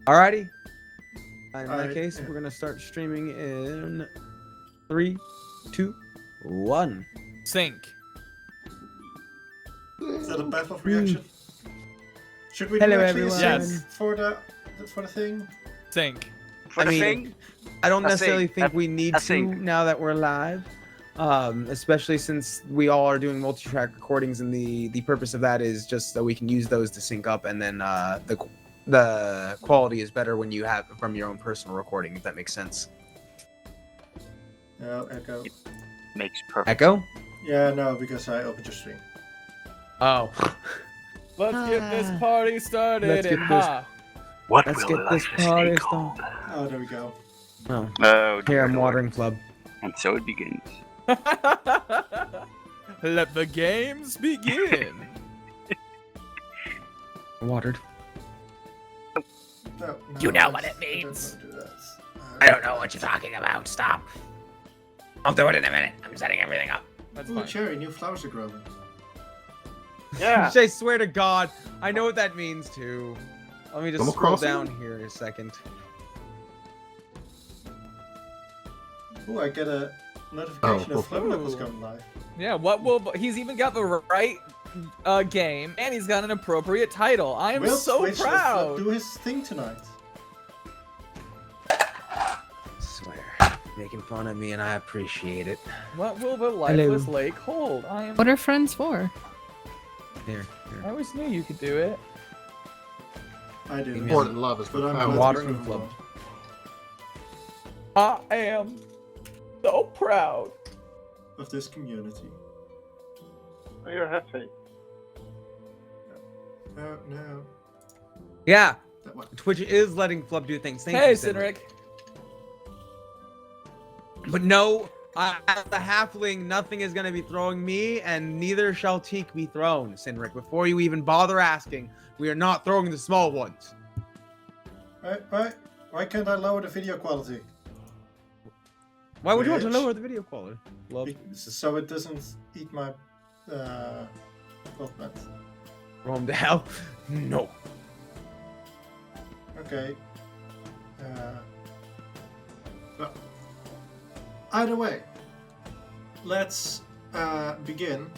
Alrighty. In that case, we're gonna start streaming in 3, 2, 1. Sync. Is that a path of reaction? Should we Hello, do actually everyone. Yes. for the thing? Sync. For the I mean, thing? I don't A necessarily sync. think we need A to sync. now that we're live, especially since we all are doing multi-track recordings, and the purpose of that is just so we can use those to sync up, and then the quality is better when you have from your own personal recording, if that makes sense. No, echo. Makes perfect. Echo? Yeah, no, because I opened your stream. Oh. Let's get this party started. Let's get and this- ha. What Let's will get this Lifeless party be called? started. Oh, there we go. Oh, Oh, here dear I'm Lord. watering club. And so it begins. Let the games begin. Watered. No, You no, know what it I don't means. wanna do that. I don't know what you're talking about. Stop. I'll do it in a minute. I'm setting everything up. That's Ooh, fine. cherry, new flowers are growing. Yeah. I swear to God, I know what that means too. Let me just Animal scroll Crossing? down here a second. Ooh, I get a notification Oh, of Flow Nipples ooh. coming live. Yeah, what will... He's even got the right game, and he's got an appropriate title. I am Will so Twitch proud. do his thing tonight. Swear, making fun of me, and I appreciate it. What will the Lifeless Lake hold? I am... What are friends for? Here, I always knew you could do it. I do. Important love is But I'm profound. glad to be watering proven club. wrong I am so proud. of this community. You're happy. No, no. Yeah, That one. Twitch is letting Flub do things. Thank Hey, you, Cynric. But no, as a halfling, nothing is going to be throwing me, and neither shall Teak be thrown, Cynric. Before you even bother asking, we are not throwing the small ones. Why can't I lower the video quality? Why would you want to Bitch. lower the video quality? Love. So it doesn't eat my equipment. Roam to hell? No. Okay. Well, either way, let's begin.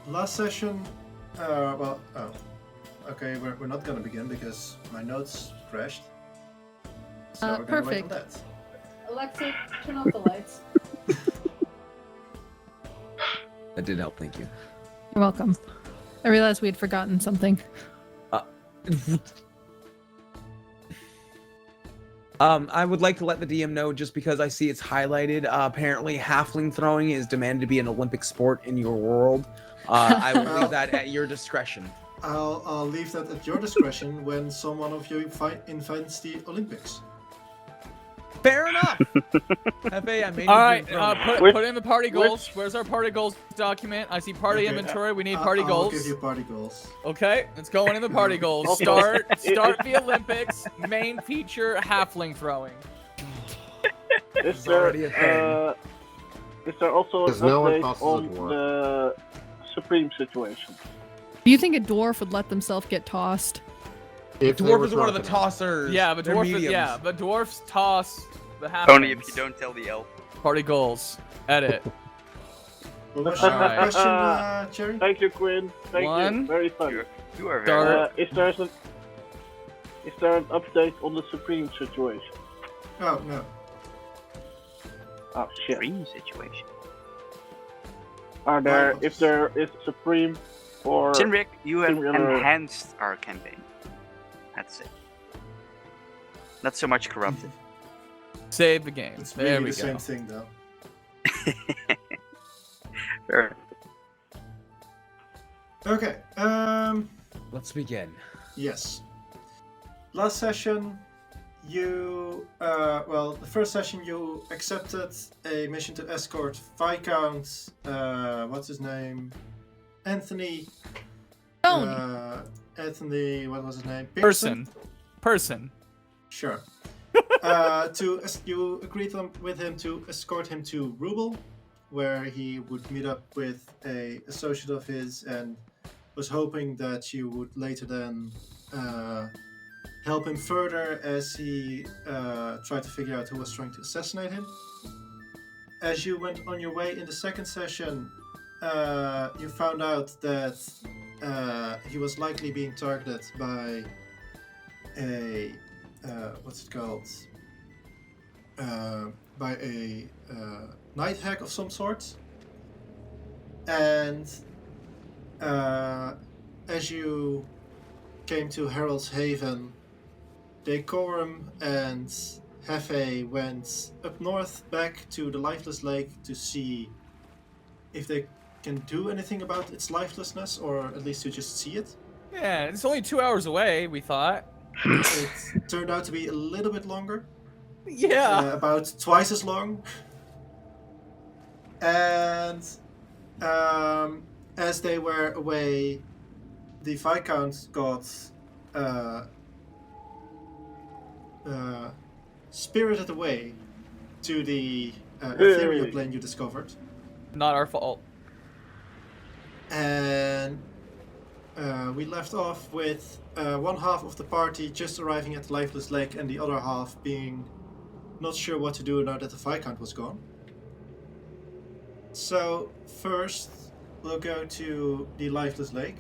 Last session, okay, we're not gonna begin because my notes crashed. So we're gonna wait on Perfect. that. Alexa, turn off the lights. That did help, thank you. You're welcome. I realized we had forgotten something. I would like to let the DM know, just because I see it's highlighted. Apparently, halfling throwing is demanded to be an Olympic sport in your world. I will leave that at your discretion. I'll leave that at your discretion when someone of you invents the Olympics. Fair enough. Hefe, I made All you right, throw put in the party goals. Where's our party goals document? I see party Okay, inventory. We need party I'll goals. give you party goals. Okay, it's going in the party goals. Also- Start the Olympics. Main feature halfling throwing. Is It's already a thing. is there also an There's no one update possible on dwarf. the Supreme situation? Do you think a dwarf would let themselves get tossed? If they Dwarf were is one of the drunk enough. tossers. Yeah, but They're dwarf. mediums. Yeah, but dwarfs toss the halflings. Only if you don't tell the elf. Party goals. Edit. What was All your right. question, Cherry? Thank you, Quinn. Thank One. you. Very fun. You are Start. very. Is there an update on the Supreme situation? Oh, no. Oh shit. Dream situation. Are there, Well, if there is Supreme or Cynric, you have Similar- enhanced our campaign. That's it. Not so much corrupted. Save the game. It's There really we the go. same thing, though. Fair. Okay, Let's begin. yes. Last session, you, the first session you accepted a mission to escort Viscount, what's his name? Anthony. Tony. Anthony, what was his name? Person. Sure. You agreed with him to escort him to Rubel, where he would meet up with a associate of his and was hoping that you would later then help him further as he tried to figure out who was trying to assassinate him. As you went on your way in the second session, you found out that he was likely being targeted by a what's it called? By a night hack of some sort. And as you came to Herald's Haven, Decorum and Hephe went up north back to the Lifeless Lake to see if they can do anything about its lifelessness, or at least to just see it. Yeah, it's only 2 hours away, we thought. It turned out to be a little bit longer. Yeah. About twice as long. And as they were away, the viscount got spirited away to the ethereal plane you discovered. Not our fault. And we left off with one half of the party just arriving at the Lifeless Lake and the other half being not sure what to do now that the viscount was gone. So first we'll go to the Lifeless Lake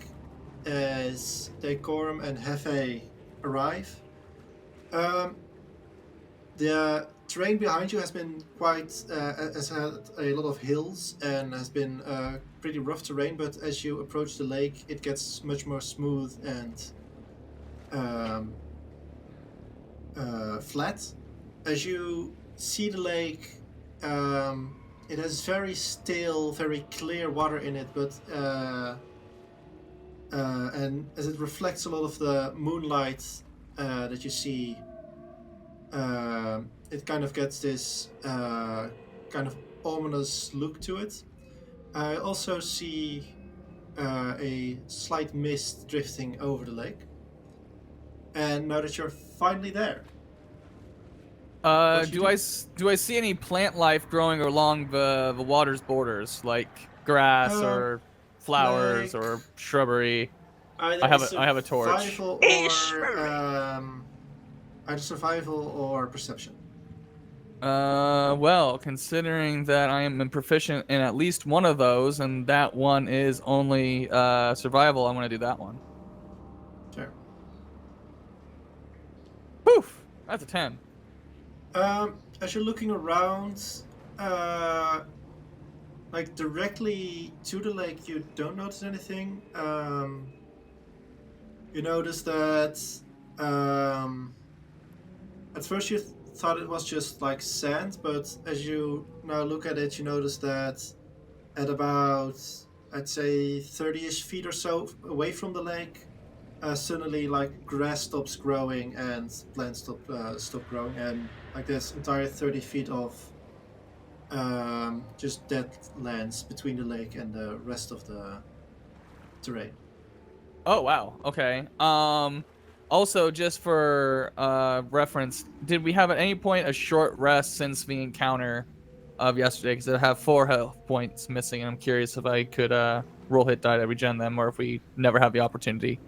as Decorum and Hephe arrive. The terrain behind you has been has had a lot of hills and has been pretty rough terrain, but as you approach the lake it gets much more smooth and flat. As you see the lake, it has very still, very clear water in it, but and as it reflects a lot of the moonlight that you see, it kind of gets this kind of ominous look to it. I also see a slight mist drifting over the lake. And now that you're finally there, Do I see any plant life growing along the water's borders, like grass or flowers like or shrubbery? I have a torch. Either survival or perception. Well, considering that I am proficient in at least one of those, and that one is only survival, I'm gonna do that one. Sure. Poof! That's a 10. As you're looking around, like directly to the lake, you don't notice anything. You notice that at first you thought it was just like sand, but as you now look at it, you notice that at about, I'd say 30-ish feet or so away from the lake, suddenly like grass stops growing and plants stop growing, and like this entire 30 feet of just dead lands between the lake and the rest of the terrain. Oh wow. Okay. Also, just for reference, did we have at any point a short rest since the encounter of yesterday? Because I have 4 health points missing, and I'm curious if I could roll hit die to regen them, or if we never have the opportunity.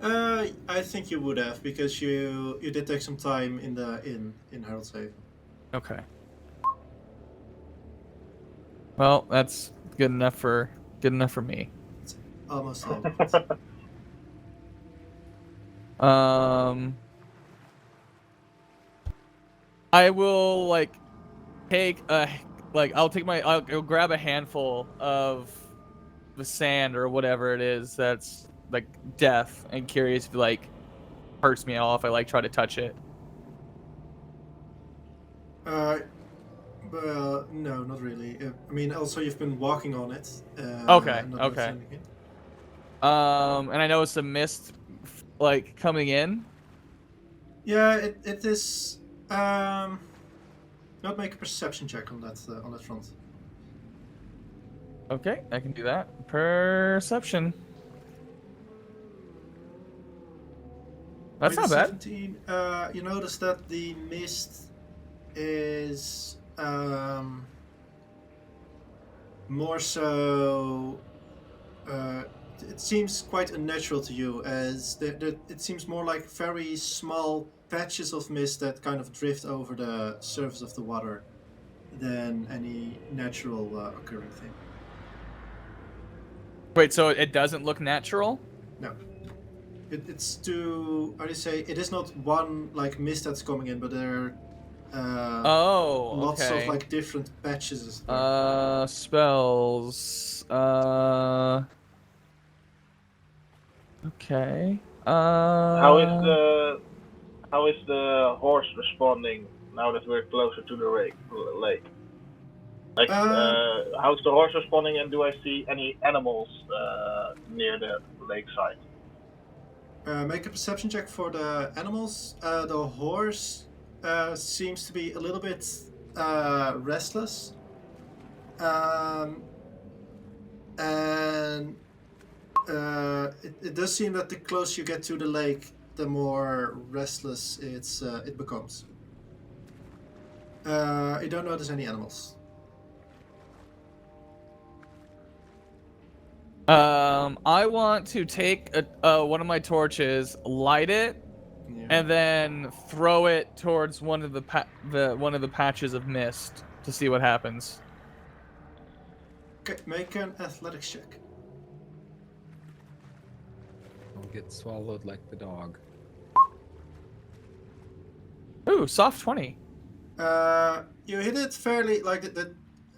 I think you would have, because you did take some time in the in Herald's Haven. Okay. Well, that's good enough for me. Almost. I will I'll grab a handful of the sand or whatever it is that's like death, and curious if it like hurts me at all if I like try to touch it. Well, no, not really. I mean, also you've been walking on it. Okay. Okay. And I noticed a mist like coming in. Yeah, it is. Not make a perception check on that front. Okay, I can do that. Perception. That's not bad. 17. You notice that the mist is more so it seems quite unnatural to you, as it seems more like very small patches of mist that kind of drift over the surface of the water than any natural occurring thing. Wait, so it doesn't look natural? No. It's too. How do you say? It is not one like mist that's coming in, but there are Oh, lots of okay. like different patches. There. Spells. Okay. How is the horse responding now that we're closer to the lake? Like, how's the horse responding, and do I see any animals near the lakeside? Make a perception check for the animals. The horse seems to be a little bit restless. And it does seem that the closer you get to the lake, the more restless it becomes. You don't notice any animals. I want to take one of my torches, light it, Yeah. and then throw it towards one of the patches of mist to see what happens. Okay, make an athletics check. I'll get swallowed like the dog. Ooh, soft 20. You hit it fairly like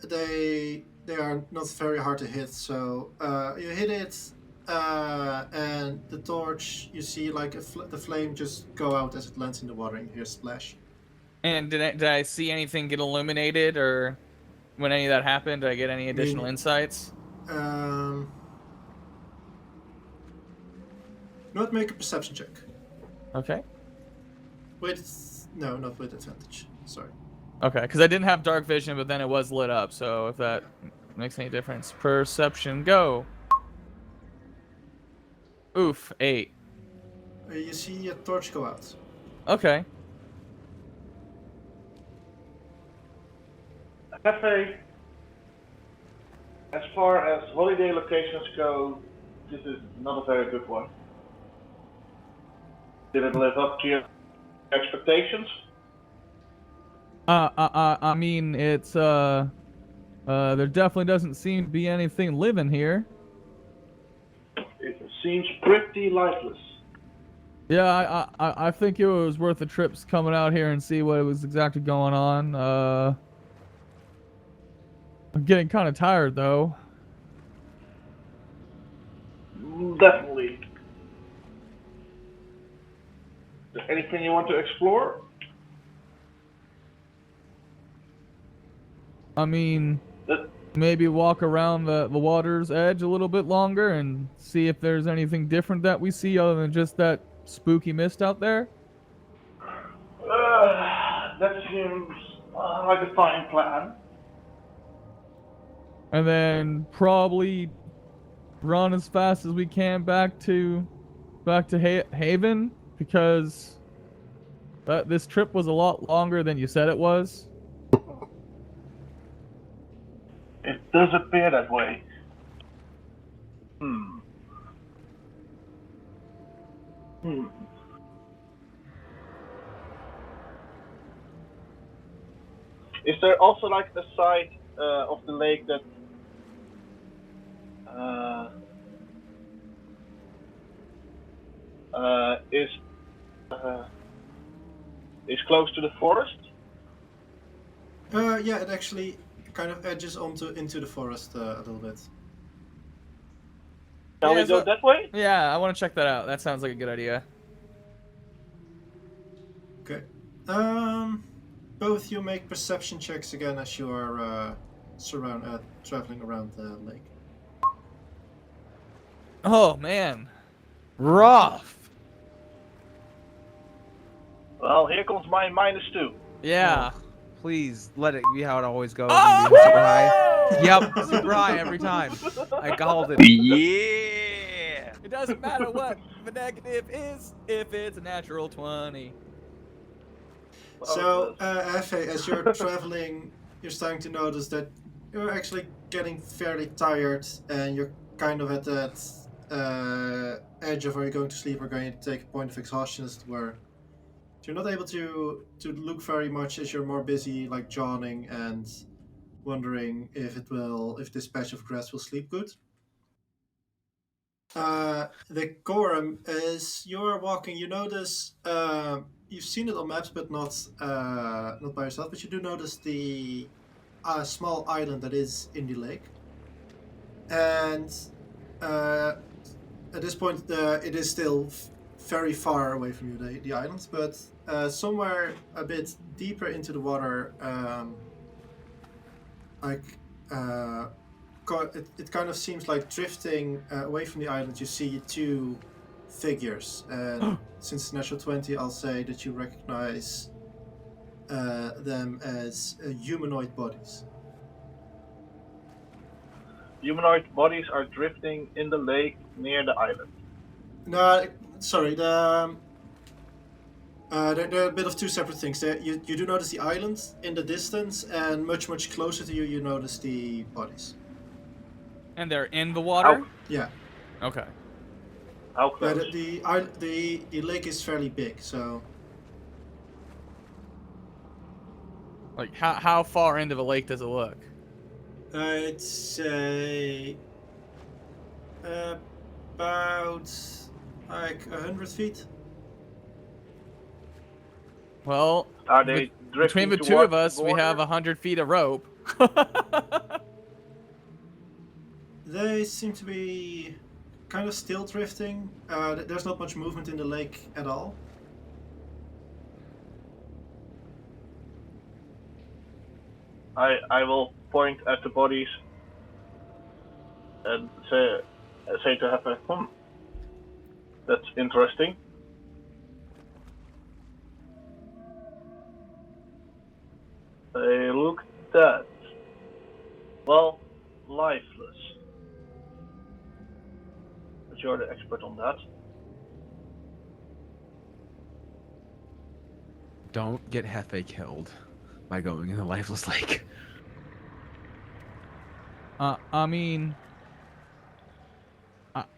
they are not very hard to hit. So you hit it, and the torch, you see like the flame just go out as it lands in the water, and you hear a splash. And did I see anything get illuminated, or when any of that happened, did I get any additional insights? Not make a perception check. Okay. No, not with advantage. Sorry. Okay, because I didn't have dark vision, but then it was lit up, so if that makes any difference. Perception, go. Oof, 8. You see a torch go out. Okay. Hephe, as far as holiday locations go, this is not a very good one. Did it live up to your expectations? I mean, it's, there definitely doesn't seem to be anything living here. It seems pretty lifeless. Yeah, I think it was worth the trips coming out here and see what was exactly going on. I'm getting kind of tired, though. Definitely. Is there anything you want to explore? I mean, maybe walk around the water's edge a little bit longer and see if there's anything different that we see other than just that spooky mist out there. That seems like a fine plan. And then probably run as fast as we can back to Haven, because this trip was a lot longer than you said it was. It does appear that way. Is there also like a side of the lake that is close to the forest? Yeah, it actually kind of edges into the forest a little bit. Shall we go that way? Yeah, I want to check that out. That sounds like a good idea. Okay. Both you make perception checks again as you are traveling around the lake. Oh man, rough. Well, here comes my -2. Yeah. Please let it be how it always goes. Oh! And be super high. Yep, super high every time. I called it. Yeah. It doesn't matter what the negative is if it's a natural 20. So, Hephe, as you're traveling, you're starting to notice that you're actually getting fairly tired, and you're kind of at that edge of are you going to sleep or going to take a point of exhaustion, as it were. So you're not able to look very much, as you're more busy like yawning and wondering if this patch of grass will sleep good. The Decorum, as you're walking, you notice you've seen it on maps, but not by yourself. But you do notice the small island that is in the lake, and at this point, it is still very far away from you, the island, but somewhere a bit deeper into the water, it kind of seems like drifting away from the island. You see two figures, and since it's natural 20, I'll say that you recognize them as humanoid bodies. Humanoid bodies are drifting in the lake near the island. No, sorry. They're a bit of two separate things. You do notice the island in the distance, and much closer to you, you notice the bodies. And they're in the water? Yeah. Okay. How close? But the lake is fairly big, so. Like, how far into the lake does it look? I'd say about like 100 feet. Well, Are they drifting between the two towards of us, the we border? have 100 feet of rope. They seem to be kind of still drifting. There's not much movement in the lake at all. I will point at the bodies and say to Hephe, that's interesting. They look dead. Well, lifeless. But you're the expert on that. Don't get Hephe killed by going in the lifeless lake. I mean,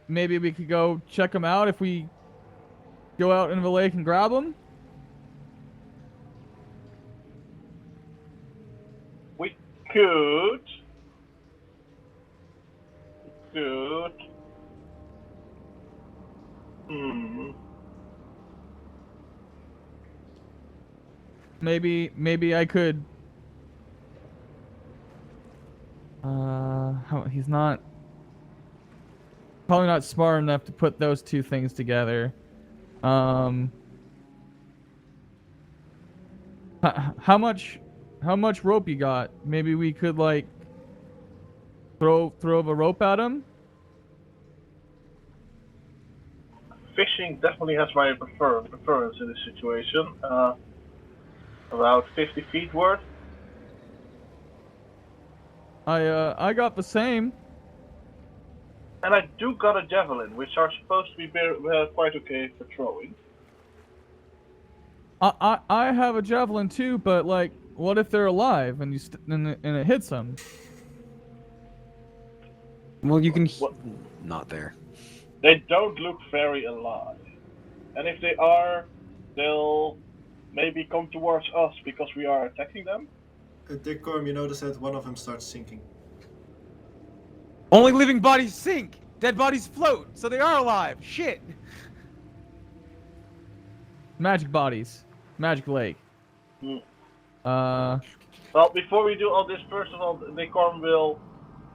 maybe we could go check them out if we go out into the lake and grab them. We could. Good. Maybe I could. He's not. Probably not smart enough to put those two things together. How much rope you got? Maybe we could like throw the rope at him. Fishing definitely has my preference in this situation. About 50 feet worth. I got the same. And I do got a javelin, which are supposed to be quite okay for throwing. I have a javelin too, but like, what if they're alive and and it hits them? Well, you can. Not there. They don't look very alive. And if they are, they'll maybe come towards us because we are attacking them. At Decorm, you notice that one of them starts sinking. Only living bodies sink. Dead bodies float, so they are alive. Shit. Magic bodies, magic lake. Well, before we do all this, first of all, Decorm will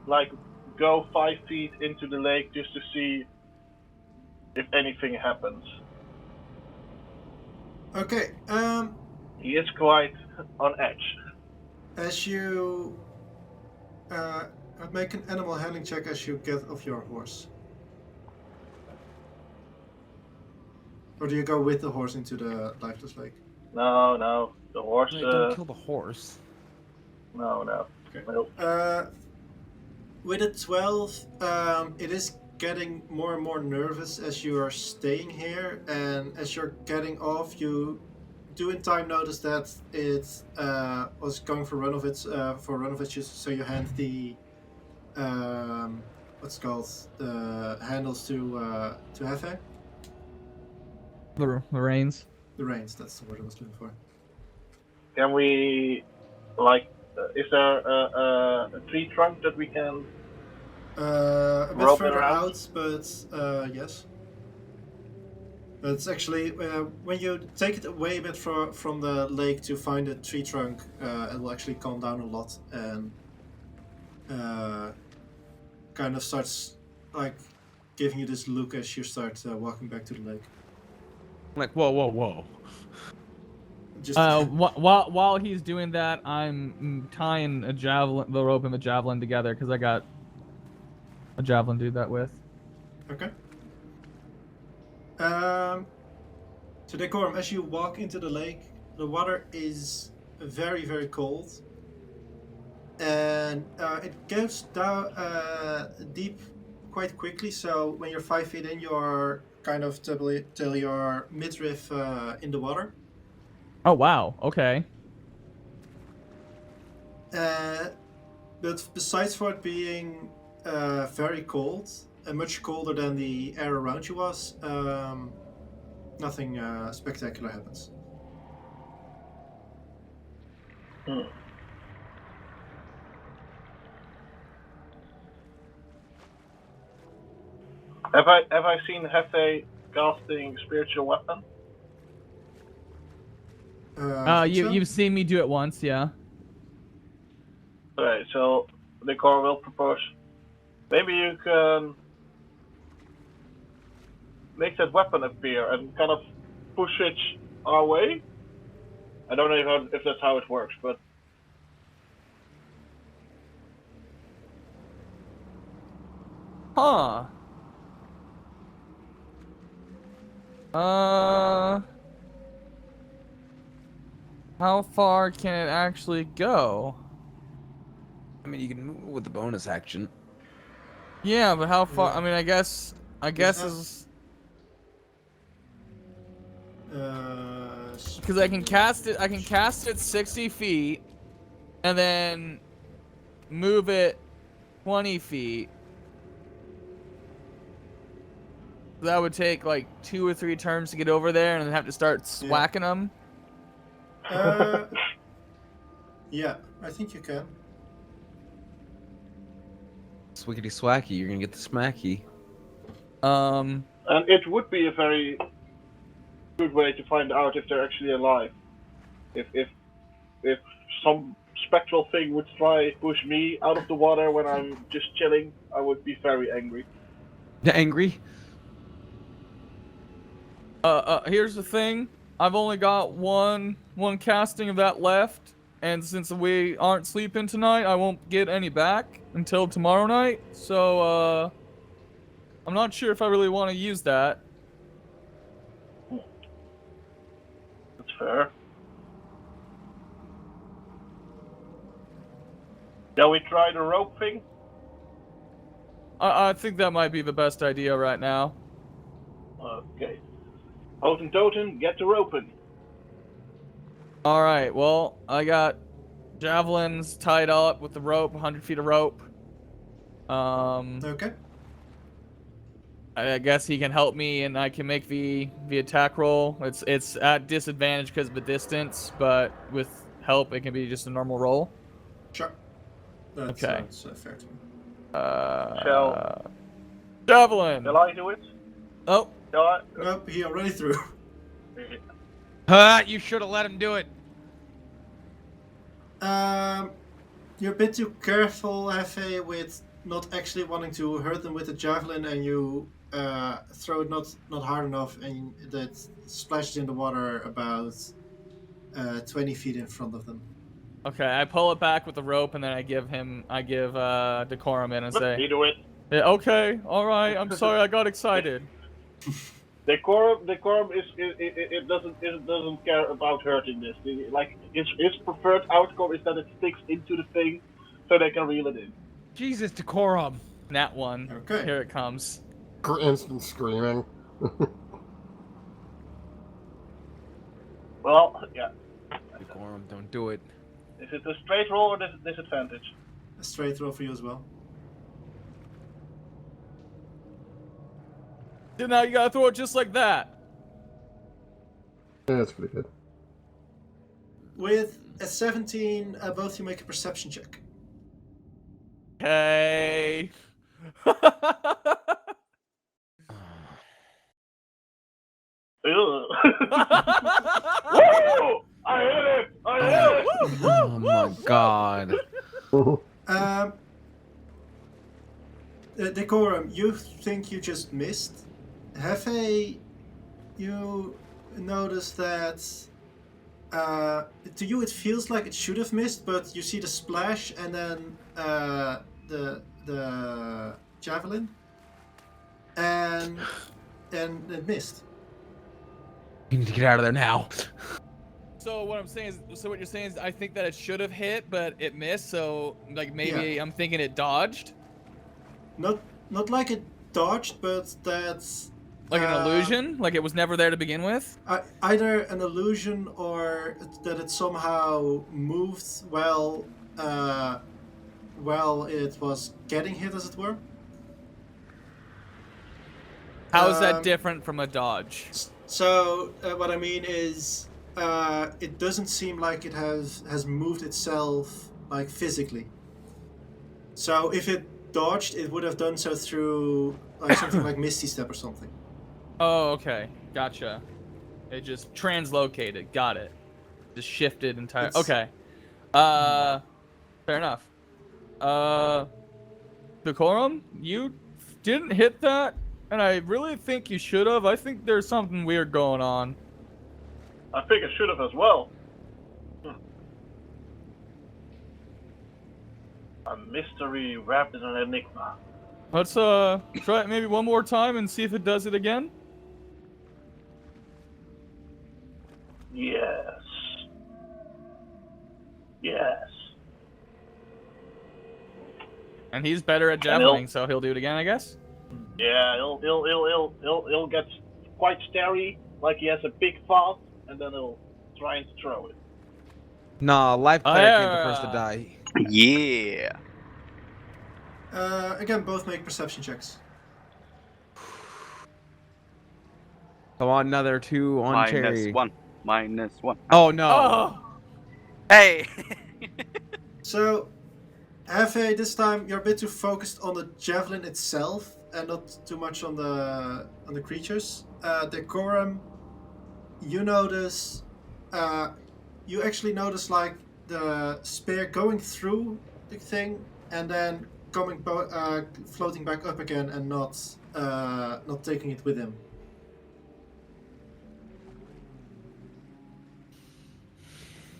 like go 5 feet into the lake just to see if anything happens. Okay. He is quite on edge. As you make an animal handling check as you get off your horse. Or do you go with the horse into the lifeless lake? No, the horse. Wait, don't kill the horse. No. Okay. Nope. With a 12, it is getting more and more nervous as you are staying here, and as you're getting off, you do in time notice that it was going for run of its so you hand the what's called the handles to Hephe. The reins. The reins. That's the word I was looking for. Can we, like, is there a tree trunk that we can? A bit Rope it further around? out, but yes. But it's actually when you take it away a bit from the lake to find a tree trunk, it will actually calm down a lot and kind of starts like giving you this look as you start walking back to the lake. Like, whoa, whoa, whoa. Just While he's doing that, I'm tying the rope and the javelin together because I got a javelin to do that with. okay. So Decorum, as you walk into the lake, the water is very, very cold, and it goes down deep quite quickly. So when you're 5 feet in, you're kind of till your midriff in the water. Oh wow. Okay. But besides for it being very cold, much colder than the air around you was, nothing spectacular happens. Have I seen Hephe casting spiritual weapon? You've seen me do it once, yeah. Okay, so Decorm will propose. Maybe you can make that weapon appear and kind of push it our way. I don't know if that's how it works, but Huh. How far can it actually go? I mean, you can move with the bonus action. Yeah, but how far? Yeah. I mean, I guess that- is because I can cast it. I can cast it 60 feet, and then move it 20 feet. That would take like 2 or 3 turns to get over there, and then have to start Yeah. swacking them. Yeah, I think you can. Swickety swacky, you're gonna get the smacky. and it would be a very good way to find out if they're actually alive. If some spectral thing would try push me out of the water when I'm just chilling, I would be very angry. Angry? Here's the thing. I've only got one casting of that left, and since we aren't sleeping tonight, I won't get any back until tomorrow night. So, I'm not sure if I really want to use that. That's fair. Shall we try the rope thing? I think that might be the best idea right now. Okay. Houten Toten, get the rope in. All right. Well, I got javelins tied up with the rope, 100 feet of rope. Okay. I guess he can help me, and I can make the attack roll. It's at disadvantage because of the distance, but with help, it can be just a normal roll. Sure. That Okay. sounds fair to me. Javelin. Shall I do it? Oh, Shall I? Nope, he already threw. You should have let him do it. You're a bit too careful, Hephe, with not actually wanting to hurt them with the javelin, and you throw it not hard enough, and that splashes in the water about 20 feet in front of them. okay. I pull it back with the rope, and then I give Decorum in and Let say, me do it. yeah, okay, all right. I'm sorry, I got excited. Decorum it doesn't care about hurting this. Like his preferred outcome is that it sticks into the thing, so they can reel it in. Jesus, Decorum. Nat 1. Okay. Here it comes. Instant screaming. Well, yeah. Decorum, don't do it. Is it a straight roll or disadvantage? A straight roll for you as well. Then now you gotta throw it just like that. Yeah, that's pretty good. With a 17, both you make a perception check. Okay. Ew. Woo! I hit it! I hit it! Oh my god. Decorum, you think you just missed. Hephe, you notice that to you it feels like it should have missed, but you see the splash and then the javelin, and it missed. You need to get out of there now. So what I'm saying is, so what you're saying is, I think that it should have hit, but it missed. So like maybe I'm thinking it dodged. Not like it dodged, but that's Like an illusion, like it was never there to begin with. either an illusion or that it somehow moved while it was getting hit, as it were. How is that different from a dodge? So what I mean is, it doesn't seem like it has moved itself like physically. So if it dodged, it would have done so through like something like Misty Step or something. Oh, okay, gotcha. It just translocated. Got it. Just shifted entirely. Okay. Fair enough. Decorum, you didn't hit that, and I really think you should have. I think there's something weird going on. I think I should have as well. A mystery wrapped in an enigma. Let's try it maybe one more time and see if it does it again. Yes. Yes. And he's better at javelin, so he'll do it again, I guess. Yeah, he'll get quite starry, like he has a big thought, and then he'll try and throw it. Nah, life player can't the first to die. Yeah. Again, both make perception checks. Come on, another 2 on cherry. Minus one. Oh no. Oh! Hey! So, Hephe, this time you're a bit too focused on the javelin itself and not too much on the creatures. Decorum, you notice, you actually notice like the spear going through the thing and then coming, floating back up again and not taking it with him.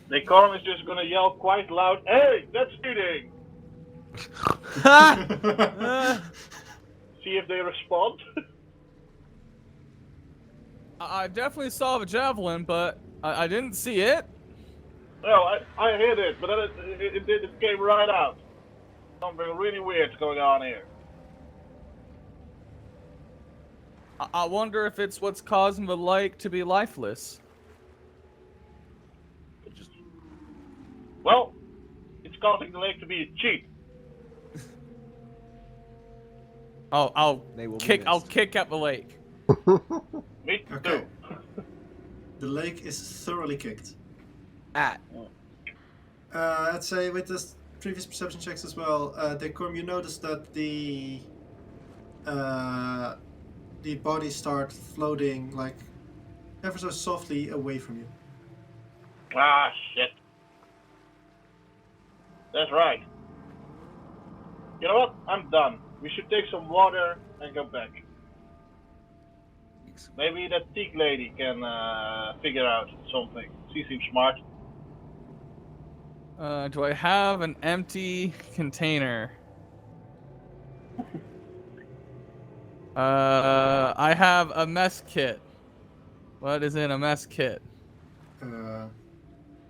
Decorum is just gonna yell quite loud, "Hey, that's cheating!" See if they respond. I definitely saw the javelin, but I didn't see it. Well, I hit it, but then it came right out. Something really weird's going on here. I wonder if it's what's causing the lake to be lifeless. Well, it's causing the lake to be a cheat. Oh, I'll They will be kick missed. at the lake. Me too. Okay. The lake is thoroughly kicked. At. I'd say with the previous perception checks as well, Decorum, you notice that the bodies start floating like ever so softly away from you. Ah, shit. That's right. You know what? I'm done. We should take some water and go back. Maybe that Teak lady can figure out something. She seems smart. Do I have an empty container? I have a mess kit. What is in a mess kit? I think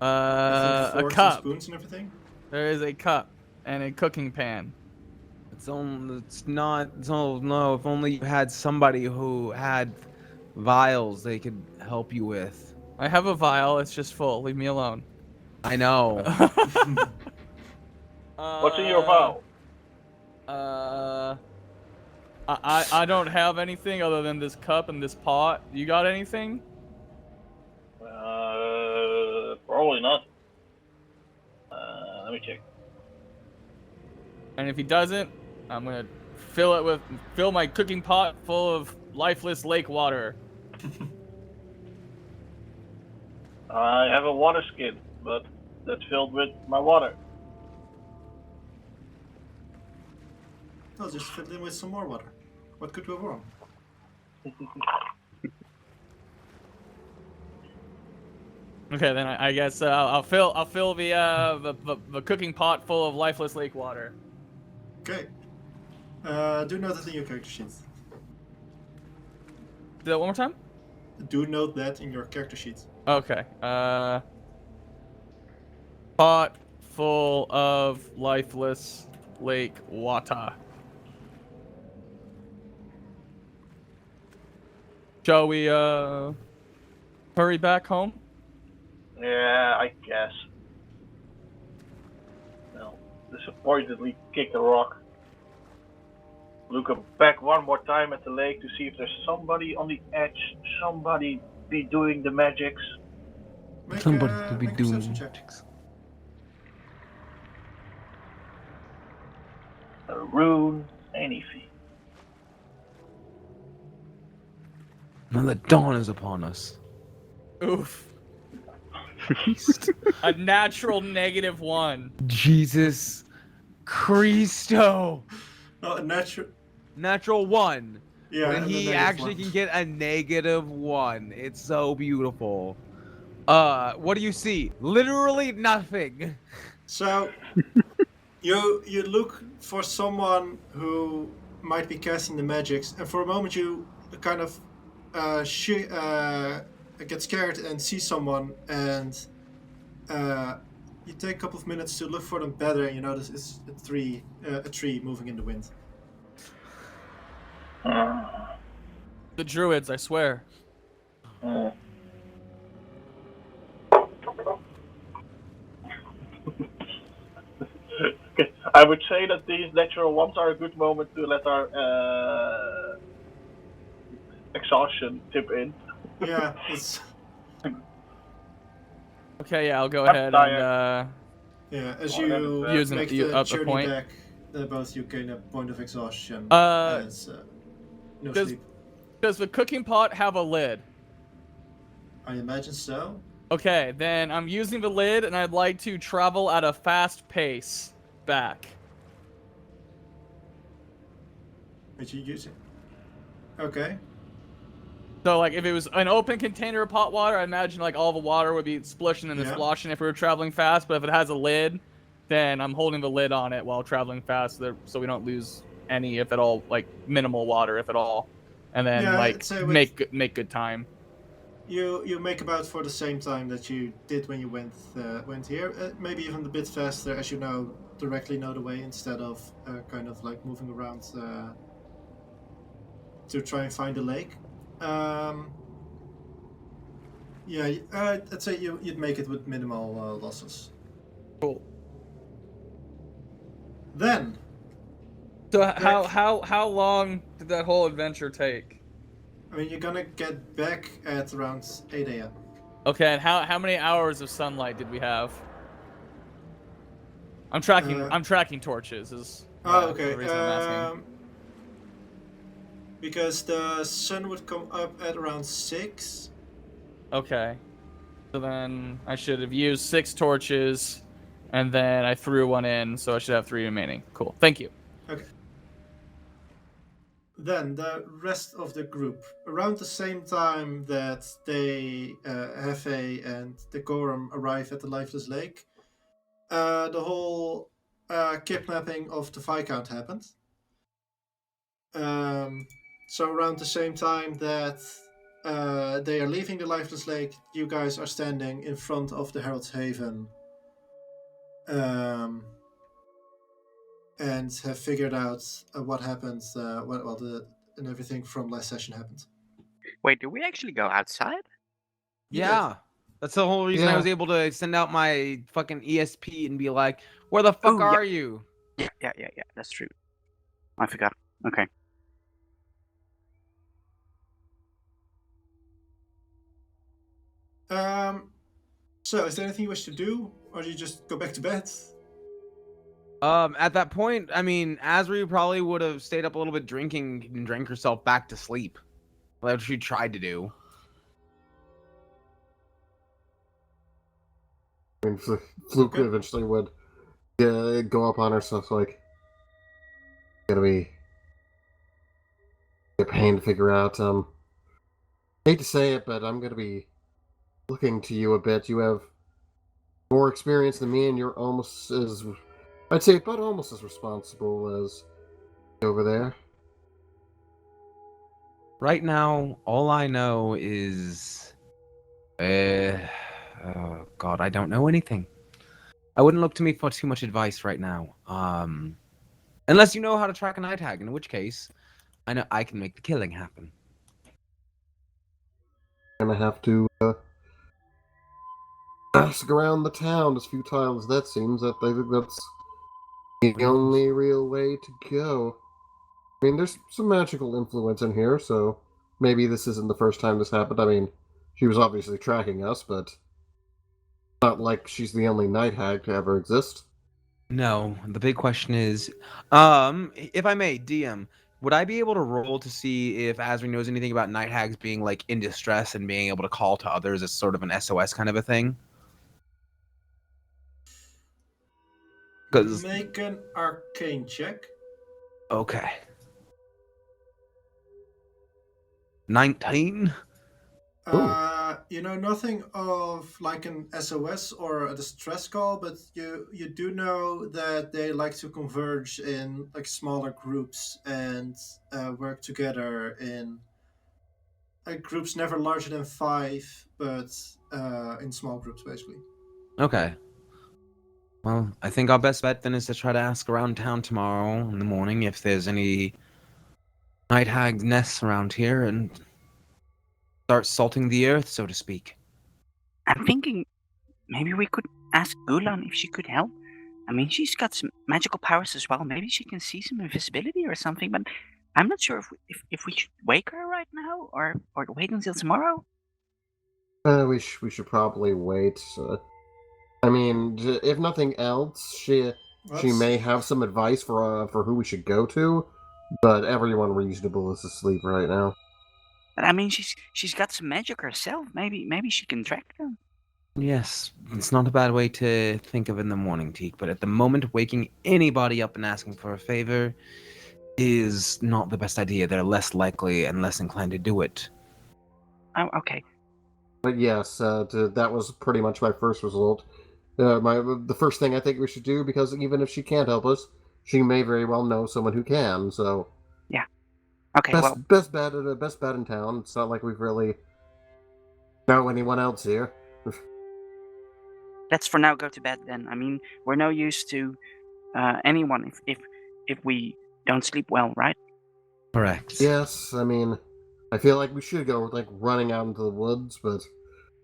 A forks and cup. spoons and everything. There is a cup and a cooking pan. It's not. No. If only you had somebody who had vials they could help you with. I have a vial. It's just full. Leave me alone. I know. What's in your vial? I don't have anything other than this cup and this pot. You got anything? Probably not. Let me check. And if he doesn't, I'm gonna fill my cooking pot full of lifeless lake water. I have a water skin, but that's filled with my water. I'll just fill in with some more water. What could go wrong? Okay, then I guess I'll fill the cooking pot full of lifeless lake water. Okay. Do note that in your character sheet. Do that one more time. Do note that in your character sheet. Okay. Pot full of lifeless lake water. Shall we hurry back home? Yeah, I guess. Well, disappointedly kick a rock. Look back one more time at the lake to see if there's somebody on the edge, somebody be doing the magics. Make, Somebody to be make a doing perception check. magics. A rune, anything. Now the dawn is upon us. Oof. A natural -1. Jesus Christo. Oh, natural. Natural 1. Yeah. When and he a negative actually one. can get a -1. It's so beautiful. What do you see? Literally nothing. So, you look for someone who might be casting the magics, and for a moment you kind of get scared and see someone, and you take a couple of minutes to look for them better, and you notice it's a tree moving in the wind. The druids, I swear. I would say that these natural ones are a good moment to let our exhaustion tip in. Yeah, it's Okay, yeah, I'll go I'm ahead tired. and yeah. As Well, you Using make you the up a journey point. back, both you gain a point of exhaustion. Uh, as no does- sleep. does the cooking pot have a lid? I imagine so. Okay, then I'm using the lid, and I'd like to travel at a fast pace back. But you use it. Okay. So, like, if it was an open container of pot water, I imagine, like, all the water would be splushing and Yeah. sploshing if we were traveling fast. But if it has a lid, then I'm holding the lid on it while traveling fast, so we don't lose any, if at all, like, minimal water, if at all. And then, Yeah, like, I'd say with- make good time. You make about for the same time that you did when you went here. Maybe even a bit faster, as you directly know the way instead of kind of like moving around to try and find the lake. Yeah, I'd say you'd make it with minimal losses. Cool. Then, So how long did that whole adventure take? I mean, you're gonna get back at around 8 a.m. Okay, and how many hours of sunlight did we have? I'm tracking torches. Is Oh, okay. the reason I'm asking. Because the sun would come up at around 6. Okay. So then I should have used 6 torches, and then I threw one in, so I should have 3 remaining. Cool. Thank you. Okay. Then the rest of the group, around the same time that they, Hephe and Decorum arrive at the Lifeless Lake, the whole kidnapping of the viscount happened. So around the same time that they are leaving the Lifeless Lake, you guys are standing in front of the Herald's Haven, and have figured out what happened, and everything from last session happened. Wait, did we actually go outside? You Yeah. That's the whole reason I Yeah. was able to send out my fucking ESP and be like, where the fuck Oh, yeah. are you? Yeah, that's true. I forgot. Okay. So, is there anything you wish to do, or do you just go back to bed? At that point, I mean, Asri probably would have stayed up a little bit drinking and drank herself back to sleep. That's what she tried to do. I mean, Fluke Okay. eventually would go up on her, so it's like gonna be a pain to figure out. Hate to say it, but I'm gonna be looking to you a bit. You have more experience than me, and you're almost as, I'd say, but almost as responsible as over there. Right now, all I know is, oh God, I don't know anything. I wouldn't look to me for too much advice right now. Unless you know how to track a night hag, in which case, I know I can make the killing happen. Gonna have to ask around the town as futile as that seems. I think that's the only real way to go. I mean, there's some magical influence in here, so maybe this isn't the first time this happened. I mean, she was obviously tracking us, but not like she's the only night hag to ever exist. No, the big question is, if I may, DM, would I be able to roll to see if Asri knows anything about night hags being like in distress and being able to call to others as sort of an SOS kind of a thing? Because Make an arcane check. okay, 19. You know nothing of like an SOS or a distress call, but you do know that they like to converge in like smaller groups and work together in groups never larger than 5, but in small groups basically. Okay. Well, I think our best bet then is to try to ask around town tomorrow in the morning if there's any night hag nests around here and start salting the earth, so to speak. I'm thinking maybe we could ask Gulan if she could help. I mean, she's got some magical powers as well. Maybe she can see some invisibility or something, but I'm not sure if we should wake her right now or wait until tomorrow. We should probably wait. I mean, if nothing else, she may have some advice for who we should go to, but everyone reasonable is asleep right now. But I mean, she's got some magic herself. Maybe she can track them. Yes, it's not a bad way to think of in the morning, Teak, but at the moment, waking anybody up and asking for a favor is not the best idea. They're less likely and less inclined to do it. Oh, okay. But yes, that was pretty much my first result. The first thing I think we should do, because even if she can't help us, she may very well know someone who can. So Yeah. Okay. Well, best bet in town. It's not like we've really know anyone else here. let's for now go to bed then. I mean, we're no use to anyone if we don't sleep well, right? Correct. Yes, I mean, I feel like we should go like running out into the woods, but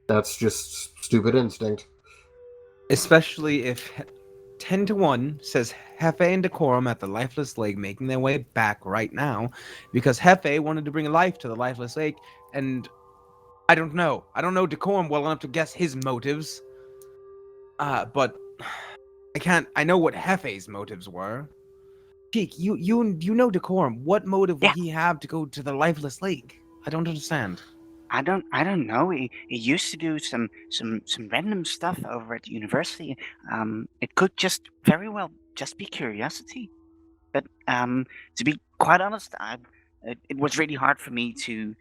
that's just stupid instinct. Especially if 10 to 1 says Hephe and Decorum at the Lifeless Lake making their way back right now because Hephe wanted to bring life to the Lifeless Lake, and I don't know. I don't know Decorum well enough to guess his motives. But I know what Hefe's motives were. Teak, you know Decorum. What motive would he have to go to the Lifeless Lake? I don't understand. I don't know. He used to do some random stuff over at the university. It could just very well just be curiosity. But to be quite honest, it was really hard for me to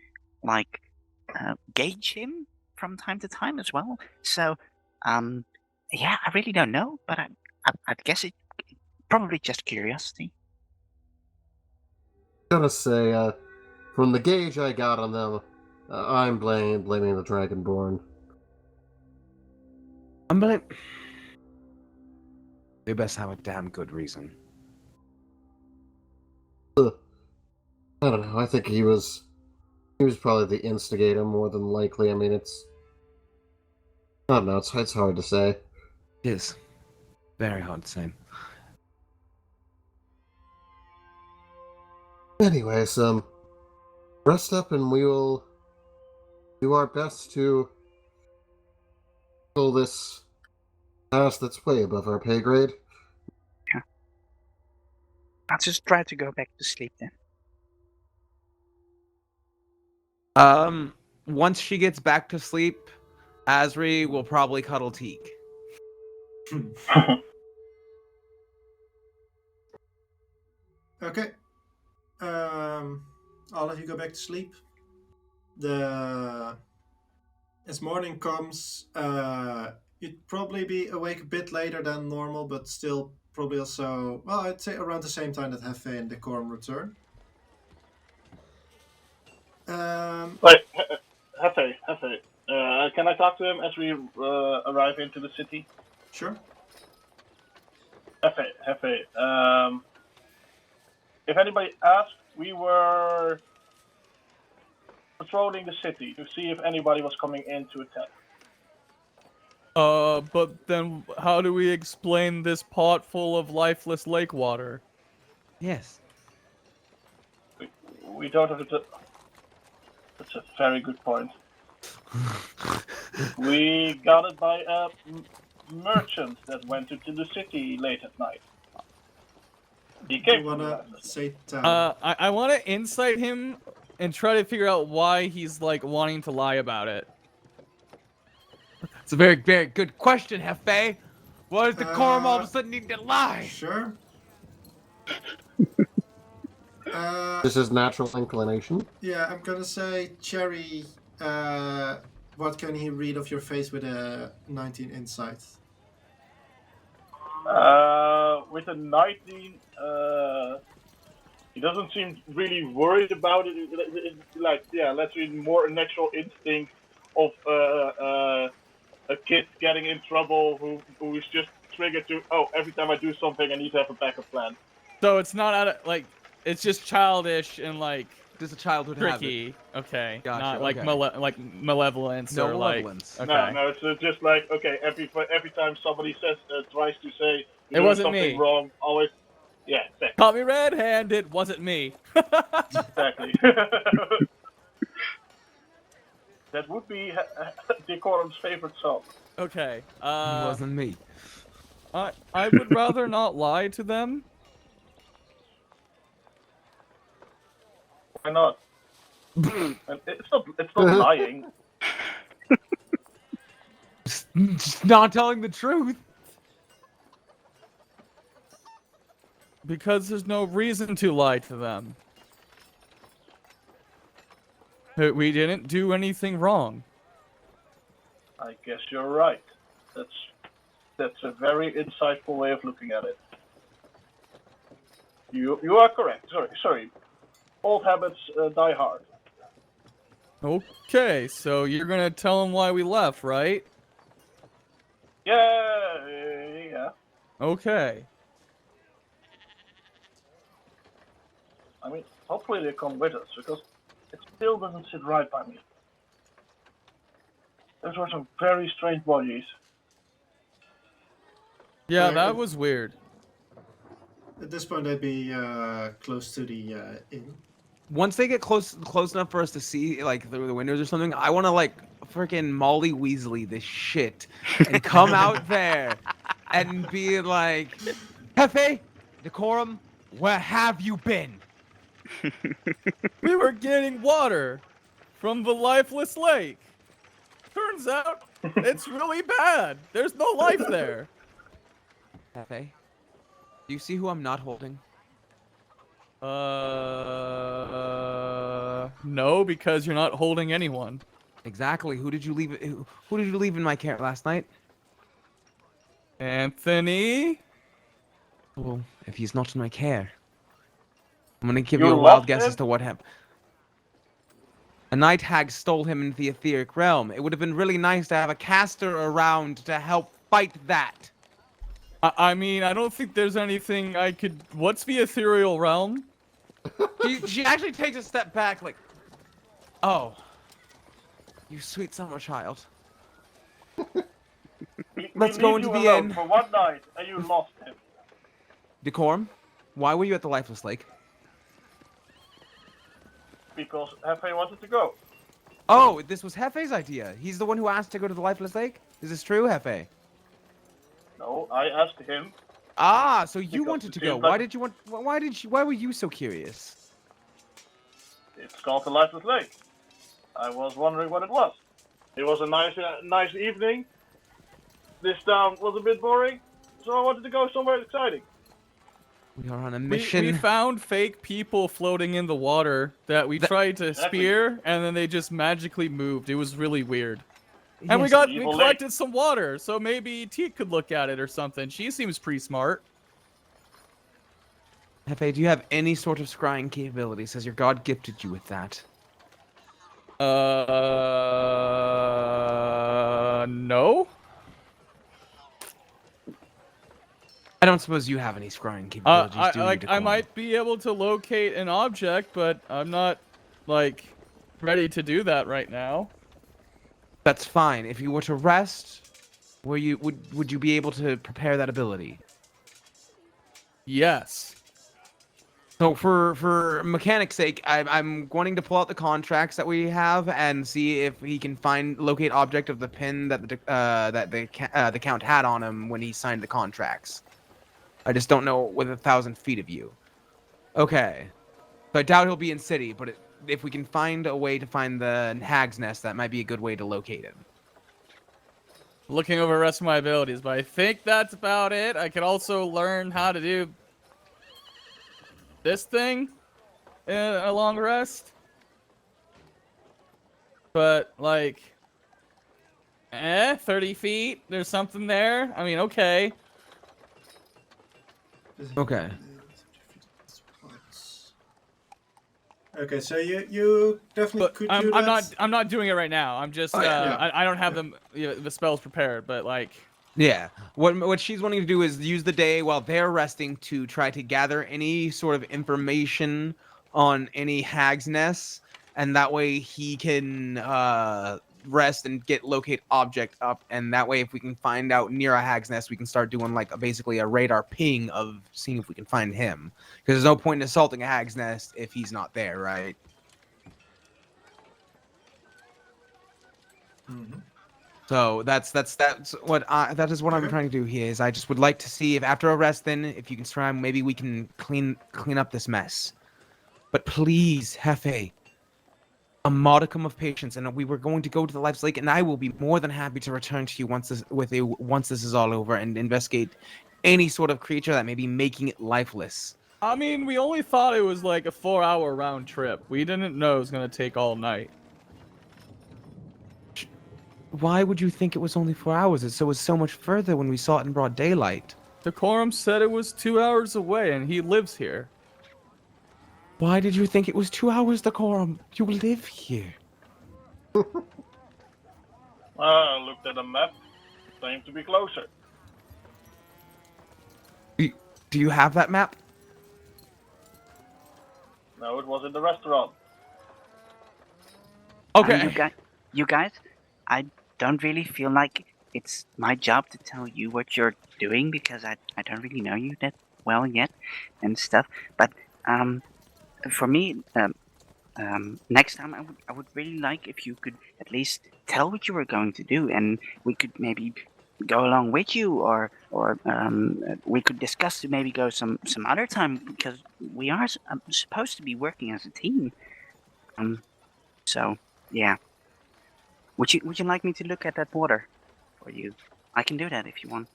like gauge him from time to time as well. So yeah, I really don't know. But I guess it probably just curiosity. Gotta say, from the gauge I got on them, I'm blaming the Dragonborn. They best have a damn good reason. I don't know. I think he was probably the instigator more than likely. I mean, I don't know. It's hard to say. It is very hard to say. Anyways, rest up and we will do our best to All this task that's way above our pay grade. I'll just try to go back to sleep then. Once she gets back to sleep, Asri will probably cuddle Teak. Okay. All of you go back to sleep. As morning comes, you'd probably be awake a bit later than normal, but still probably also, well, I'd say around the same time that Hephe and Decorum return. Wait, Hephe, can I talk to him as we arrive into the city? Sure. Hephe, if anybody asks, we were patrolling the city to see if anybody was coming in to attack. But then how do we explain this pot full of lifeless lake water? Yes. We don't have to. That's a very good point. We got it by a merchant that went into the city late at night. He came. You wanna say I want to insight him and try to figure out why he's like wanting to lie about it. It's a very, very good question, Hephe. Why does Decorum all of a sudden need to lie? Sure. This is natural inclination. Yeah, I'm gonna say Cherry. What can he read of your face with a 19 insight? With a 19, he doesn't seem really worried about it. Like, yeah, let's read more a natural instinct of a kid getting in trouble who is just triggered to, oh, every time I do something, I need to have a backup plan. So it's not out of, like, it's just childish and like Just a childhood tricky. Okay, Gotcha, not like okay. like malevolence No or malevolence. like. Okay. No, it's just like, okay, every time somebody says tries to say It you're doing wasn't something me. wrong, always, yeah, exactly. Caught me red-handed. Wasn't me. Exactly. That would be Decorum's favorite song. Okay. It wasn't me. I would rather not lie to them. Why not? And it's not lying. Just not telling the truth. Because there's no reason to lie to them. We didn't do anything wrong. I guess you're right. That's a very insightful way of looking at it. You are correct. Sorry. Old habits die hard. Okay, so you're gonna tell them why we left, right? Yeah. Okay. I mean, hopefully they come with us, because it still doesn't sit right by me. Those were some very strange bodies. Yeah, that was weird. At this point, I'd be close to the inn. Once they get close enough for us to see, like, through the windows or something, I want to, like, freaking Molly Weasley this shit and come out there and be like, Hephe, Decorum, where have you been? We were getting water from the lifeless lake. Turns out it's really bad. There's no life there. Hephe, do you see who I'm not holding? No, because you're not holding anyone. Exactly. Who did you leave? Who did you leave in my care last night? Anthony? Well, if he's not in my care, I'm gonna give You you a wild lost guess him? as to what happened. A night hag stole him into the etheric realm. It would have been really nice to have a caster around to help fight that. I mean, I don't think there's anything I could... What's the ethereal realm? She actually takes a step back, like, oh, you sweet summer child. Let's go into the inn. For one night, and you lost him. Decorum, why were you at the Lifeless Lake? Because Hephe wanted to go. Oh, this was Hefe's idea. He's the one who asked to go to the Lifeless Lake? Is this true, Hefe? No, I asked him. Ah, so you Because wanted it to go. seems Why like- did you want... Why were you so curious? It's called the Lifeless Lake. I was wondering what it was. It was a nice evening. This town was a bit boring, so I wanted to go somewhere exciting. We are on a We mission. found fake people floating in the water that we tried to Exactly. spear, and then they just magically moved. It was really weird. And Yes, we evil collected some water, so maybe Teak could look at it or something. She seems pretty smart. Hefe, do you have any sort of scrying capabilities? Has your god gifted you with that? No? I don't suppose you have any scrying capabilities, do you, I Decorum? might be able to locate an object, but I'm not, like, ready to do that right now. That's fine. If you were to rest, would you be able to prepare that ability? Yes. So for mechanic's sake, I'm wanting to pull out the contracts that we have and see if he can locate object of the pin that the count had on him when he signed the contracts. I just don't know with 1,000 feet of you. Okay, so I doubt he'll be in city, but if we can find a way to find the hag's nest, that might be a good way to locate him. Looking over the rest of my abilities, but I think that's about it. I could also learn how to do this thing in a long rest. But, like, 30 feet? There's something there? I mean, okay. Okay. Okay, so you definitely But could I'm do that. I'm not doing it right now. I'm just I don't have them the spells prepared, but like Yeah. What she's wanting to do is use the day while they're resting to try to gather any sort of information on any hag's nests, and that way he can rest and locate object up, and that way if we can find out near a hag's nest, we can start doing like basically a radar ping of seeing if we can find him. Because there's no point in assaulting a hag's nest if he's not there, right? Mhm. So that's what that is what I'm Okay. trying to do here. Is I just would like to see if after a rest, then if you can try, maybe we can clean up this mess. But please, Hefe, a modicum of patience, and we were going to go to the Life's Lake, and I will be more than happy to return to you once this is all over and investigate any sort of creature that may be making it lifeless. I mean, we only thought it was like a 4-hour round trip. We didn't know it was gonna take all night. Why would you think it was only 4 hours? It was so much further when we saw it in broad daylight. Decorum said it was 2 hours away, and he lives here. Why did you think it was 2 hours, Decorum? You live here. I looked at a map. Seemed to be closer. Do you have that map? No, it was in the restaurant. Okay. You guys, I don't really feel like it's my job to tell you what you're doing because I don't really know you that well yet and stuff. But for me, next time I would really like if you could at least tell what you were going to do, and we could maybe go along with you, or we could discuss to maybe go some other time because we are supposed to be working as a team. So yeah. Would you like me to look at that water for you? I can do that if you want.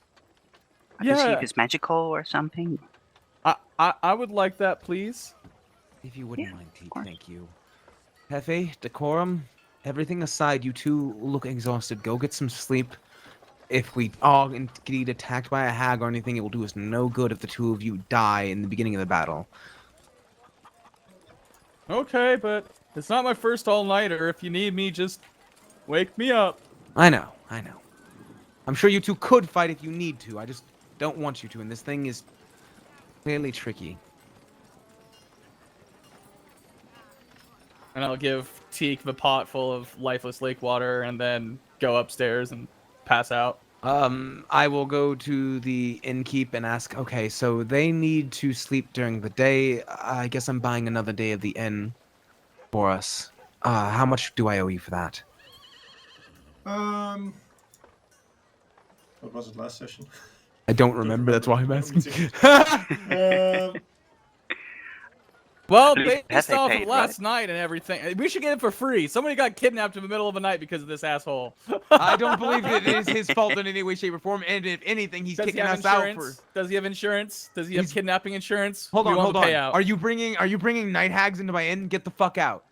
I can see if it's magical or something. I would like that, please. If you wouldn't mind, of Teak, course. thank you. Hefe, Decorum, everything aside, you two look exhausted. Go get some sleep. If we all get attacked by a hag or anything, it will do us no good if the two of you die in the beginning of the battle. Okay, but it's not my first all-nighter. If you need me, just wake me up. I know. I'm sure you two could fight if you need to. I just don't want you to, and this thing is clearly tricky. And I'll give Teak the pot full of lifeless lake water and then go upstairs and pass out. I will go to the innkeep and ask, okay, so they need to sleep during the day. I guess I'm buying another day of the inn for us. How much do I owe you for that? What was it last session? I don't remember. That's why I'm asking. Well, At least based Hefe off paid, of last night and everything, we should get it for free. Somebody got kidnapped in the middle of the night because of this asshole. I don't believe it is his fault in any way, shape, or form. And if anything, he's Does he kicking have us out insurance? for. Does he have insurance? Does he have He's- kidnapping insurance? Hold We on, want hold the on. payout. Are you bringing night hags into my inn? Get the fuck out.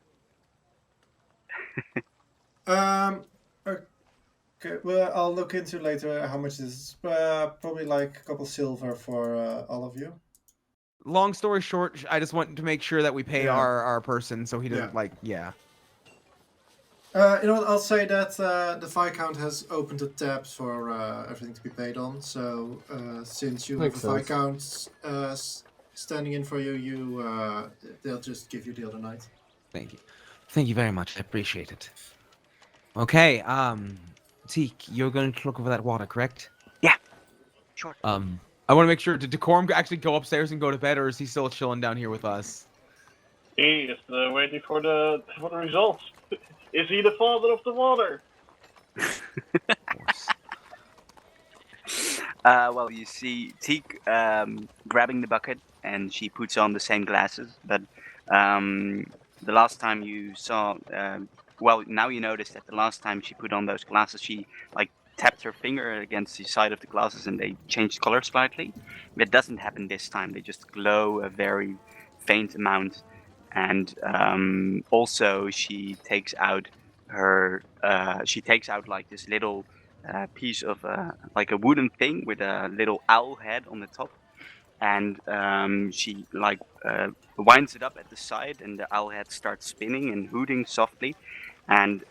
Okay, well, I'll look into later how much this is. Probably like a couple silver for all of you. Long story short, I just want to make sure that we pay Yeah. our person so he doesn't You know what? I'll say that the viscount has opened a tab for everything to be paid on. So since you Makes have a sense. viscount standing in for you, they'll just give you the other night. Thank you. Thank you very much. I appreciate it. Okay, Teak, you're going to look over that water, correct? Yeah. Sure. I want to make sure, did Decorum actually go upstairs and go to bed, or is he still chilling down here with us? He is waiting for the results. Is he the father of the water? Of course. Well, you see Teak grabbing the bucket, and she puts on the same glasses. But the last time you saw, well, now you notice that the last time she put on those glasses, she like tapped her finger against the side of the glasses, and they changed color slightly. That doesn't happen this time. They just glow a very faint amount. And also, she takes out like this little piece of like a wooden thing with a little owl head on the top, and she like winds it up at the side, and the owl head starts spinning and hooting softly, and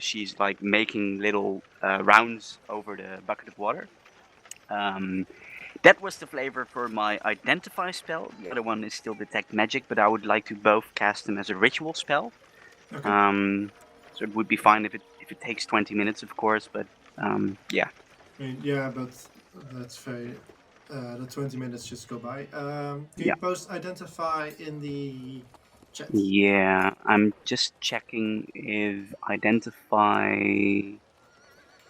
she's like making little rounds over the bucket of water. That was the flavor for my Identify spell. The other one is still Detect Magic, but I would like to both cast them as a ritual spell. Okay. So it would be fine if it takes 20 minutes, of course, but yeah. I mean, yeah, but that's very. The 20 minutes just go by. Can Yeah. you post Identify in the chat? Yeah, I'm just checking if Identify...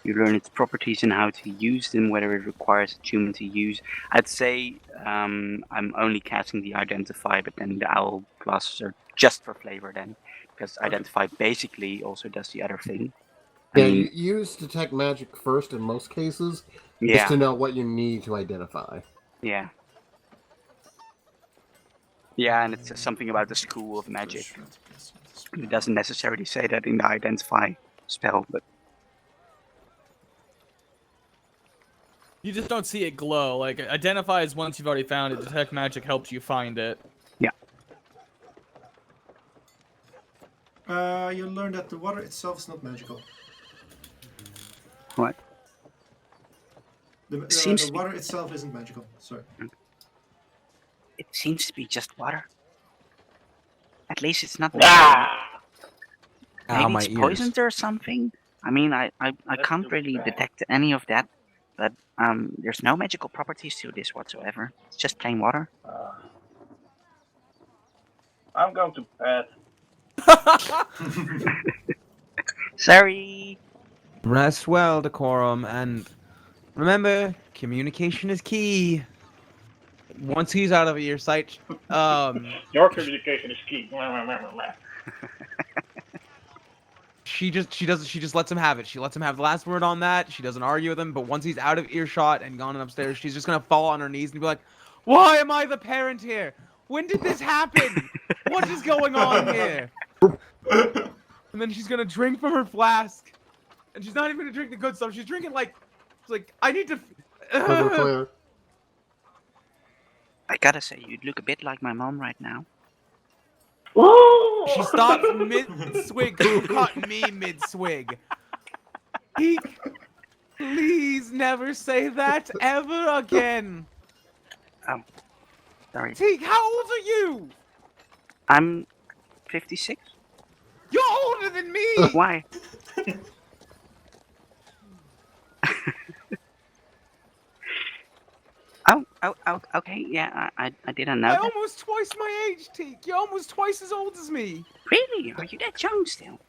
You learn its properties and how to use them, whether it requires attunement to use. I'd say I'm only casting the Identify, but then the owl glasses are just for flavor then. Because Identify basically also does the other thing. I Yeah, mean, you use Detect Magic first in most cases, just yeah, to know what you need to identify. yeah. Yeah, and it's something about the school of magic. It doesn't necessarily say that in the Identify spell, but... You just don't see it glow. Like, Identify is once you've already found it. Detect Magic helps you find it. Yeah. You learn that the water itself is not magical. What? Seems The to be- water itself isn't magical. Sorry. It seems to be just water. At least it's not... Ah! Maybe my it's ears. poisoned or something? I mean, I can't too really bad. detect any of that. But there's no magical properties to this whatsoever. It's just plain water. I'm going to bed. Sorry. Rest well, Decorum, and remember, communication is key. Once he's out of your sight, Your communication is key. she just lets him have it. She lets him have the last word on that. She doesn't argue with him, but once he's out of earshot and gone upstairs, she's just gonna fall on her knees and be like, "Why am I the parent here? When did this happen? What is going on here?" And then she's gonna drink from her flask, and she's not even gonna drink the good stuff. She's drinking like I need to. Clever player. I gotta say, you'd look a bit like my mom right now. She stops mid-swig. You caught me mid-swig. Teak, please never say that ever again. Sorry. Teak, how old are you? I'm 56. You're older than me. Why? Okay. Yeah, I didn't know You're that. almost twice my age, Teak. You're almost twice as old as me. Really? Are you that young still?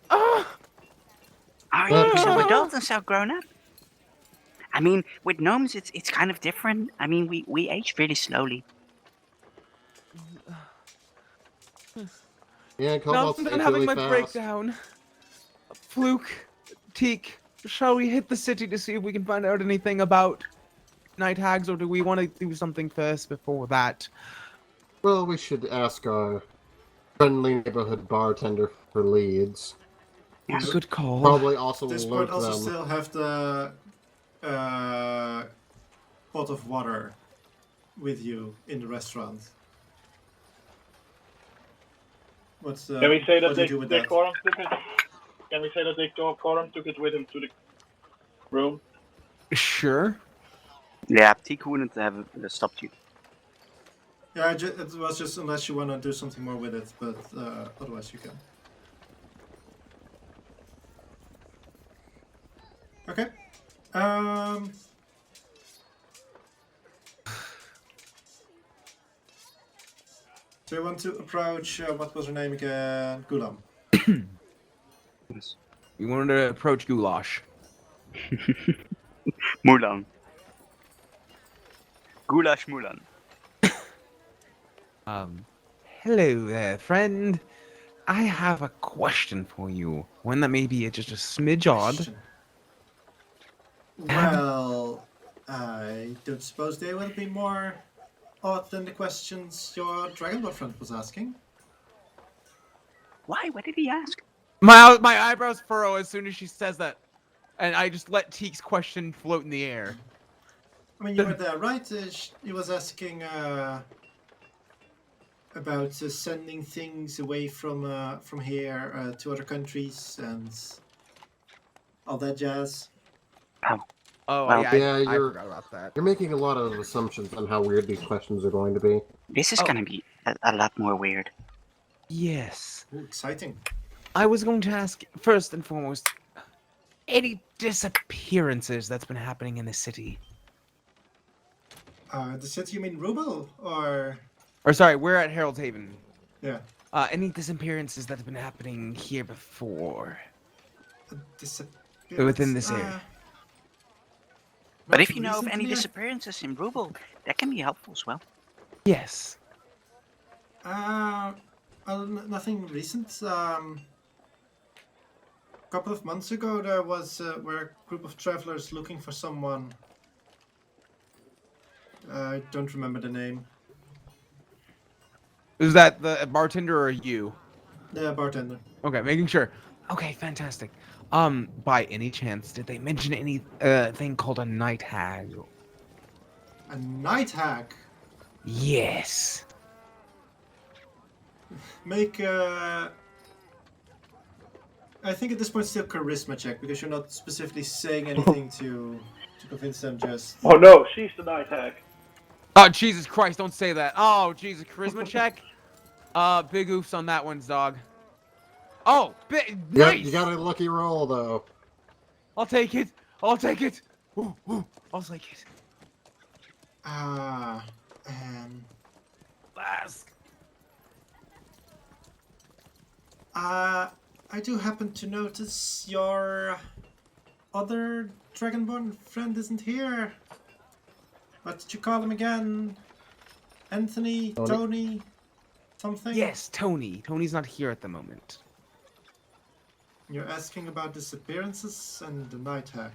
Ah! Are Well, you so people- adult and so grown up? I mean, with gnomes, it's kind of different. I mean, we age really slowly. Yeah, Now kobolds I'm age done having really my fast. breakdown. Fluke, Teak, shall we hit the city to see if we can find out anything about night hags, or do we want to do something first before that? Well, we should ask our friendly neighborhood bartender for leads. Yes. Good call. Probably also At this alert point, also them. still have the pot of water with you in the restaurant. What's the? Can we say that what do you do with that? Decorum took it? Can we say that Decorum took it with him to the room? Sure. Yeah, Teak wouldn't have stopped you. Yeah, it was just unless you want to do something more with it, but otherwise you can. Okay. So you want to approach, what was her name again? Gulam. Yes. We wanted to approach Goulash. Mulan. Goulash Mulan. Hello there, friend. I have a question for you. One that may be just a smidge odd. Question. Well, I don't suppose they will be more odd than the questions your Dragonborn friend was asking. Why? What did he ask? My eyebrows furrow as soon as she says that, and I just let Teak's question float in the air. I mean, you were there, right? He was asking about sending things away from here to other countries and all that jazz. Oh, Well, yeah, yeah, I you're- forgot about that. You're making a lot of assumptions on how weird these questions are going to be. This is Oh. gonna be a lot more weird. Yes. Ooh, exciting. I was going to ask, first and foremost, any disappearances that's been happening in the city? The city, you mean Rubel? Or. Or sorry, we're at Harold's Haven. Yeah. Any disappearances that's been happening here before? Within this area. But if you know of any disappearances in Rubel, that can be helpful as well. Yes. Well, nothing recent. A couple of months ago, there were a group of travelers looking for someone. I don't remember the name. Is that the bartender or you? The bartender. Okay, making sure. Okay, fantastic. By any chance, did they mention any thing called a night hag? A night hag. Yes. Make I think at this point still charisma check because you're not specifically saying anything to convince them. Just Oh no, she's the night hag. Oh, Jesus Christ, don't say that. Oh, Jesus, charisma check? Big oofs on that one, dog. Oh, nice! You got a lucky roll, though. I'll take it. I'll take it. Ooh, I'll take it. Last. I do happen to notice your other Dragonborn friend isn't here. What did you call him again? Anthony? Tony? Something? Yes, Tony. Tony's not here at the moment. You're asking about disappearances and the night hack.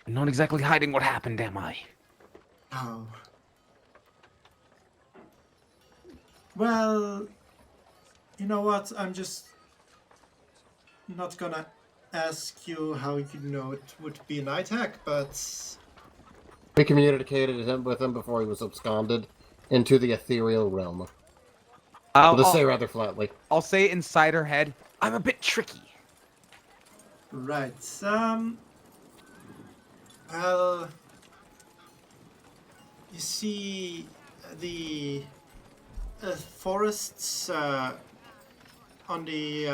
I'm not exactly hiding what happened, am I? Oh. Well, you know what? I'm just not gonna ask you how you know it would be a night hack, but We communicated with him before he was absconded into the ethereal realm. To say rather flatly. I'll say inside her head, I'm a bit tricky. right. Well, you see, the forests on the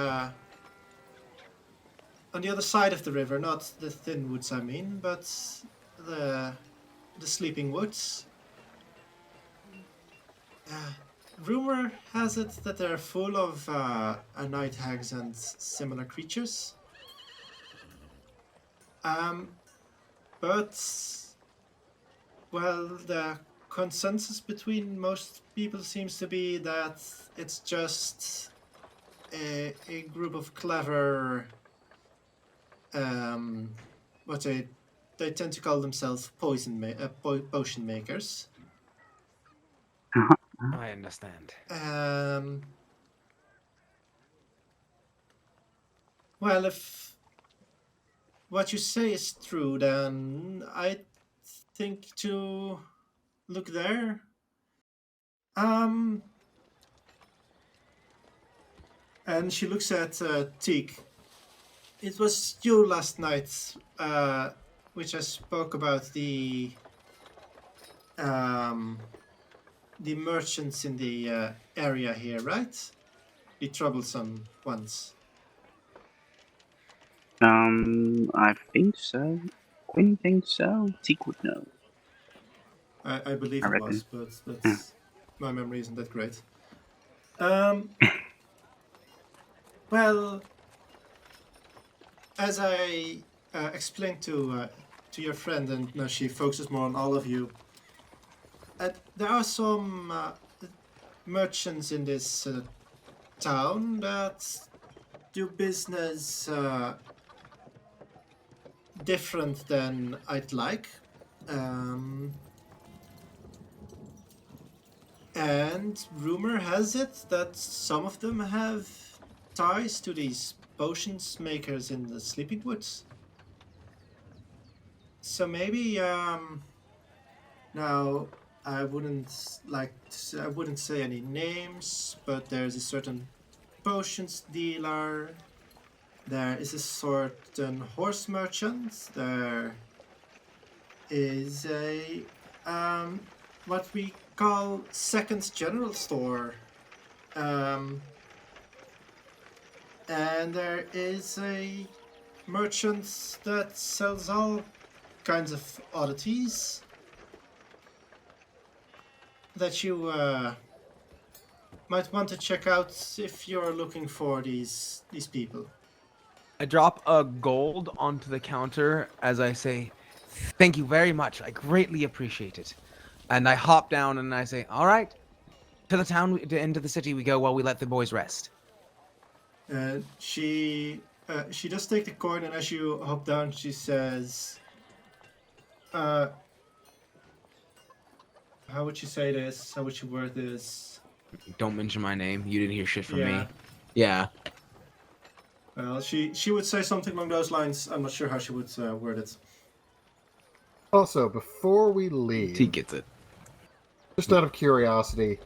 other side of the river, not the thin woods, I mean, but the the Sleeping Woods. Rumor has it that they're full of night hags and similar creatures. But, well, the consensus between most people seems to be that it's just a group of clever, what they tend to call themselves potion makers. I understand. Well, if what you say is true, then I think to look there. And she looks at Teak. It was you last night, which I spoke about the merchants in the area here, right? The troublesome ones. I think so. Quinn thinks so. Teak would know. I believe I it reckon. was, but my memory isn't that great. Well, as I explained to your friend, and now she focuses more on all of you, there are some merchants in this town that do business different than I'd like. And rumor has it that some of them have ties to these potions makers in the Sleeping Woods. So maybe now I wouldn't say any names, but there's a certain potions dealer. There is a certain horse merchant. There is a what we call second general store. And there is a merchant that sells all kinds of oddities that you might want to check out if you're looking for these people. I drop a gold onto the counter as I say, "Thank you very much. I greatly appreciate it." And I hop down and I say, "All right, to the town, into the city we go while we let the boys rest." She does take the coin, and as you hop down, she says, "How would you say this? How would you word this?" Don't mention my name. You didn't hear shit from Yeah. me. Yeah. Well, she would say something along those lines. I'm not sure how she would word it. Also, before we leave, T gets it. just out of curiosity,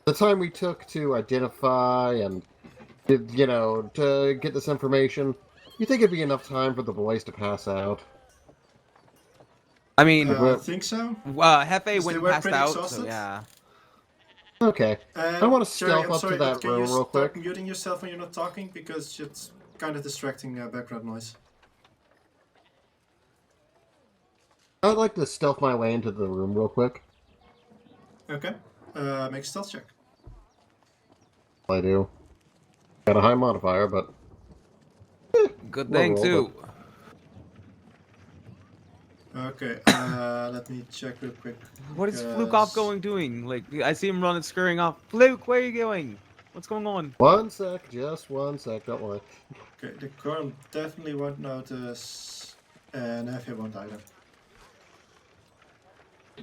the time we took to identify and, to get this information, you think it'd be enough time for the boys to pass out? I mean, I think so. Hefe They went were passed pretty out, so exhausted. yeah. Okay. I want to Jerry, stealth I'm up sorry, to but that can you room real stop quick. muting yourself when you're not talking, because it's kind of distracting background noise. I'd like to stealth my way into the room real quick. Okay. Make a stealth check. I do. Got a high modifier, but Good Low thing roll, too. Okay. Let me check real quick. What is Fluke because- off going doing? Like, I see him running, scurrying off. Fluke, where are you going? What's going on? one sec, just one sec, don't worry. Okay, the Decorum definitely won't notice, and Hephe won't either.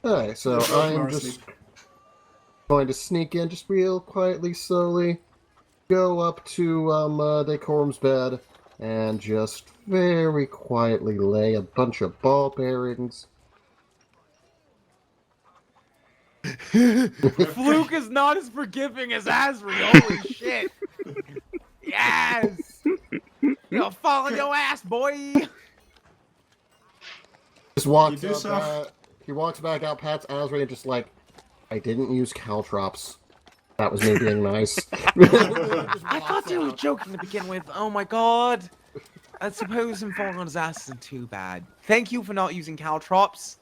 Alright, so They're both I'm more just asleep. going to sneak in just real quietly, slowly, go up to Decorum's bed, and just very quietly lay a bunch of ball bearings. Fluke is not as forgiving as Asri. Holy shit! Yes! Fall on your ass, boy! Just walks You do up, so. he walks back out, pats Asri, and just like, I didn't use caltrops. That was me being nice. I thought you were joking to begin with. Oh my god! I suppose him falling on his ass isn't too bad. Thank you for not using caltrops.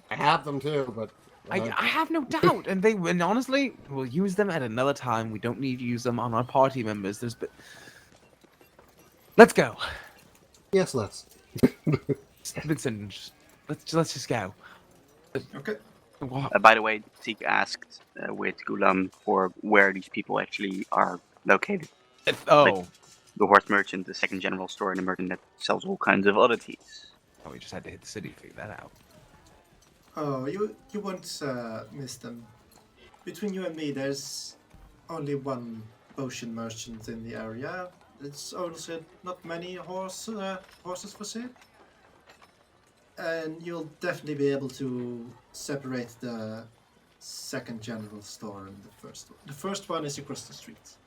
I have them too, but I have no doubt, and honestly, we'll use them at another time. We don't need to use them on our party members. Let's go, yes, let's. Vincent. Let's just go. Okay. What? By the way, Teak asked with Gulam for where these people actually are located. Oh, The horse merchant, the second general store, and the merchant that sells all kinds of oddities. oh, we just had to hit the city to figure that out. Oh, you won't miss them. Between you and me, there's only one potion merchant in the area. It's also not many horses for sale. And you'll definitely be able to separate the second general store and the first one. The first one is across the street.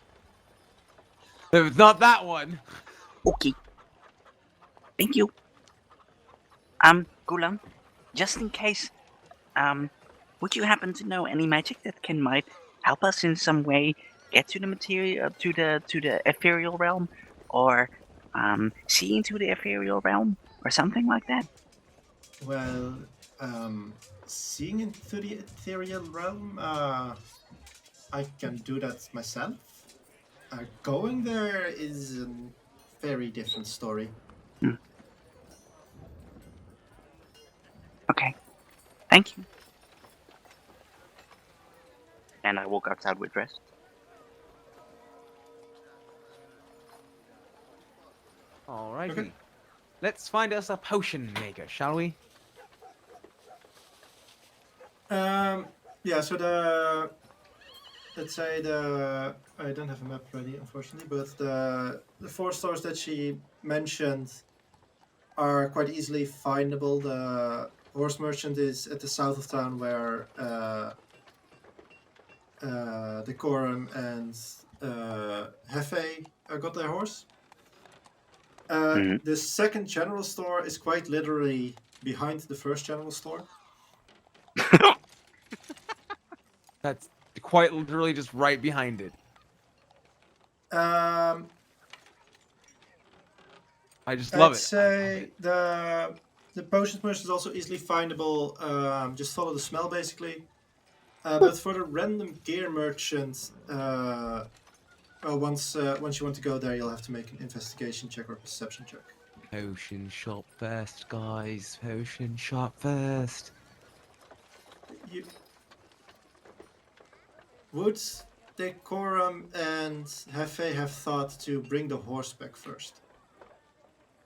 If it's not that one. Okay. Thank you. Gulam, just in case, would you happen to know any magic that might help us in some way get to the material, to the ethereal realm, or see into the ethereal realm, or something like that? Well, seeing into the ethereal realm, I can do that myself. Going there is a very different story. Okay. Thank you. And I walk outside with rest. Alrighty. Okay. Let's find us a potion maker, shall we? Yeah, so let's say I don't have a map ready, unfortunately, but the 4 stores that she mentioned are quite easily findable. The horse merchant is at the south of town, where Decorum and Hephe got their horse. The second general store is quite literally behind the first general store. That's quite literally just right behind it. I just love I'd it. say the potions merchant is also easily findable. Just follow the smell, basically. But for the random gear merchant, once you want to go there, you'll have to make an investigation check or a perception check. Potion shop first, guys. Potion shop first. Would Decorum and Hephe have thought to bring the horse back first?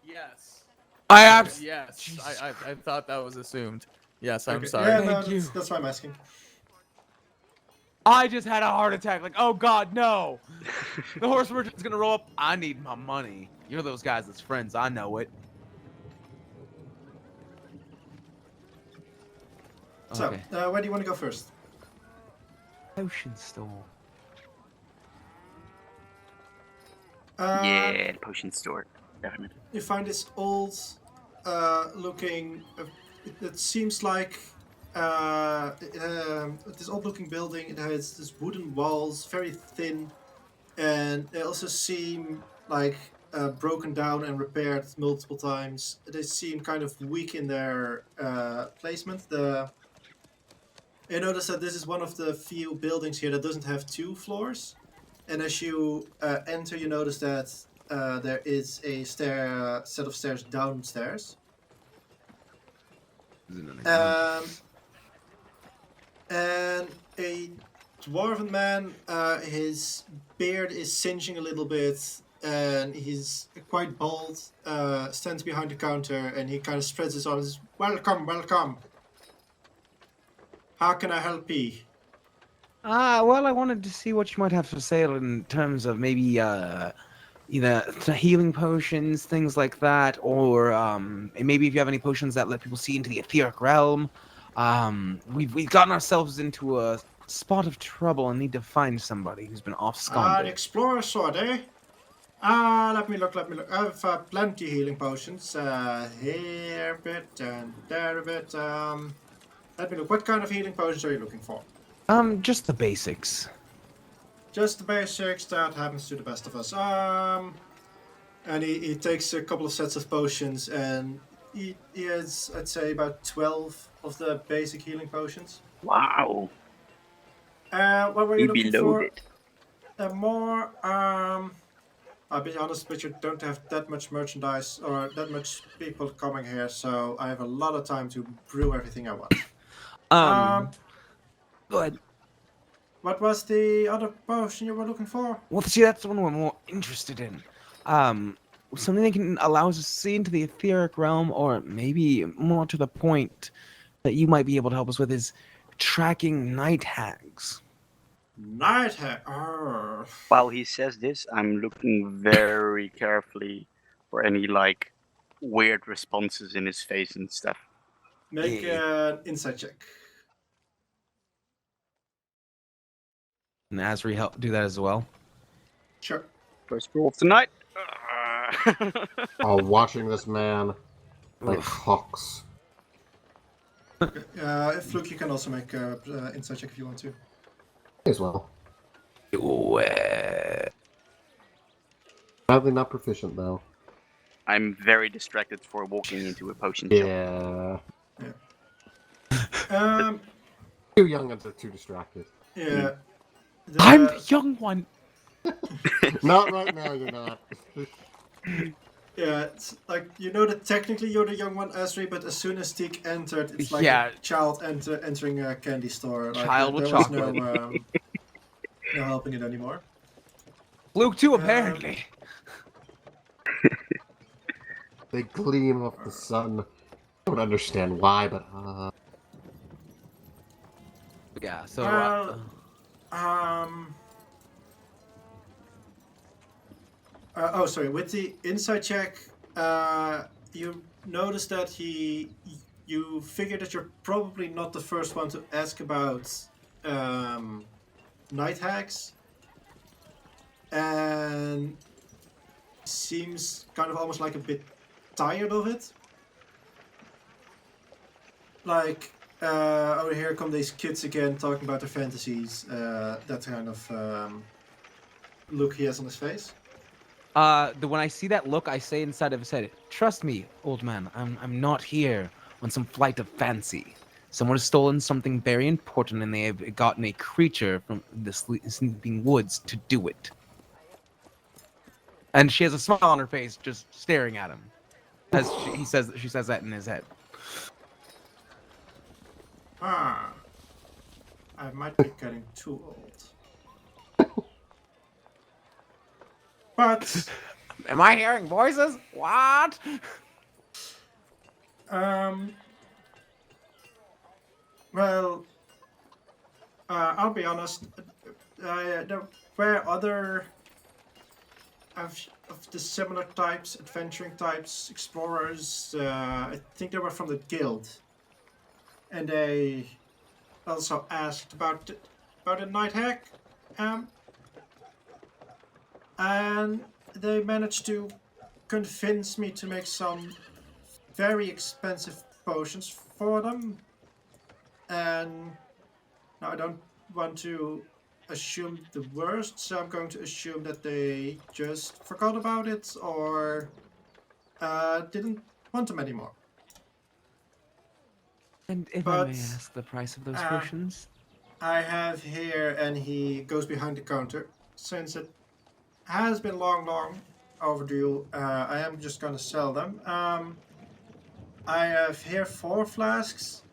Yes. Yes. Yes. I thought that was assumed. Yes, I'm Okay. sorry. Yeah, no, Thank you. that's why I'm asking. I just had a heart attack. Like, oh god, no. The horse merchant's gonna roll up. I need my money. You're those guys that's friends. I know it. So, Okay. where do you want to go first? Potion store. Yeah, the potion store. Definitely. You find this old looking, it seems like this old looking building. It has this wooden walls, very thin, and they also seem like broken down and repaired multiple times. They seem kind of weak in their placement. You notice that this is one of the few buildings here that doesn't have 2 floors, and as you enter, you notice that there is a set of stairs downstairs. And a dwarven man, his beard is singeing a little bit, and he's quite bald, stands behind the counter, and he kind of spreads his arms. Welcome, welcome. How can I help you? Well, I wanted to see what you might have for sale in terms of maybe either healing potions, things like that, or maybe if you have any potions that let people see into the etheric realm. We've gotten ourselves into a spot of trouble and need to find somebody who's been An off-sconded. explorer sword, eh? Let me look. I have plenty of healing potions. Here a bit and there a bit. Let me look. What kind of healing potions are you looking for? Just the basics. Just the basics. That happens to the best of us. And he takes a couple of sets of potions, and he has, I'd say, about 12 of the basic healing potions. Wow. What were you He be looking for? loaded. More, I'll be honest, but you don't have that much merchandise or that much people coming here, so I have a lot of time to brew everything I want. Go ahead. What was the other potion you were looking for? Well, see, that's the one we're more interested in. Something that can allow us to see into the etheric realm, or maybe more to the point that you might be able to help us with is tracking night hags. Night hag. Oh. While he says this, I'm looking very carefully for any like weird responses in his face and stuff. Make Yeah. an insight check. And Asri help do that as well. Sure. First roll of the night. Oh, watching this man like Ugh. hawks. If Luke, you can also make an insight check if you want to. As well. Well, Sadly not proficient though. I'm very distracted for walking into a potion shop. Yeah. Two young'uns are too distracted. Yeah. I'm the young one. Not right now, you're not. Yeah, it's like, you know that technically you're the young one, Asri, but as soon as Teak entered, it's like Yeah. a child entering a candy store. Like, Child with there was chocolate. no helping it anymore. Luke too, apparently. They gleam off the sun. I don't understand why, but Yeah. So. Well, oh, sorry. With the insight check, you notice that you figure that you're probably not the first one to ask about night hags, and seems kind of almost like a bit tired of it. Like, oh, here come these kids again talking about their fantasies. That kind of look he has on his face. When I see that look, I say inside of his head, "Trust me, old man. I'm not here on some flight of fancy. Someone has stolen something very important, and they have gotten a creature from the sleeping woods to do it." And she has a smile on her face, just staring at him, as she says that in his head. Ah, I might be getting too old. But Am I hearing voices? What? well, I'll be honest. There were other of the similar types, adventuring types, explorers. I think they were from the guild, and they also asked about a night hag, and they managed to convince me to make some very expensive potions for them. And now I don't want to assume the worst, so I'm going to assume that they just forgot about it or didn't want them anymore. And if I may ask the price of those potions? I have here, and he goes behind the counter. Since it has been long overdue, I am just going to sell them. I have here 4 flasks,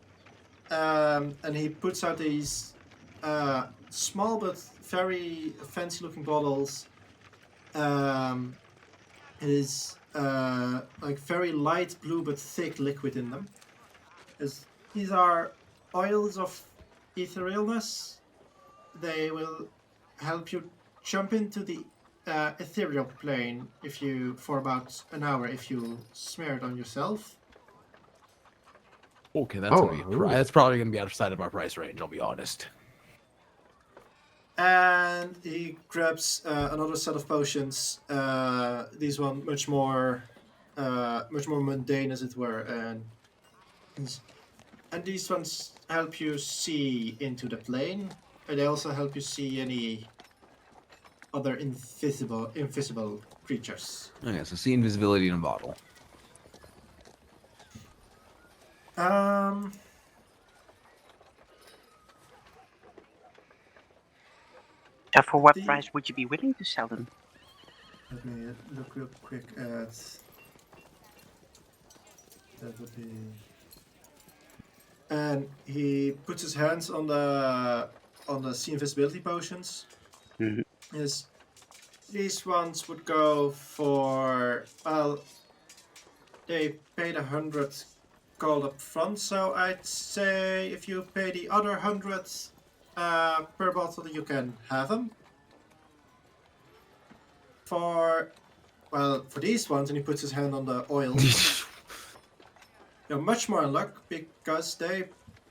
and he puts out these small but very fancy-looking bottles. It is like very light blue but thick liquid in them. These are oils of etherealness. They will help you jump into the ethereal plane for about an hour if you smear it on yourself. Okay, that's probably gonna be outside of our price range. I'll be honest. And he grabs another set of potions. These one much more mundane, as it were, and these ones help you see into the plane, and they also help you see any other invisible creatures. Okay, so see invisibility in a bottle. So for what The- price would you be willing to sell them? Let me look real quick at. That would be. And he puts his hands on the sea invisibility potions. Mhm. Is these ones would go for, well, they paid 100 gold up front, so I'd say if you pay the other 100 per bottle, you can have them. For these ones, and he puts his hand on the oil. You're much more in luck because they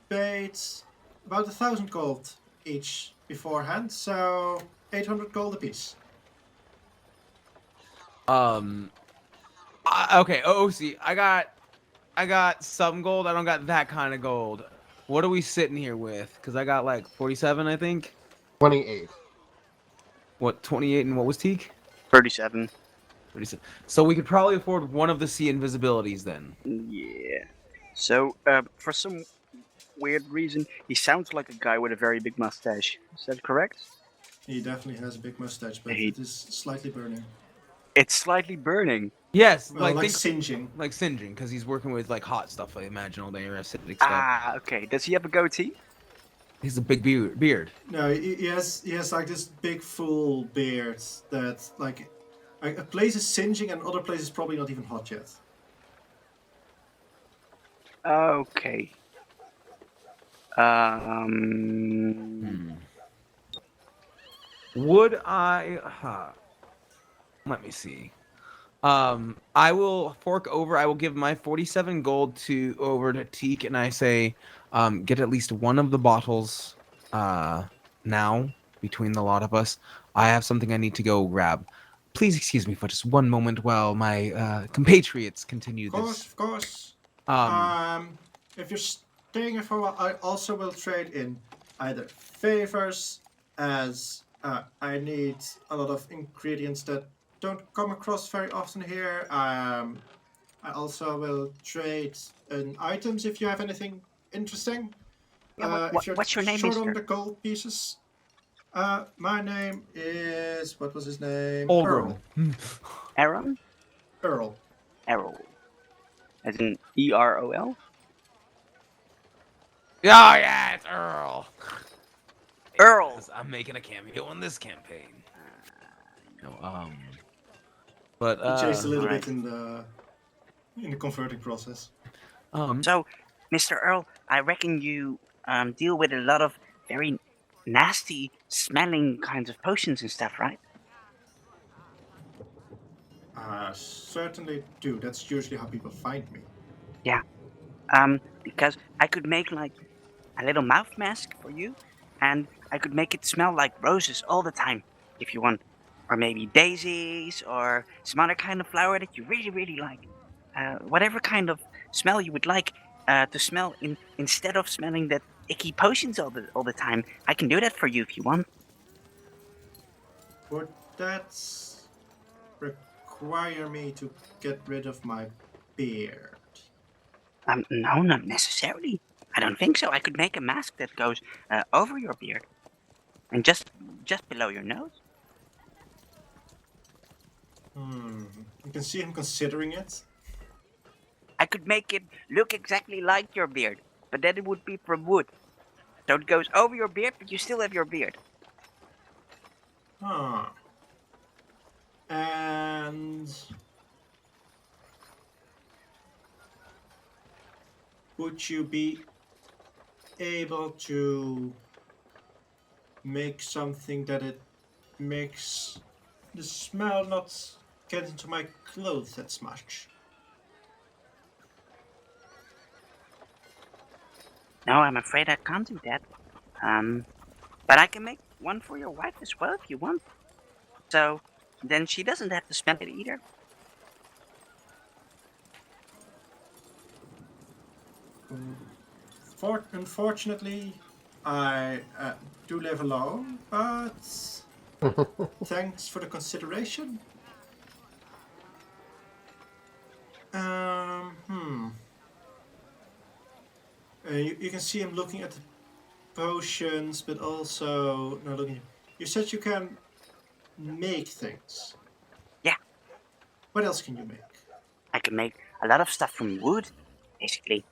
paid about 1,000 gold each beforehand, so 800 gold apiece. Okay, OC, I got some gold. I don't got that kind of gold. What are we sitting here with? Because I got like 47, I think. 28. What, 28 and what was Teak? 37. 37. So we could probably afford one of the sea invisibilities then. Yeah. So, for some weird reason, he sounds like a guy with a very big mustache. Is that correct? He definitely has a big mustache, but He- it is slightly burning. It's slightly burning. Yes, Well, like think, singeing. like singeing, because he's working with like hot stuff. I imagine all the acidic stuff. Ah, okay. Does he have a goatee? He's a big beard. No, he has like this big full beard that like a place is singeing and other place is probably not even hot yet. Okay. Would I? Let me see. I will fork over. I will give my 47 gold over to Teak, and I say, get at least one of the bottles, now between the lot of us. I have something I need to go grab. Please excuse me for just one moment while my compatriots continue this. Of course. If you're staying here for a while, I also will trade in either favors, as I need a lot of ingredients that don't come across very often here. I also will trade in items if you have anything interesting. Yeah, If you're what's your name, short on mister? the gold pieces. My name is, what was his name? Olgrim. Aaron? Earl. Errol. As in E-R-O-L? Oh yeah, it's Earl. Earl! Yes, I'm making a cameo in this campaign. No, but He chased a little alright. bit in the converting process. So, Mr. Earl, I reckon you deal with a lot of very nasty smelling kinds of potions and stuff, right? Certainly do. That's usually how people find me. Yeah. Because I could make like a little mouth mask for you, and I could make it smell like roses all the time, if you want. Or maybe daisies, or some other kind of flower that you really, really like. Whatever kind of smell you would like to smell instead of smelling that icky potions all the time. I can do that for you if you want. Would that require me to get rid of my beard? No, not necessarily. I don't think so. I could make a mask that goes over your beard, and just below your nose. You can see him considering it. I could make it look exactly like your beard, but then it would be from wood. So it goes over your beard, but you still have your beard. And would you be able to make something that it makes the smell not get into my clothes as much? No, I'm afraid I can't do that. But I can make one for your wife as well if you want. So then she doesn't have to smell it either. Unfortunately, I do live alone, but thanks for the consideration. You can see him looking at the potions, but also no looking. You said you can make things. Yeah. What else can you make? I can make a lot of stuff from wood, basically.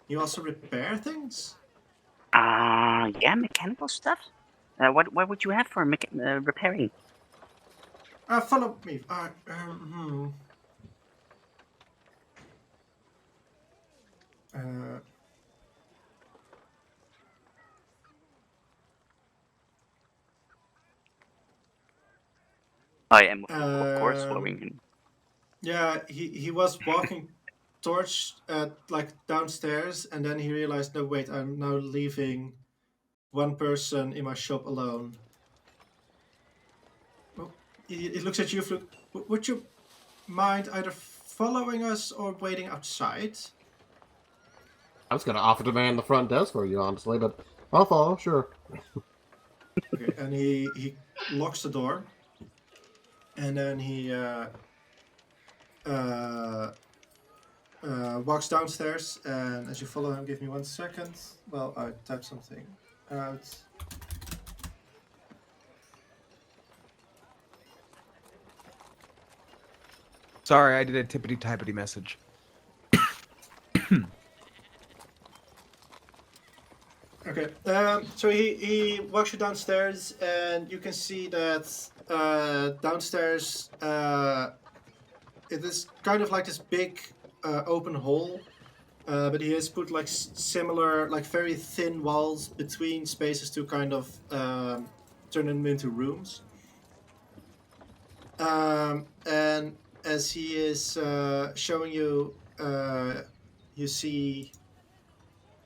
You also repair things. Yeah, mechanical stuff. What would you have for repairing? Follow me. I am, of course, following him. Yeah, he was walking towards like downstairs, and then he realized, no, wait, I'm now leaving one person in my shop alone. Well, he looks at you. Would you mind either following us or waiting outside? I was gonna offer to man the front desk for you, honestly, but I'll follow, sure. Okay, and he locks the door, and then he walks downstairs. And as you follow him, give me 1 second. Well, I type something out. Sorry, I did a tippity-typity message. Okay, so he walks you downstairs, and you can see that downstairs it is kind of like this big open hall, but he has put like similar, like very thin walls between spaces to kind of turn them into rooms. And as he is showing you, you see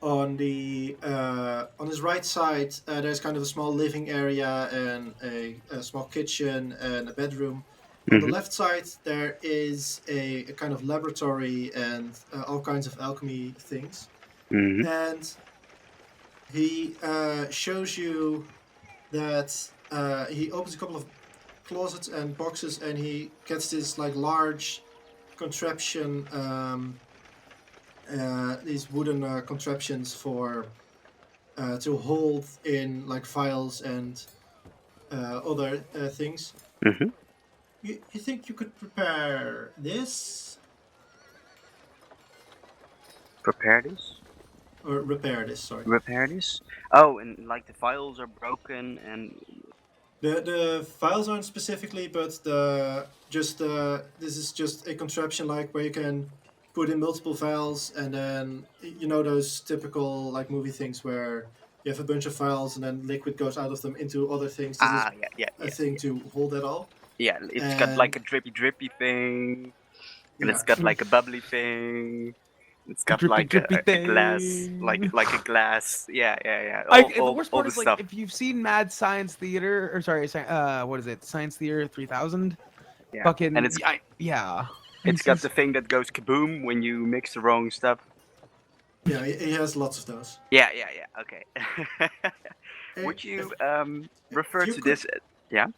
on the on his right side there's kind of a small living area and a small kitchen and a bedroom. On the left side there is a kind of laboratory and all kinds of alchemy things. And he shows you that he opens a couple of closets and boxes, and he gets this like large contraption, these wooden contraptions for to hold in like files and other things. You think you could prepare this? Prepare this? Or repair this, sorry. Repair this? Oh, and like the files are broken and... The files aren't specifically, but this is just a contraption like where you can put in multiple files, and then you know those typical like movie things where you have a bunch of files and then liquid goes out of them into other things. This is a thing to hold it all. Yeah, it's got like a drippy thing, and it's got like a bubbly thing. It's got Drippy, like drippy a glass, thing. like a glass. Yeah. The worst part is like if you've seen Mad Science Theater, or sorry, what is it? Science Theater 3000. Yeah. Fucking And it's yeah. It's got the thing that goes kaboom when you mix the wrong stuff. Yeah, he has lots of those. Yeah. Okay. Would you refer to this? Yeah.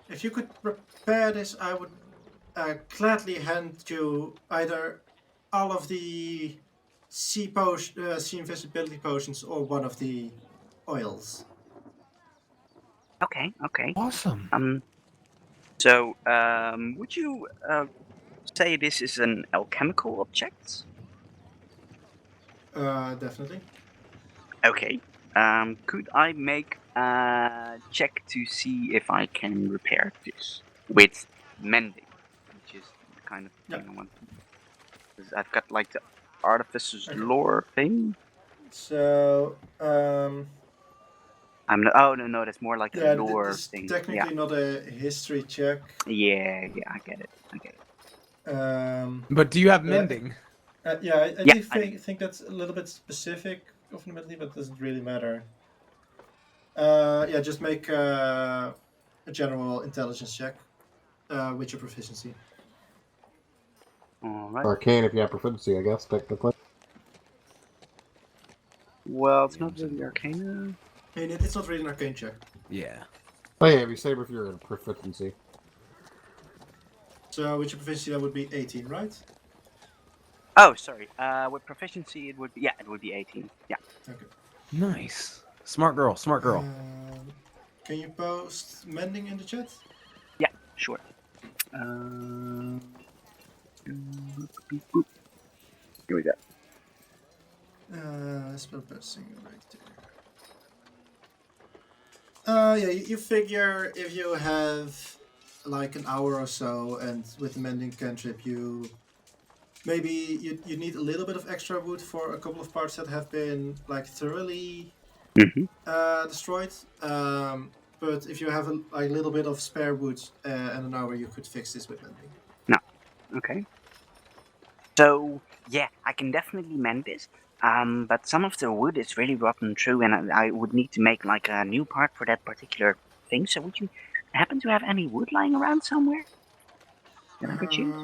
If you could repair this, I would gladly hand you either all of the sea invisibility potions or one of the oils. Okay. Awesome. So, would you say this is an alchemical object? Definitely. Okay. Could I make a check to see if I can repair this with mending, which is the kind of thing I want. Because I've got like the artificer's lore thing. So, Oh no, that's more like a lore this thing. Technically not a history check. Yeah, I get it. But do you have mending? I do think that's a little bit specific of an ability, but it doesn't really matter. Just make a general intelligence check with your proficiency. Alright. Arcane if you have proficiency, I guess, technically. Well, it's not really arcana. I mean, it's not really an arcane check. Yeah. Oh yeah, we say if you're in proficiency. So with your proficiency, that would be 18, right? Oh, sorry. With proficiency, it would be 18. Yeah. Okay. Nice. Smart girl. Smart girl. Can you post mending in the chat? Yeah, sure. Here we go. Spell passing right there. Yeah, you figure if you have like an hour or so, and with the mending cantrip, maybe you need a little bit of extra wood for a couple of parts that have been like thoroughly destroyed. But if you have a little bit of spare wood and an hour, you could fix this with mending. No. Okay. So yeah, I can definitely mend this. But some of the wood is really rotten through, and I would need to make like a new part for that particular thing. So would you happen to have any wood lying around somewhere that I could use?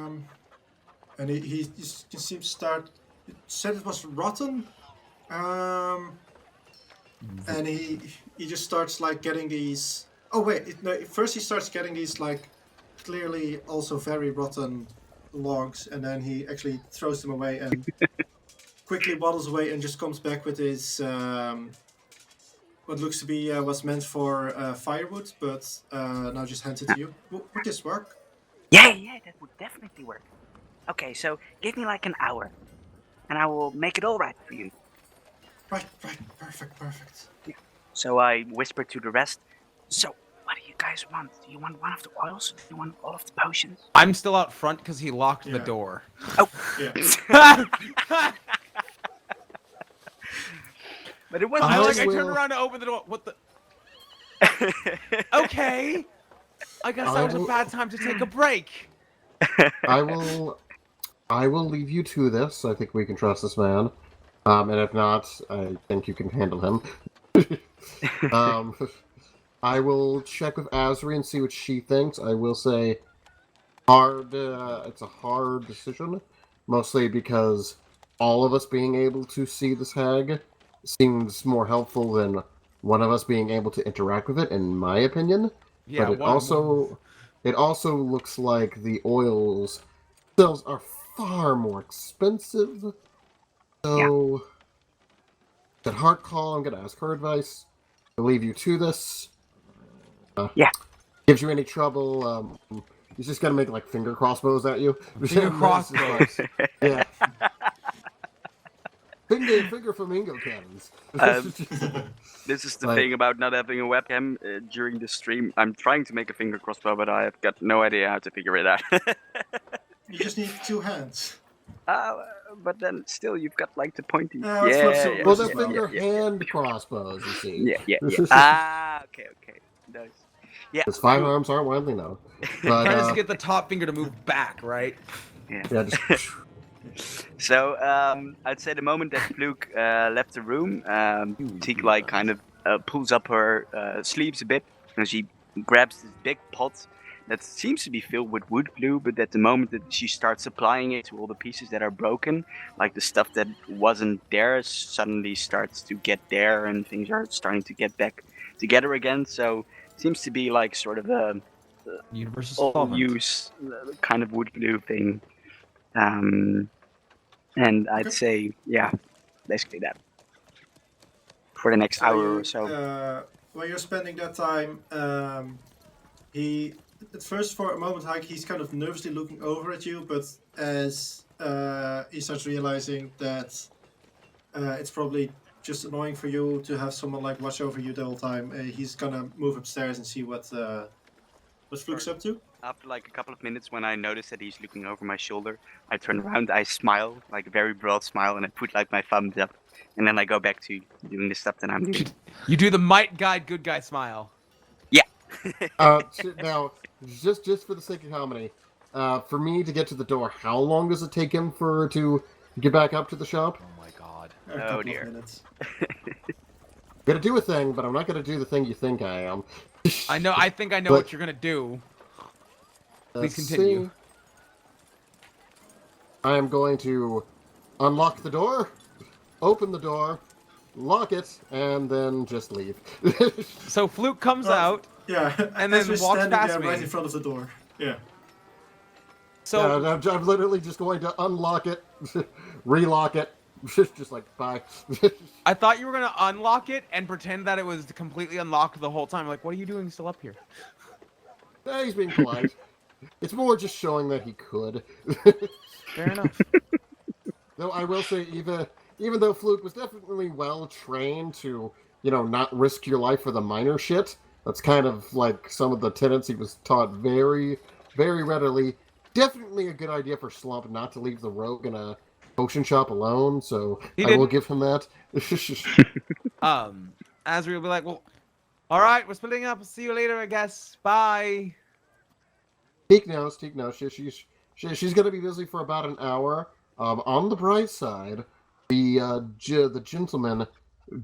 And he just seems to start. It said it was rotten. And he just starts like getting these. Oh wait, no. First he starts getting these like clearly also very rotten logs, and then he actually throws them away and quickly waddles away and just comes back with his what looks to be what's meant for firewood, but now just hands it to you. Would this work? Yeah, that would definitely work. Okay, so give me like an hour, and I will make it all right for you. Right, perfect. Yeah. So I whisper to the rest. So, what do you guys want? Do you want one of the oils? Do you want all of the potions? I'm still out front because he locked the door. Oh. Yeah. But it was I just... turned around to open the door. What the? Okay. I guess that was a bad time to take a break. I will leave you to this. I think we can trust this man. And if not, I think you can handle him. I will check with Azri and see what she thinks. I will say, it's a hard decision, mostly because all of us being able to see this hag seems more helpful than one of us being able to interact with it, in my opinion. Yeah, but it also looks like the oils themselves are far more expensive. So, at heart call, I'm going to ask her advice. I'll leave you to this. Gives you any trouble, he's just going to make, like, finger crossbows at you. Finger crossbows. Yeah. Finger flamingo cannons. This is the thing about not having a webcam during the stream. I'm trying to make a finger crossbow, but I have got no idea how to figure it out. You just need 2 hands. But then still, you've got like the pointy. Well, they're finger hand crossbows, you see. Yeah. Okay. Nice. Yeah. Because firearms aren't widely known. But, trying to get the top finger to move back, right? Yeah, just... So, I'd say the moment that Fluke left the room, Teak like kind of pulls up her sleeves a bit, and she grabs this big pot that seems to be filled with wood glue, but at the moment that she starts applying it to all the pieces that are broken, like the stuff that wasn't there suddenly starts to get there, and things are starting to get back together again. So it seems to be like sort of a universal all-use kind of wood glue thing. And I'd say, basically that. For the next hour or so. While you're spending that time, he, at first for a moment, like, he's kind of nervously looking over at you, but as he starts realizing that it's probably just annoying for you to have someone like watch over you the whole time, he's gonna move upstairs and see what Fluke's up to. After like a couple of minutes, when I notice that he's looking over my shoulder, I turn around, I smile, like a very broad smile, and I put like my thumbs up, and then I go back to doing the stuff that I'm doing. You do the might guide good guy smile. Yeah. Now, just for the sake of comedy, for me to get to the door, how long does it take him to get back up to the shop? Oh my god. A couple of minutes. I'm gonna do a thing, but I'm not gonna do the thing you think I am. I think I know what you're gonna do. Please continue. See. I am going to unlock the door, open the door, lock it, and then just leave. So Fluke comes out. Yeah, and then walks past me. right in front of the door. Yeah. So I'm literally just going to unlock it, Relock it. Just like, bye. I thought you were gonna unlock it and pretend that it was completely unlocked the whole time. Like, what are you doing still up here? He's being polite. It's more just showing that he could. Fair enough. Though I will say, even though Fluke was definitely well trained to, not risk your life for the minor shit, that's kind of like some of the tenets he was taught very, very readily. Definitely a good idea for Slump not to leave the rogue in a potion shop alone, so I will give him that. Asri will be like, well, all right, we're splitting up. See you later, I guess. Bye. Teak knows. She's going to be busy for about an hour. On the bright side, the gentleman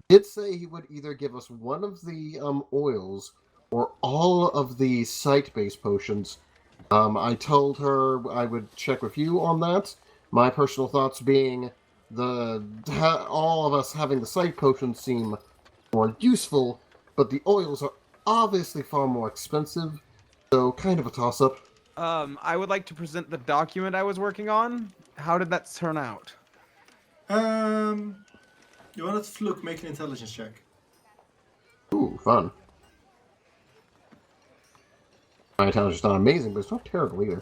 did say he would either give us one of the oils or all of the site-based potions. I told her I would check with you on that. My personal thoughts being all of us having the site potions seem more useful, but the oils are obviously far more expensive, so kind of a toss-up. I would like to present the document I was working on. How did that turn out? You wanted Fluke make an intelligence check. Ooh, fun. My intelligence is not amazing, but it's not terrible either.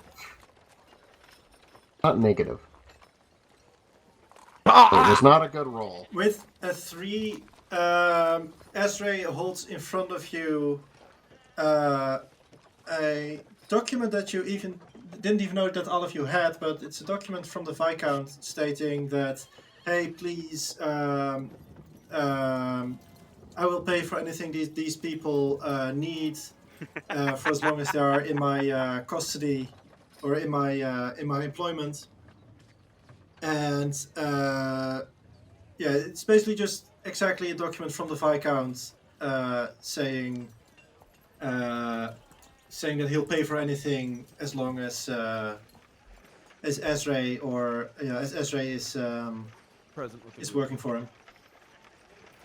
Not negative. It was not a good roll. With a 3, Ezra holds in front of you a document that you didn't even know that all of you had, but it's a document from the viscount stating that, hey, please, I will pay for anything these people need for as long as they are in my custody or in my employment. And it's basically just exactly a document from the viscount saying that he'll pay for anything as long as Ezra is working for him.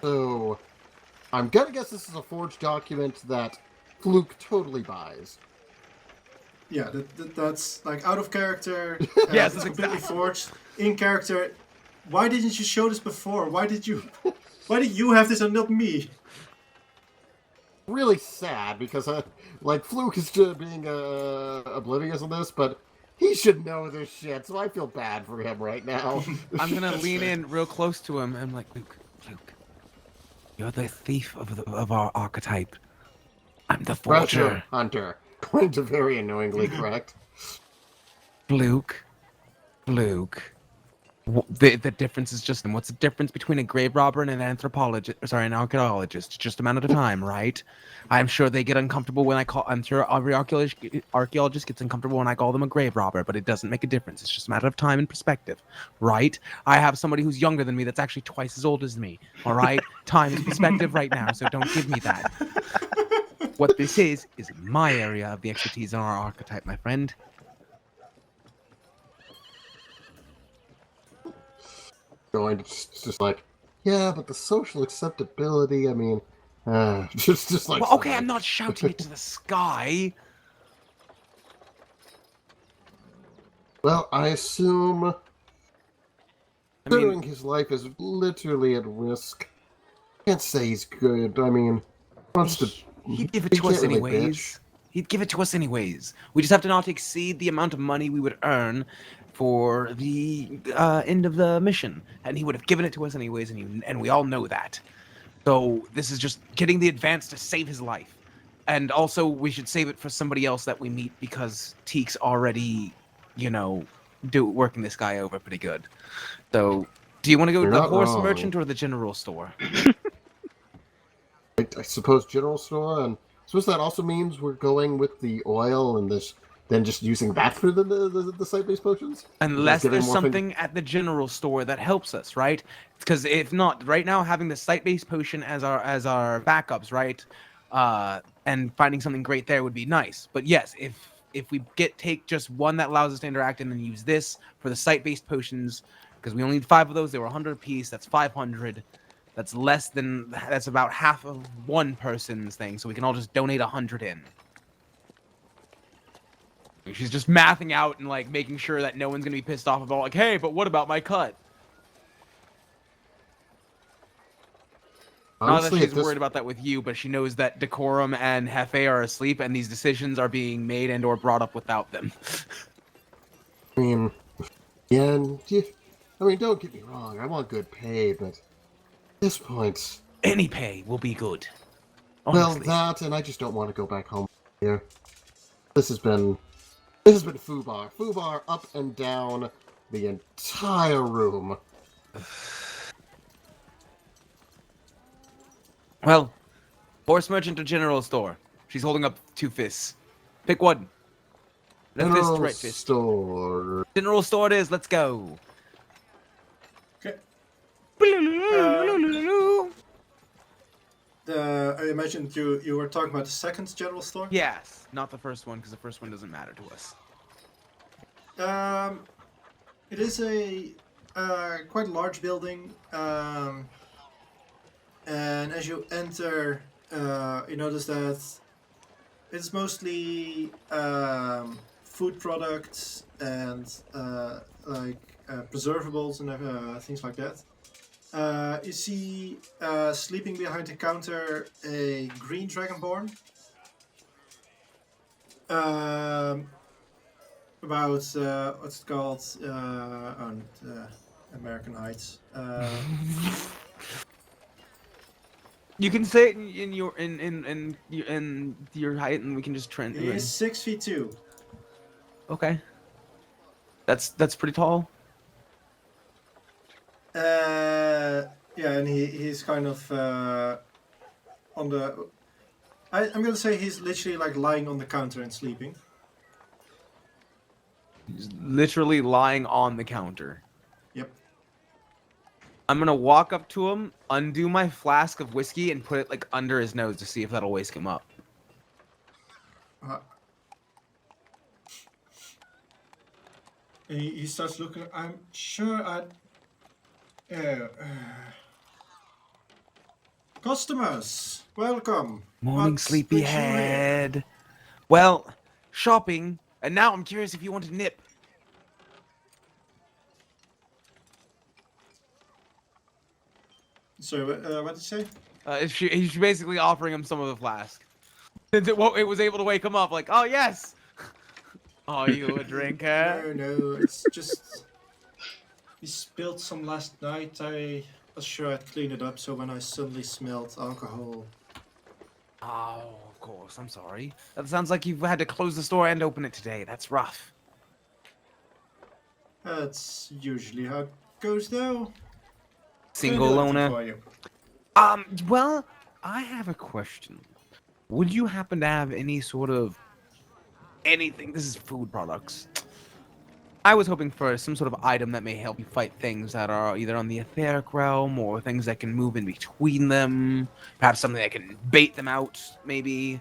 So, I'm gonna guess this is a forged document that Fluke totally buys. Yeah, that's like out of character. Yes, it's completely forged. In character. Why didn't you show this before? Why did you have this and not me? Really sad because Fluke is just being oblivious of this, but he should know this shit, so I feel bad for him right now. I'm gonna lean in real close to him and I'm like, Luke, you're the thief of our archetype. I'm the forger. Treasure hunter. Going to very annoyingly correct. Fluke. The difference is just, what's the difference between a grave robber and an an archaeologist? Just a matter of time, right? I'm sure they get uncomfortable when I'm sure every archaeologist gets uncomfortable when I call them a grave robber, but it doesn't make a difference. It's just a matter of time and perspective, right? I have somebody who's younger than me that's actually twice as old as me, all right? Time is perspective right now, so don't give me that. What this is my area of the expertise in our archetype, my friend. Going to just like, yeah, but the social acceptability, I mean, just like... Well, okay, I'm not shouting it to the sky. Well, I assume, considering his life is literally at risk, can't say he's good. I mean, He'd give it to us anyways. He'd give it to us anyways. We just have to not exceed the amount of money we would earn for the end of the mission, and he would have given it to us anyways, and we all know that. So this is just getting the advance to save his life, and also we should save it for somebody else that we meet because Teak's already, working this guy over pretty good. So, do you want to go to the horse merchant or the general store? I suppose general store, and I suppose that also means we're going with the oil and this, then just using that for the site-based potions? Unless there's something at the general store that helps us, right? Because if not, right now having the site-based potion as our backups, right? And finding something great there would be nice. But yes, if we take just one that allows us to interact and then use this for the site-based potions, because we only need 5 of those, they were 100 apiece, that's 500. That's about half of one person's thing, so we can all just donate 100 in. She's just mathing out and like making sure that no one's gonna be pissed off about like, hey, but what about my cut? Not that Honestly, she's worried about that with you, but she knows that Decorum and Hephe are asleep, and these decisions are being made and/or brought up without them. I mean, yeah, I mean, don't get me wrong. I want good pay, but at this point, Any pay will be good. well, Honestly. that, and I just don't want to go back home here. This has been foobar up and down the entire room. Well, horse merchant or general store? She's holding up 2 fists. Pick one. Left fist, General right fist. store. General store it is. Let's go. Okay. I imagine you were talking about the second general store? Yes, not the first one, because the first one doesn't matter to us. It is a quite large building, and as you enter, you notice that it's mostly food products and preservables and things like that. You see sleeping behind the counter a green dragonborn. About what's it called? American Heights. You can say it in your height, and we can just trend. He is 6'2". Okay. That's pretty tall. Yeah, and he's kind of on the. I'm gonna say he's literally like lying on the counter and sleeping. He's literally lying on the counter. Yep. I'm gonna walk up to him, undo my flask of whiskey, and put it like under his nose to see if that'll wake him up. He starts looking. I'm sure customers, welcome. Morning, What brings you here? sleepyhead. Well, shopping, and now I'm curious if you want a nip. So, what did you say? He's basically offering him some of the flask. Since it was able to wake him up, like, oh yes. Are you a drinker? No, it's just he spilled some last night. I was sure I'd clean it up, so when I suddenly smelled alcohol. Oh, of course. I'm sorry. That sounds like you've had to close the store and open it today. That's rough. That's usually how it goes, though. Single Can I do anything owner. for you? Well, I have a question. Would you happen to have any sort of anything? This is food products. I was hoping for some sort of item that may help you fight things that are either on the etheric realm or things that can move in between them. Perhaps something that can bait them out, maybe,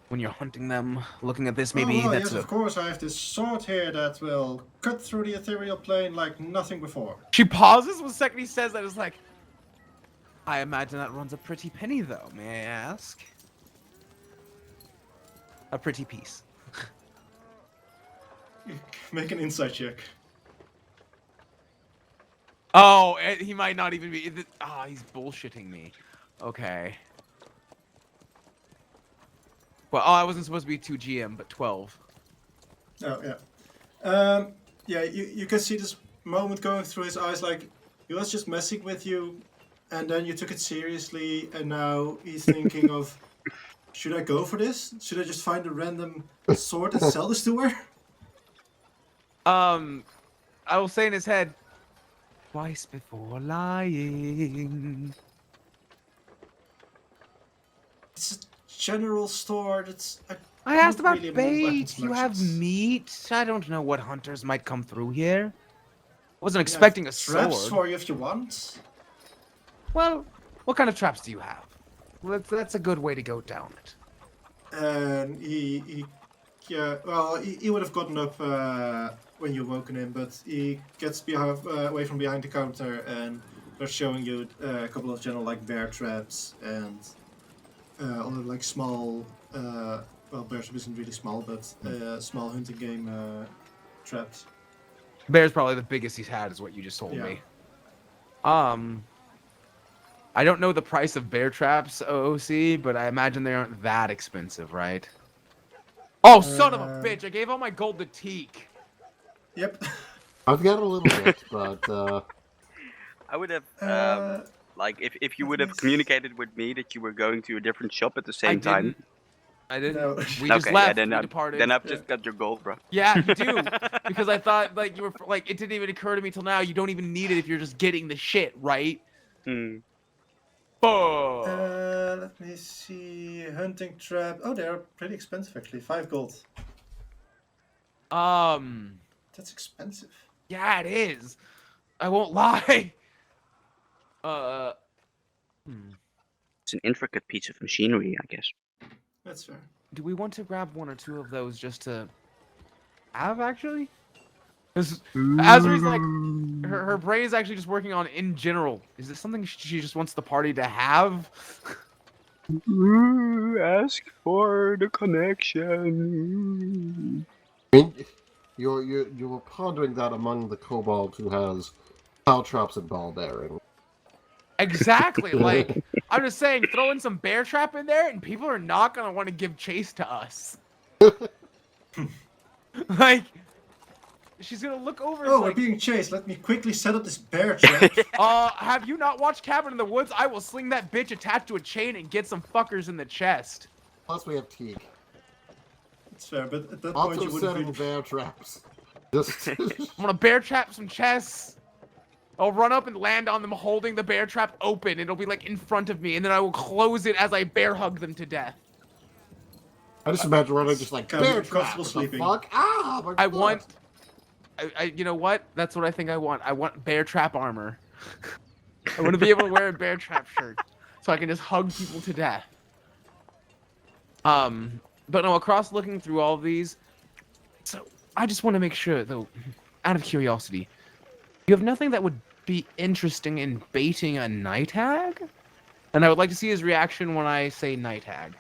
when you're hunting them. Looking at this, maybe well, that's yes, of course. I have this sword here that will cut through the ethereal plane like nothing before. She pauses when second he says that. It's like, I imagine that runs a pretty penny, though. May I ask? A pretty piece. Make an insight check. Oh, he might not even be. He's bullshitting me. Okay. Well, I wasn't supposed to be 2 GM, but 12. Oh, yeah. Yeah, you can see this moment going through his eyes, like, he was just messing with you, and then you took it seriously, and now he's thinking of, should I go for this? Should I just find a random sword and sell this to her? I will say in his head, twice before lying. It's a general store. That's. I asked don't about really bait. weapon You have selections. meat. I don't know what hunters might come through here. Wasn't We have expecting a traps sword. for you if you want. Well, what kind of traps do you have? That's a good way to go down it. And he would have gotten up when you woken him, but he gets away from behind the counter and starts showing you a couple of general like bear traps and other like small well, bear trap isn't really small, but small hunting game traps. Bear's probably the biggest he's had, is what you just told Yeah. me. I don't know the price of bear traps, OOC, but I imagine they aren't that expensive, right? Oh, son of a bitch! I gave all my gold to Teak. Yep. I've got a little bit, but I would have, like, if you let would me have communicated with me that you were going to a different shop at the same time. I didn't. No. We just Okay, left. yeah, We departed. then I've just got your gold, bro. Yeah, you do. Because I thought, like, you were, like, it didn't even occur to me till now. You don't even need it if you're just getting the shit, right? Hmm. Oh. Let me see. Hunting trap. Oh, they're pretty expensive actually. 5 gold. That's expensive. Yeah, it is. I won't lie. It's an intricate piece of machinery, I guess. That's fair. Do we want to grab 1 or 2 of those just to have, actually? Because Azri's like, her brain is actually just working on in general. Is this something she just wants the party to have? Ask for the connection. I mean, you were pondering that among the kobold who has foul traps and ball bearing. Exactly. Like, I'm just saying, throw in some bear trap in there, and people are not gonna want to give chase to us. Like, she's gonna look over. Oh, and we're like, being chased. Let me quickly set up this bear trap. have you not watched Cabin in the Woods? I will sling that bitch attached to a chain and get some fuckers in the chest. Plus, we have Teak. It's fair, but at that point Also you wouldn't setting really... bear traps. Just I'm gonna bear trap some chests. I'll run up and land on them holding the bear trap open. It'll be like in front of me, and then I will close it as I bear hug them to death. I just imagine running just like Kinda bear comfortable trap. What the sleeping. fuck? Ah, my I foot. want. You know what? That's what I think I want. I want bear trap armor. I want to be able to wear a bear trap shirt, so I can just hug people to death. But no, across looking through all of these, so I just want to make sure, though, out of curiosity, you have nothing that would be interesting in baiting a night hag? And I would like to see his reaction when I say night hag.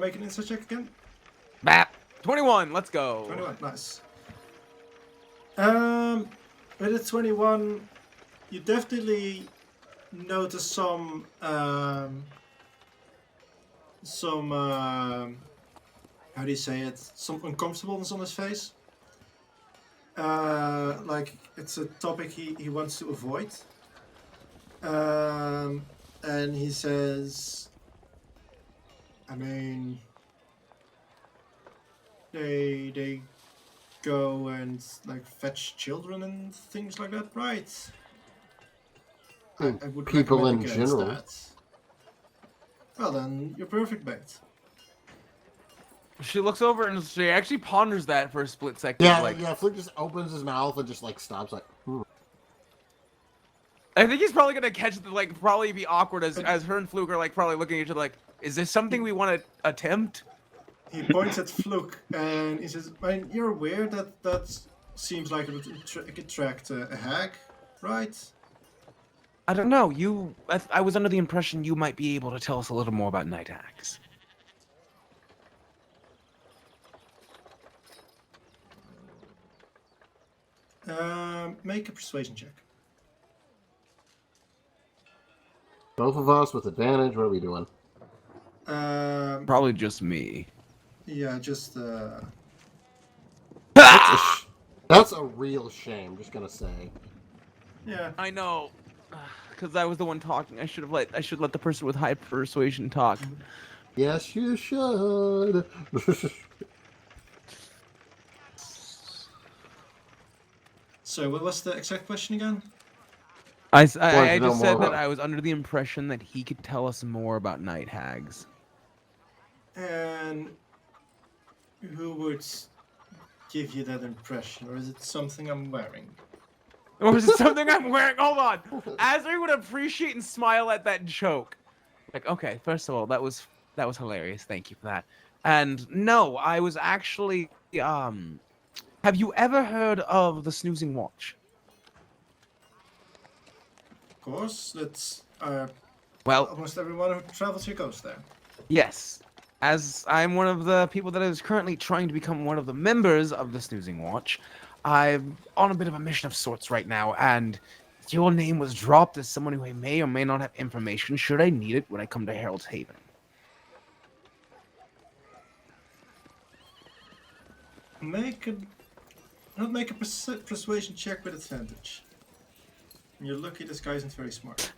Make an insight check again. Bap! 21, let's go. 21, nice. With a 21, you definitely notice some how do you say it? Some uncomfortableness on his face. Like it's a topic he wants to avoid. And he says, I mean, they go and like fetch children and things like that, right? I would People recommend in against general. that. Well then, you're perfect bait. She looks over and she actually ponders that for a split second. Yeah, like, yeah. Flick just opens his mouth and just like stops, like. I think he's probably gonna catch the like probably be awkward as her and Fluke are like probably looking at each other like, is this something we want to attempt? He points at Fluke and he says, I mean, you're aware that seems like it would attract a hag, right? I don't know. I was under the impression you might be able to tell us a little more about night hags. Make a persuasion check. Both of us with advantage. What are we doing? Probably just me. Yeah, just That's a real shame. Just gonna say. yeah. I know, because I was the one talking. I should let the person with high persuasion talk. Yes, you should. So what was the exact question again? I Want to know just said more that about- I was under the impression that he could tell us more about night hags. And who would give you that impression, or is it something I'm wearing? Or is it something I'm wearing? Hold on. Azri would appreciate and smile at that joke. Like, okay, first of all, that was hilarious. Thank you for that. And no, I was actually have you ever heard of the Snoozing Watch? Of course, that's Well, almost everyone who travels here goes there. yes. as I'm one of the people that is currently trying to become one of the members of the Snoozing Watch, I'm on a bit of a mission of sorts right now, and your name was dropped as someone who may or may not have information should I need it when I come to Harold's Haven. Make a persuasion check with advantage. You're lucky this guy isn't very smart.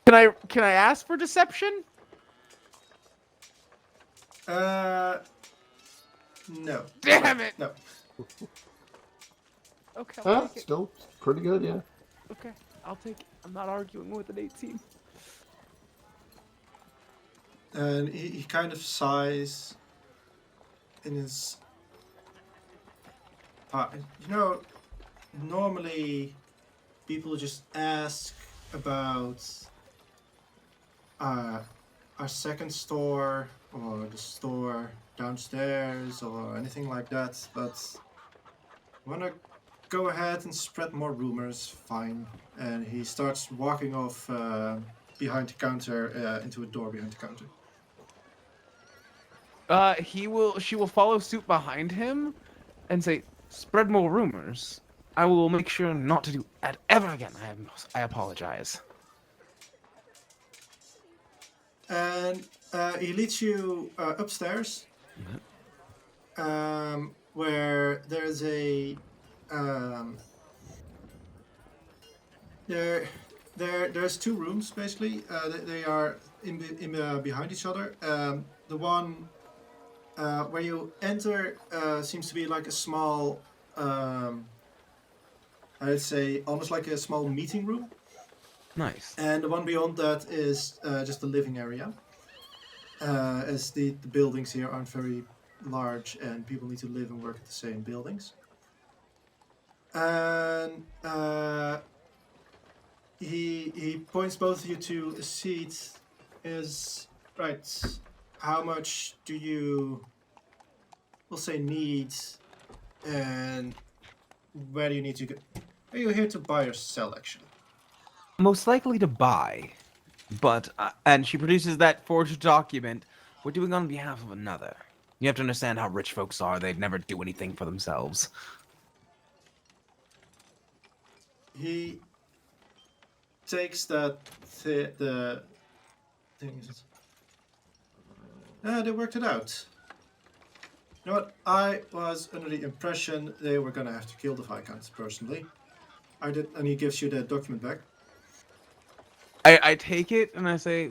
Can I ask for deception? No. Damn it! No. Okay, Still pretty good, yeah. Okay, I'll take it. I'm not arguing with an 18. And he kind of sighs in his... normally people just ask about our second store or the store downstairs or anything like that, but wanna go ahead and spread more rumors, fine. And he starts walking off behind the counter into a door behind the counter. She will follow suit behind him and say, spread more rumors. I will make sure not to do that ever again. I apologize. And he leads you upstairs, where there's a there's two rooms basically. They are in behind each other. The one where you enter seems to be like a small, I'd say almost like a small meeting room. Nice. And the one beyond that is just the living area, as the buildings here aren't very large and people need to live and work at the same buildings. And he points both of you to a seat. Is right. How much do you, we'll say, need, and where do you need to go? Are you here to buy or sell, actually? Most likely to buy, but and she produces that forged document. We're doing on behalf of another. You have to understand how rich folks are. They'd never do anything for themselves. He takes that the thing. They worked it out. You know what? I was under the impression they were gonna have to kill the Viscount personally. I did, and he gives you the document back. I take it and I say,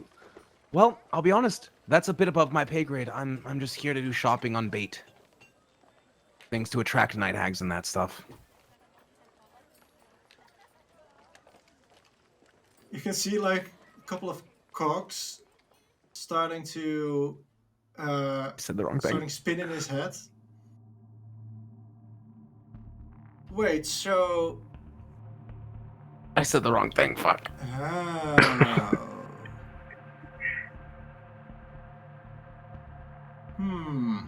well, I'll be honest. That's a bit above my pay grade. I'm just here to do shopping on bait. Things to attract night hags and that stuff. You can see like a couple of cogs starting to Said the wrong thing. starting spin in his head. Wait, so I said the wrong thing. Fuck. oh.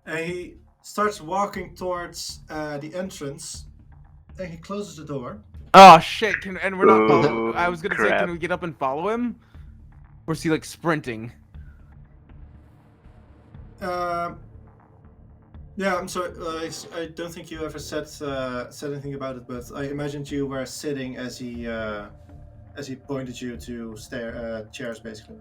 And he starts walking towards the entrance, and he closes the door. Oh shit! And we're not following. Oh, I was gonna say, crap. can we get up and follow him? Or is he like sprinting? Yeah, I'm sorry. I don't think you ever said anything about it, but I imagined you were sitting as he pointed you to chairs, basically.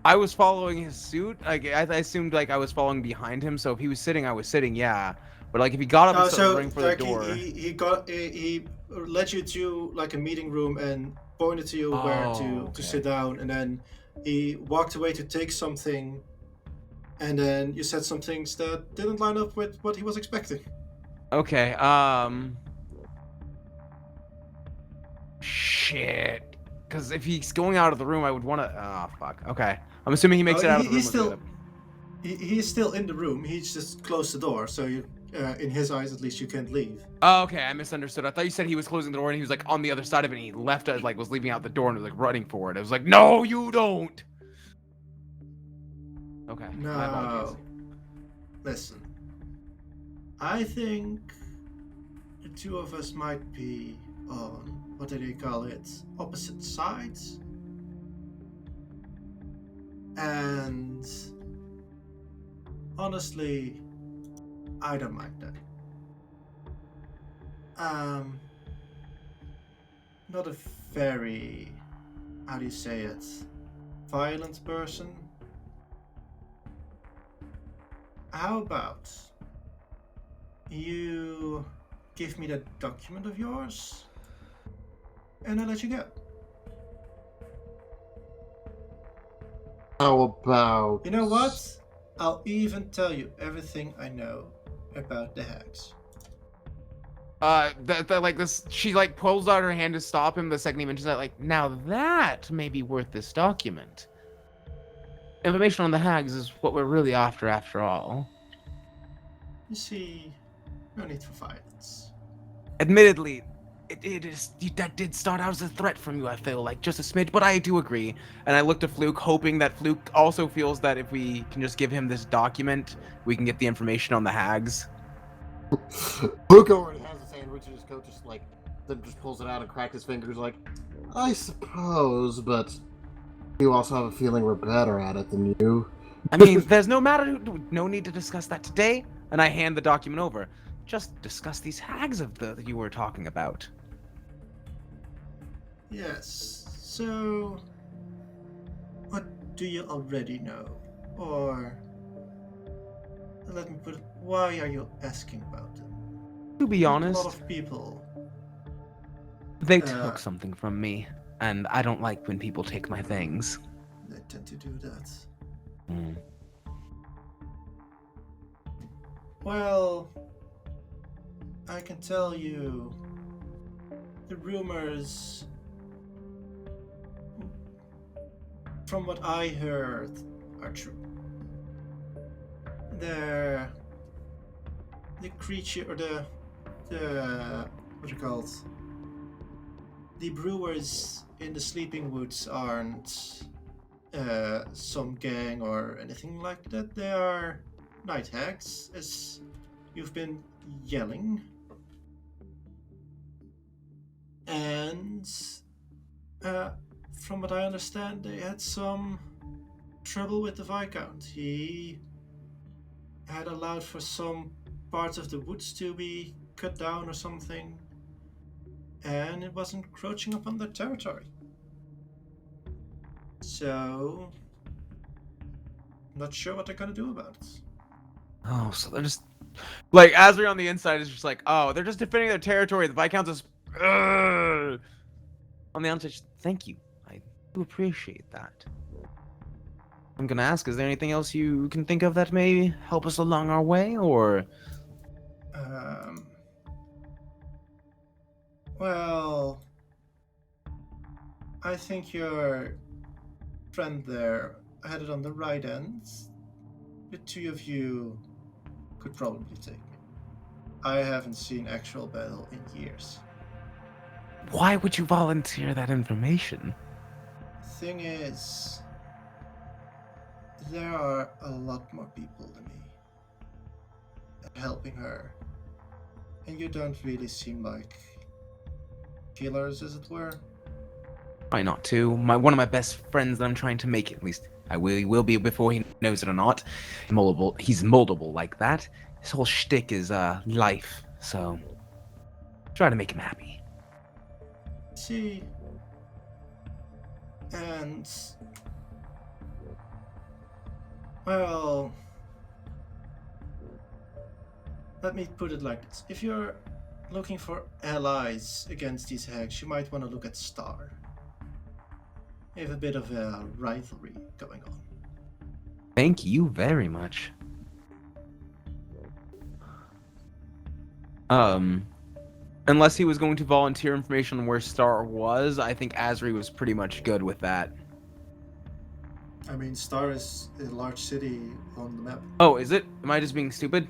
I was following his suit. Like I assumed like I was following behind him. So if he was sitting, I was sitting. Yeah. But like if he got up and started running for the door. He led you to like a meeting room and pointed to you where to sit down, and then he walked away to take something, and then you said some things that didn't line up with what he was expecting. Okay. Shit. Because if he's going out of the room, I would want to. Oh fuck. Okay. I'm assuming he makes it out of the room. He's still in the room. He's just closed the door, so you, in his eyes at least, you can't leave. Oh, okay. I misunderstood. I thought you said he was closing the door and he was like on the other side of it. And he left us, like was leaving out the door and was like running for it. I was like, no, you don't. Okay. My No. apologies. Listen. I think the two of us might be on, what do they call it, opposite sides? And honestly, I don't mind that. Not a very, how do you say it, violent person. How about you give me that document of yours and I'll let you go. How about... You know what? I'll even tell you everything I know about the hags. That like this, she like pulls out her hand to stop him the second he mentions that. Like, now that may be worth this document. Information on the hags is what we're really after all. You see, no need for violence. Admittedly, that did start out as a threat from you, I feel like, just a smidge, but I do agree. And I look to Fluke, hoping that Fluke also feels that if we can just give him this document, we can get the information on the hags. Luke already has a sandwich in his coat, just like, then just pulls it out and cracks his fingers like, I suppose, but you also have a feeling we're better at it than you. I mean, there's no need to discuss that today, and I hand the document over. Just discuss these hags that you were talking about. Yes, so what do you already know? Or let me put it, why are you asking about them? To be honest, a lot of people. They took something from me, and I don't like when people take my things. They tend to do that. Mm. Well, I can tell you the rumors, from what I heard, are true. The creature, or the what are they called? The brewers in the Sleeping Woods aren't some gang or anything like that. They are night hags, as you've been yelling. And from what I understand, they had some trouble with the viscount. He had allowed for some parts of the woods to be cut down or something, and it was encroaching upon their territory. So, not sure what they're gonna do about it. Oh, so they're just like Asri on the inside is just like, oh, they're just defending their territory. The Viscount is on the outside. Just, thank you, I do appreciate that. I'm gonna ask, is there anything else you can think of that may help us along our way, or? Well, I think your friend there had it on the right end. The two of you could probably take me. I haven't seen actual battle in years. Why would you volunteer that information? Thing is, there are a lot more people than me helping her, and you don't really seem like killers, as it were. Why not too? One of my best friends that I'm trying to make, at least I will be before he knows it or not. He's moldable like that. His whole shtick is life, so try to make him happy. See, and well, let me put it like this: if you're looking for allies against these hags, you might want to look at Star. They have a bit of a rivalry going on. Thank you very much. Unless he was going to volunteer information on where Star was, I think Asri was pretty much good with that. I mean, Star is a large city on the map. Oh, is it? Am I just being stupid?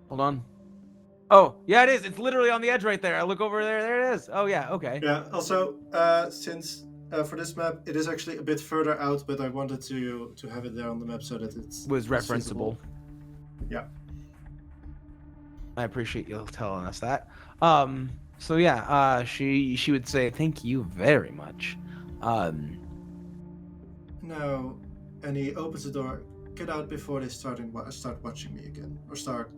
Hold on. Oh, yeah, it is. It's literally on the edge right there. I look over there. There it is. Oh, yeah. Okay. Yeah. Also, since for this map, it is actually a bit further out, but I wanted to have it there on the map so that it was referenceable. Visible. Yeah. I appreciate you telling us that. So yeah, she would say thank you very much. Now, And he opens the door. Get out before they start watching me again, or start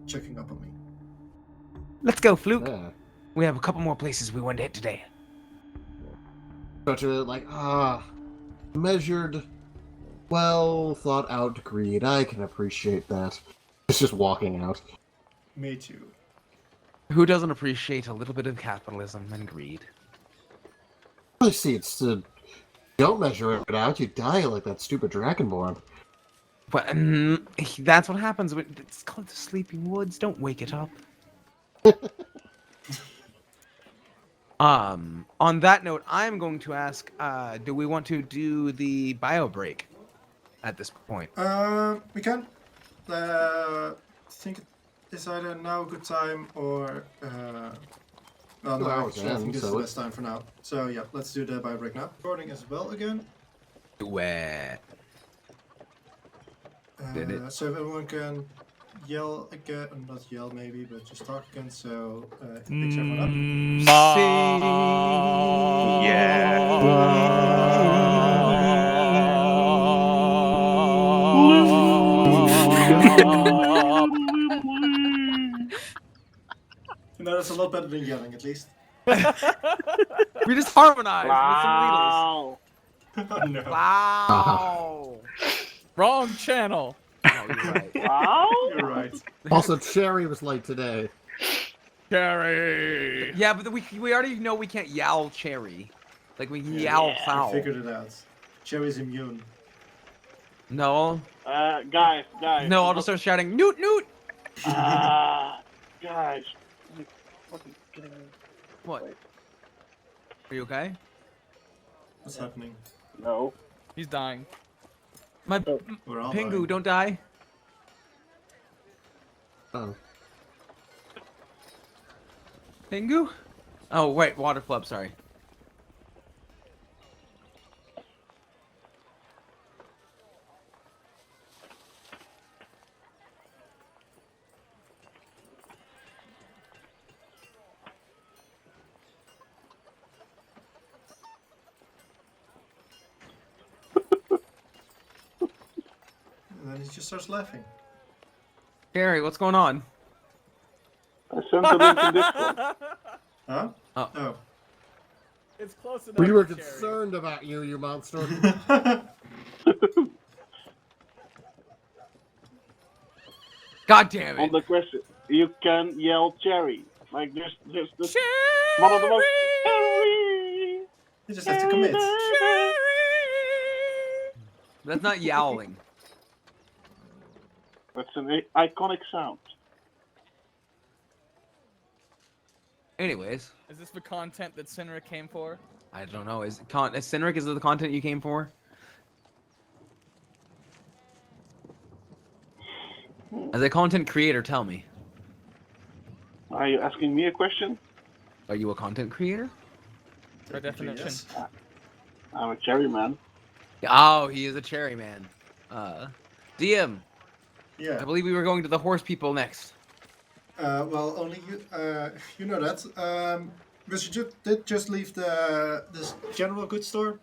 checking up on me. Let's go, Fluke. Yeah. We have a couple more places we want to hit today. Such a, measured, well thought out greed. I can appreciate that. It's just walking out. Me too. Who doesn't appreciate a little bit of capitalism and greed? I see, it's don't measure it out, you die like that stupid Dragonborn. But that's what happens when it's called the Sleeping Woods. Don't wake it up. On that note, I'm going to ask, do we want to do the bio break at this point? We can. Think it's either now a good time or well, no, actually, I think this is the best time for now. So yeah, let's do the bio break now. Recording as well again. Where? Did it? So if everyone can yell again, or not yell maybe, but just talk again. So it picks everyone up. You know, that's a lot better than yelling, at least. We just harmonized Wow. Oh, no. with some needles. Wow. Wrong channel. No, you're right. Wow. You're right. Also, Cherry was late today. Cherry. Yeah, but we already know we can't yowl cherry. Like we can yowl I foul. figured it out. Cherry's immune. No. Guys. No, I'll just start shouting, Newt, Newt! Guys. What? Are you okay? What's happening? No. He's dying. My We're all Pingu, dying. don't die. Oh. Pingu? Oh, wait, water flub, sorry. And then he just starts laughing. Gary, what's going on? I sent a link in Discord. Huh? Oh. It's close enough. We were Cherry. concerned about you, you monster. God damn On it. the question, you can yell cherry. Like just one of the most cherry. You just have to commit. That's not yowling. That's an iconic sound. Anyways, Is this the content that Sinra came for? I don't know. Is Cineric, is it the content you came for? As a content creator, tell me. Are you asking me a question? Are you a content creator? By definition. Yes. I'm a cherry man. Oh, he is a cherry man. DM, Yeah. I believe we were going to the horse people next. Well, only you know that. Because you did just leave this general goods store,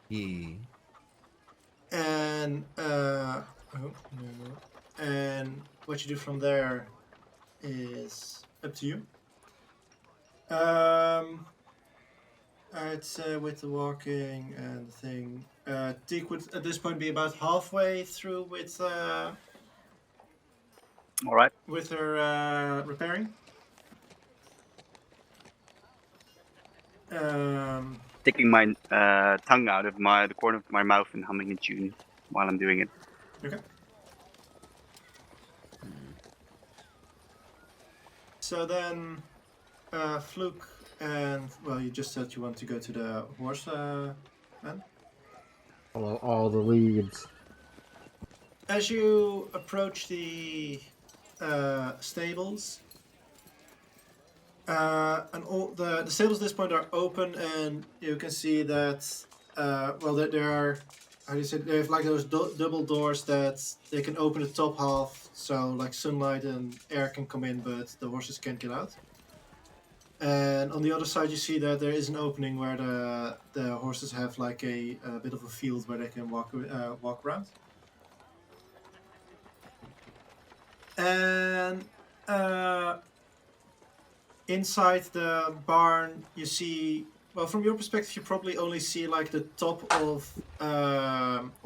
Yeah. and and what you do from there is up to you. I'd say with the walking and the thing, Teak would at this point be about halfway through with All right. her repairing. Sticking my tongue out of the corner of my mouth and humming a tune while I'm doing it. Okay. So then, Fluke and, well, you just said you want to go to the horse man. Follow all the leads. As you approach the stables, and all the stables at this point are open, and you can see that, well, there are, how do you say, they have like those double doors that they can open the top half, so like sunlight and air can come in, but the horses can't get out. And on the other side, you see that there is an opening where the horses have like a bit of a field where they can walk around. And inside the barn, you see. Well, from your perspective, you probably only see like the top of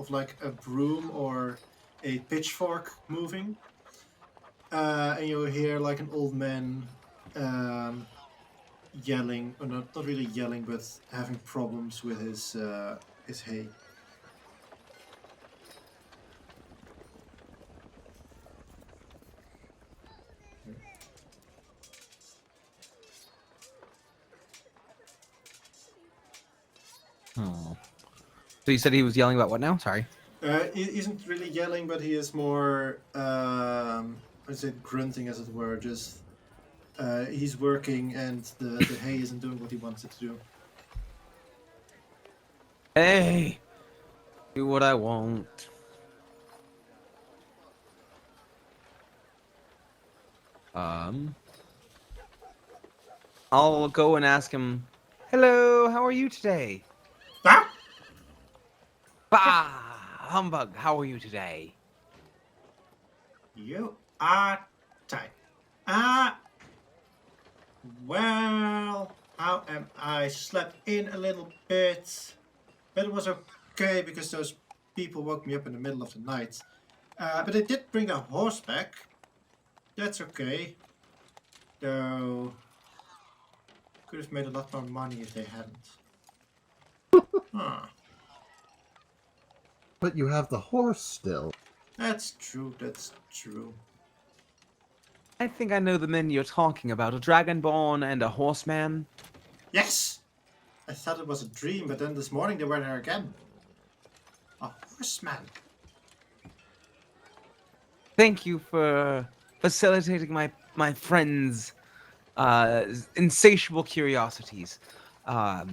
like a broom or a pitchfork moving, and you'll hear like an old man yelling, or not really yelling, but having problems with his hay. Oh. So you said he was yelling about what now? Sorry. He isn't really yelling, but he is more, I'd say, grunting, as it were. Just he's working, and the hay isn't doing what he wants it to do. Hey, do what I want. I'll go and ask him. Hello, how are you today? Ah! Bah, humbug. How are you today? You are tight. Well, how am I? Slept in a little bit, but it was okay because those people woke me up in the middle of the night. But they did bring a horse back. That's okay. Though, could have made a lot more money if they hadn't. Huh. But you have the horse still. That's true, that's true. I think I know the men you're talking about. A dragonborn and a horseman. Yes! I thought it was a dream, but then this morning they were there again. A horseman. Thank you for facilitating my friends' insatiable curiosities. I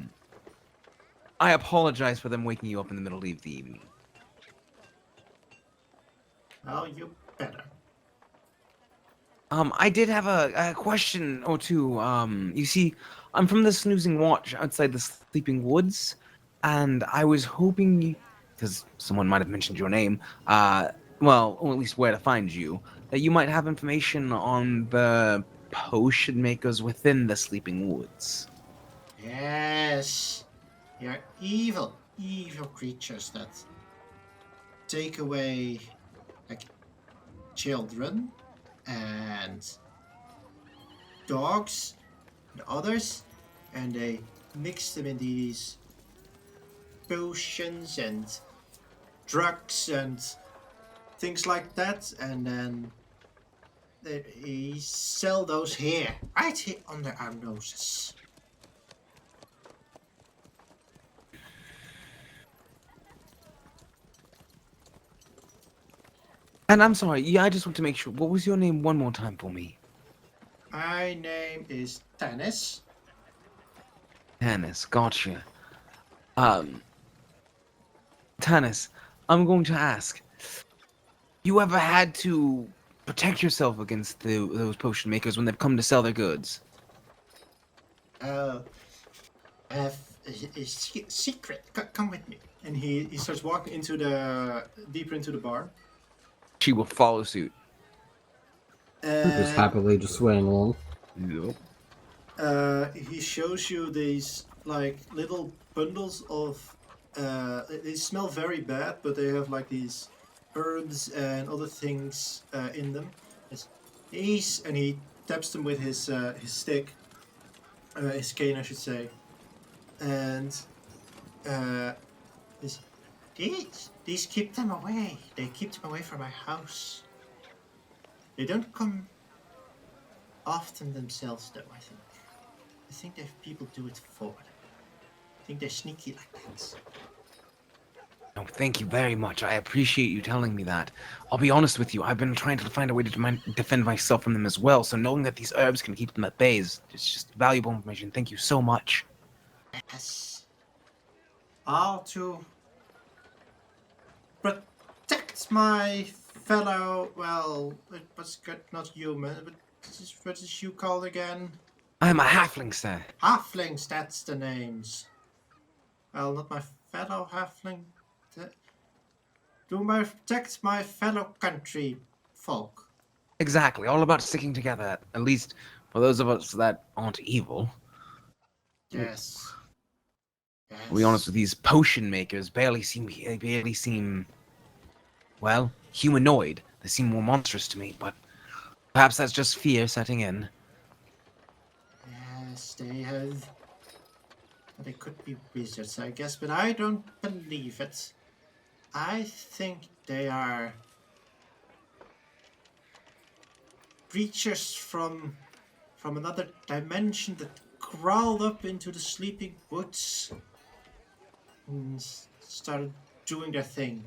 apologize for them waking you up in the middle of the evening. Well, you better. I did have a question or two. You see, I'm from the snoozing watch outside the Sleeping Woods, and I was hoping, because someone might have mentioned your name, well, or at least where to find you, that you might have information on the potion makers within the Sleeping Woods. Yes. They are evil, evil creatures that take away, like, children and dogs and others, and they mix them in these potions and drugs and things like that, and then they sell those here, right here under our noses. And I'm sorry, yeah, I just want to make sure. What was your name one more time for me? My name is Tannis. Tannis, gotcha. Tannis, I'm going to ask. You ever had to protect yourself against those potion makers when they've come to sell their goods? I have a secret. Come with me. And he starts walking into deeper into the bar. She will follow suit. Just happily just swaying along. Yep. He shows you these like little bundles of. They smell very bad, but they have like these herbs and other things in them. These, and he taps them with his stick, his cane, I should say. And these keep them away. They keep them away from my house. They don't come often themselves, though. I think that people do it for them. I think they're sneaky like that. No, thank you very much. I appreciate you telling me that. I'll be honest with you. I've been trying to find a way to defend myself from them as well. So knowing that these herbs can keep them at bay is just valuable information. Thank you so much. Yes. All to protect my fellow, well, it was good, not human, but what is you called again? I'm a halfling, sir. Halflings, that's the names. Well, not my fellow halfling. Protect my fellow country folk. Exactly. All about sticking together. At least for those of us that aren't evil. Yes. To be honest with these potion makers, barely seem, well, humanoid. They seem more monstrous to me, but perhaps that's just fear setting in. Yes, they have. They could be wizards, I guess, but I don't believe it. I think they are creatures from another dimension that crawled up into the sleeping woods and started doing their thing.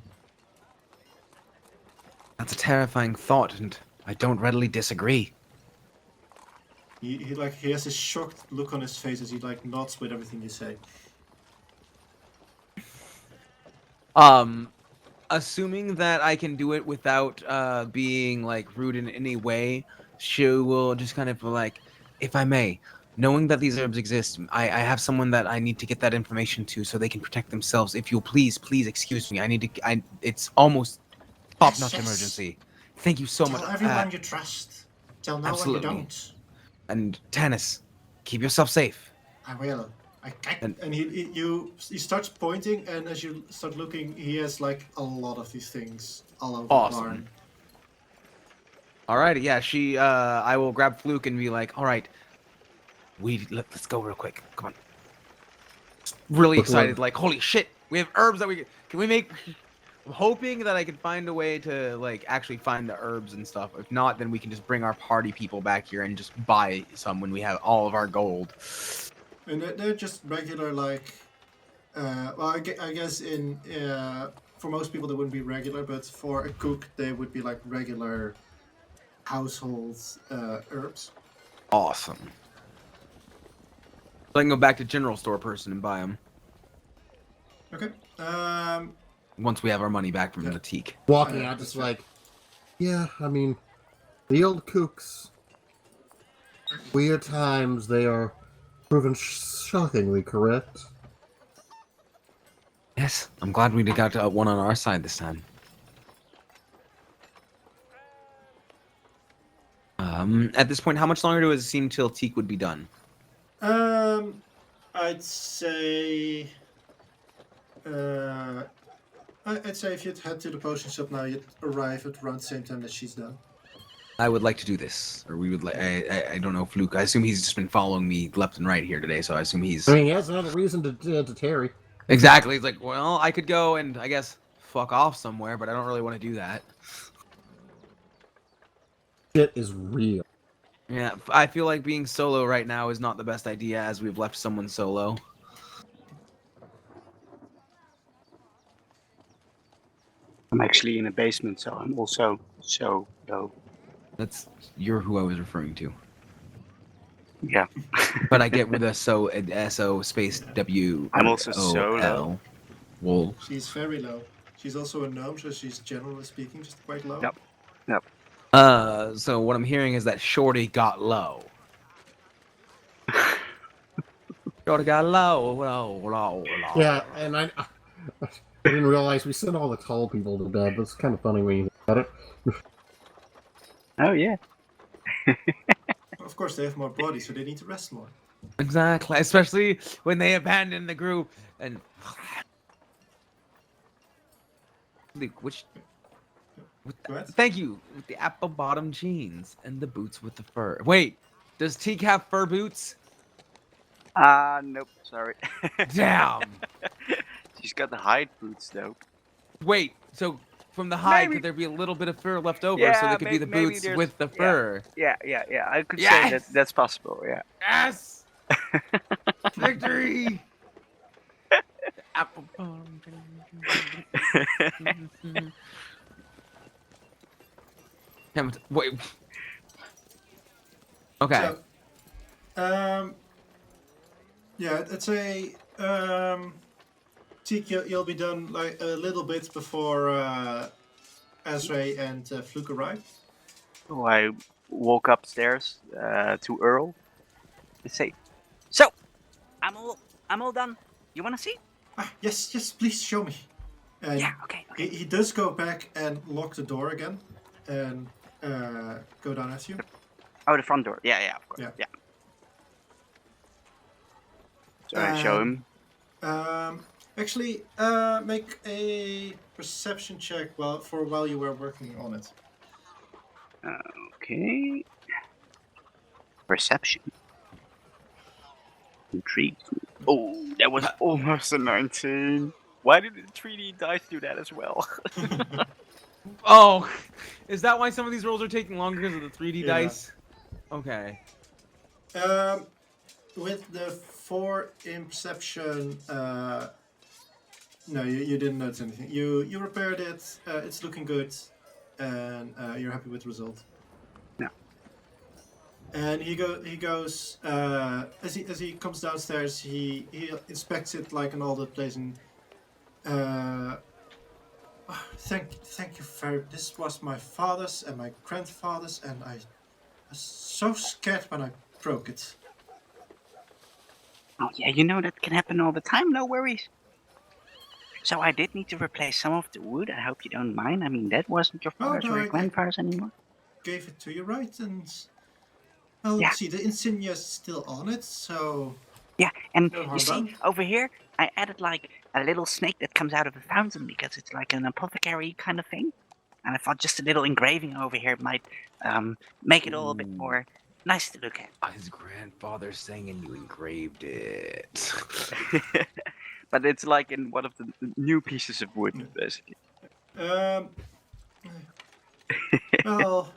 That's a terrifying thought, and I don't readily disagree. He has a shocked look on his face as he nods with everything you say. Assuming that I can do it without being rude in any way, she will just kind of if I may, knowing that these herbs exist, I have someone that I need to get that information to so they can protect themselves. If you'll please excuse me. It's almost top-notch emergency. Thank you so much. Tell everyone you trust. Tell no absolutely. one you don't. And Tannis, keep yourself safe. I will. And he starts pointing, and as you start looking, he has a lot of these things all over the barn. Alrighty, yeah, I will grab Fluke and be like, alright, let's go real quick. Come on. Really excited, holy shit, we have herbs that can we make. I'm hoping that I can find a way to actually find the herbs and stuff. If not, then we can just bring our party people back here and just buy some when we have all of our gold. And they're just regular I guess for most people they wouldn't be regular, but for a cook they would be regular household herbs. Awesome. So I can go back to general store person and buy them. Okay. Once we have our money back from the Teak. Walking out just yeah, I mean, the old cooks, weird times, they are proven shockingly correct. Yes, I'm glad we got one on our side this time. At this point, how much longer does it seem till Teak would be done? I'd say if you'd head to the potion shop now, you'd arrive at around the same time that she's done. I would like to do this, or we would like. I don't know, Fluke. I assume he's just been following me left and right here today, so I assume he's. I mean, he has another reason to tarry. Exactly. He's like, well, I could go and I guess fuck off somewhere, but I don't really want to do that. Shit is real. Yeah, I feel like being solo right now is not the best idea, as we've left someone solo. I'm actually in a basement, so I'm also so low. You're who I was referring to. Yeah. But I get with a so space W. I'm also so low. Well. She's very low. She's also a gnome, so she's generally speaking just quite low. Yep. So what I'm hearing is that Shorty got low. Shorty got low. Yeah, and I didn't realize we sent all the tall people to bed. That's kind of funny when you think about it. Oh, yeah. Of course, they have more bodies, so they need to rest more. Exactly, especially when they abandon the group. And Luke, thank you. With the apple bottom jeans and the boots with the fur. Wait, does Teak have fur boots? Nope. Sorry. Damn. She's got the hide boots, though. Wait, so from the hide, Maybe. could there be a little bit of fur left over, Yeah, so they could be the boots with the fur? Yeah. I could say that's possible. Yeah. Yes. Victory. Apple bottom jeans. Wait. Okay. So, yeah, I'd say Teak, you'll be done a little bit before Ezra and Fluke arrive. So I walk upstairs to Earl. Let's see. So, I'm all done. You wanna see? Yes, please show me. And Yeah. Okay. he does go back and lock the door again, and go down at you. Oh, the front door. Yeah. Of course. Yeah. So I show him. Actually, make a perception check while you were working on it. Okay. Perception. Intrigued. Oh, that was almost a 19. Why did the 3D dice do that as well? Oh, is that why some of these rolls are taking longer because of the 3D Yeah. dice? Okay. With the 4 in perception, no, you didn't notice anything. You repaired it. It's looking good, and you're happy with the result. Yeah. And he goes as he comes downstairs. He inspects it like an all that place and thank you very. This was my father's and my grandfather's, and I was so scared when I broke it. Oh yeah, you know that can happen all the time. No worries. So I did need to replace some of the wood. I hope you don't mind. I mean, that wasn't your father's or your grandfather's anymore. Gave it to you, right? And well, see, the insignia is still on it, so yeah. And no harm you see, done. over here, I added like a little snake that comes out of the fountain because it's like an apothecary kind of thing. And I thought just a little engraving over here might make it all a bit more nice to look at. His grandfather sang and you engraved it. But it's like in one of the new pieces of wood, basically. Well,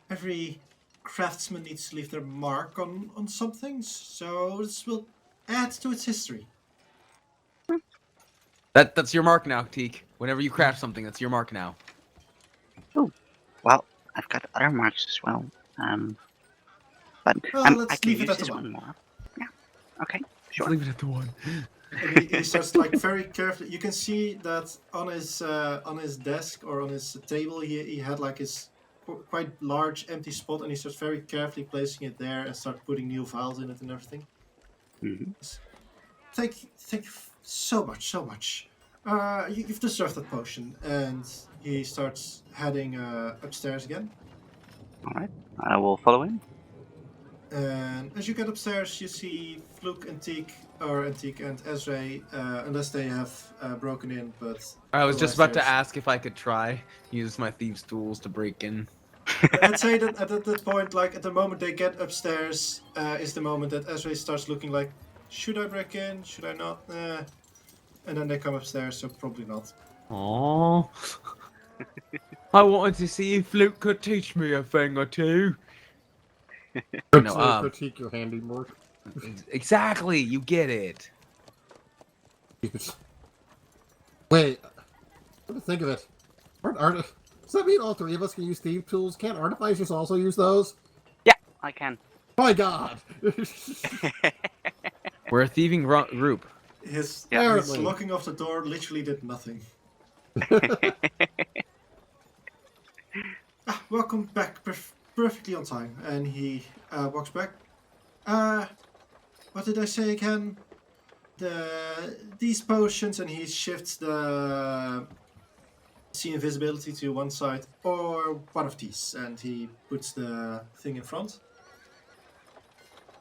every craftsman needs to leave their mark on some things, so this will add to its history. That's your mark now, Teak. Whenever you craft something, that's your mark now. Oh, well, I've got other marks as well. But Let's I can leave it use at this the one more. Yeah. Okay. Sure. Leave it at the one. And he starts like very carefully. You can see that on his desk or on his table, he had like his quite large empty spot, and he starts very carefully placing it there and start putting new files in it and everything. Mm-hmm. Thank you so much. You've deserved that potion. And he starts heading upstairs again. All right. I will follow him. And as you get upstairs, you see Fluke and Teak and Ezra, unless they have broken in. But I was just about to there's- ask if I could try use my thieves' tools to break in. I'd say that at that point, like at the moment they get upstairs, is the moment that Ezra starts looking like, should I break in? Should I not? And then they come upstairs, so probably not. Aww. I wanted to see if Luke could teach me a thing or two. Critique your handiwork. Exactly, you get it. Wait, what do you think of it? Does that mean all 3 of us can use thief tools? Can't artificers also use those? Yeah, I can. My God! We're a thieving group. His Apparently. locking off the door literally did nothing. Welcome back, perfectly on time. And he walks back. What did I say again? These potions, and he shifts the see invisibility to one side, or one of these, and he puts the thing in front.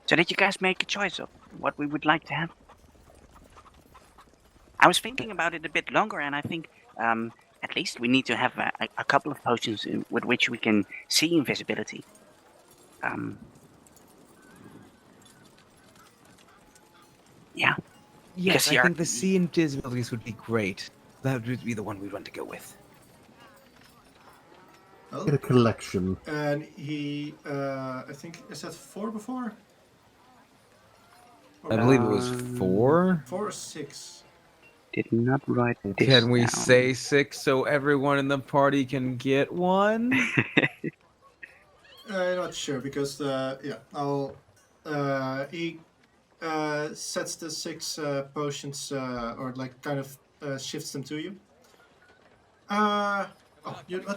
So did you guys make a choice of what we would like to have? I was thinking about it a bit longer, and I think at least we need to have a couple of potions with which we can see invisibility. Yeah. Yes, Because I think the sea invisibilities would be great. That would be the one we'd want to go with. Well, Get a collection. and he, I think, is that 4 before? I believe it was 4. 4 or 6? Did not write this Can we down. say 6 so everyone in the party can get one? I'm not sure because he sets the 6 potions or like kind of shifts them to you.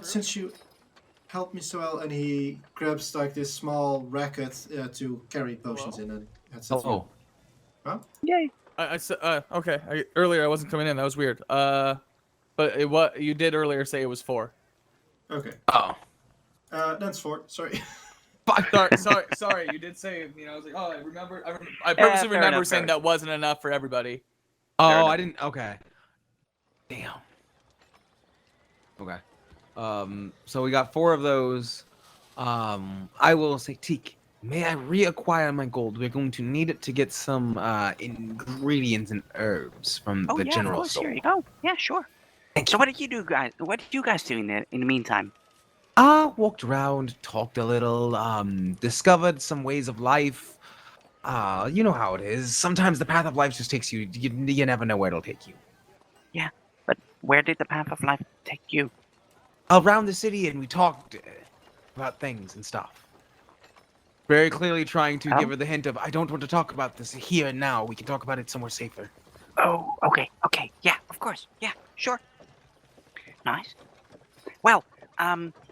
Since you helped me so well, and he grabs like this small racket to carry potions in, and headset. Oh, Huh? Yay! I said okay. Earlier I wasn't coming in. That was weird. But what you did earlier say it was 4. Okay. oh, That's 4. Sorry. fuck. Sorry. You did say. I was like, oh, I remember. I Yeah, purposely fair remember enough, saying fair that wasn't enough for everybody. Oh, enough. I didn't. Okay. Damn. Okay. So we got 4 of those. I will say, Teak, may I reacquire my gold? We're going to need it to get some ingredients and herbs from Oh the yeah, of general course. store. Here you go. Yeah, sure. Thank So you. what did you do, guys? What did you guys do in the meantime? Walked around, talked a little, discovered some ways of life. You know how it is. Sometimes the path of life just takes you. You never know where it'll take you. Yeah, but where did the path of life take you? Around the city, and we talked about things and stuff. Very clearly trying to give Oh? her the hint of, I don't want to talk about this here and now. We can talk about it somewhere safer. Oh, okay. Yeah, of course. Yeah, sure. Nice. Well,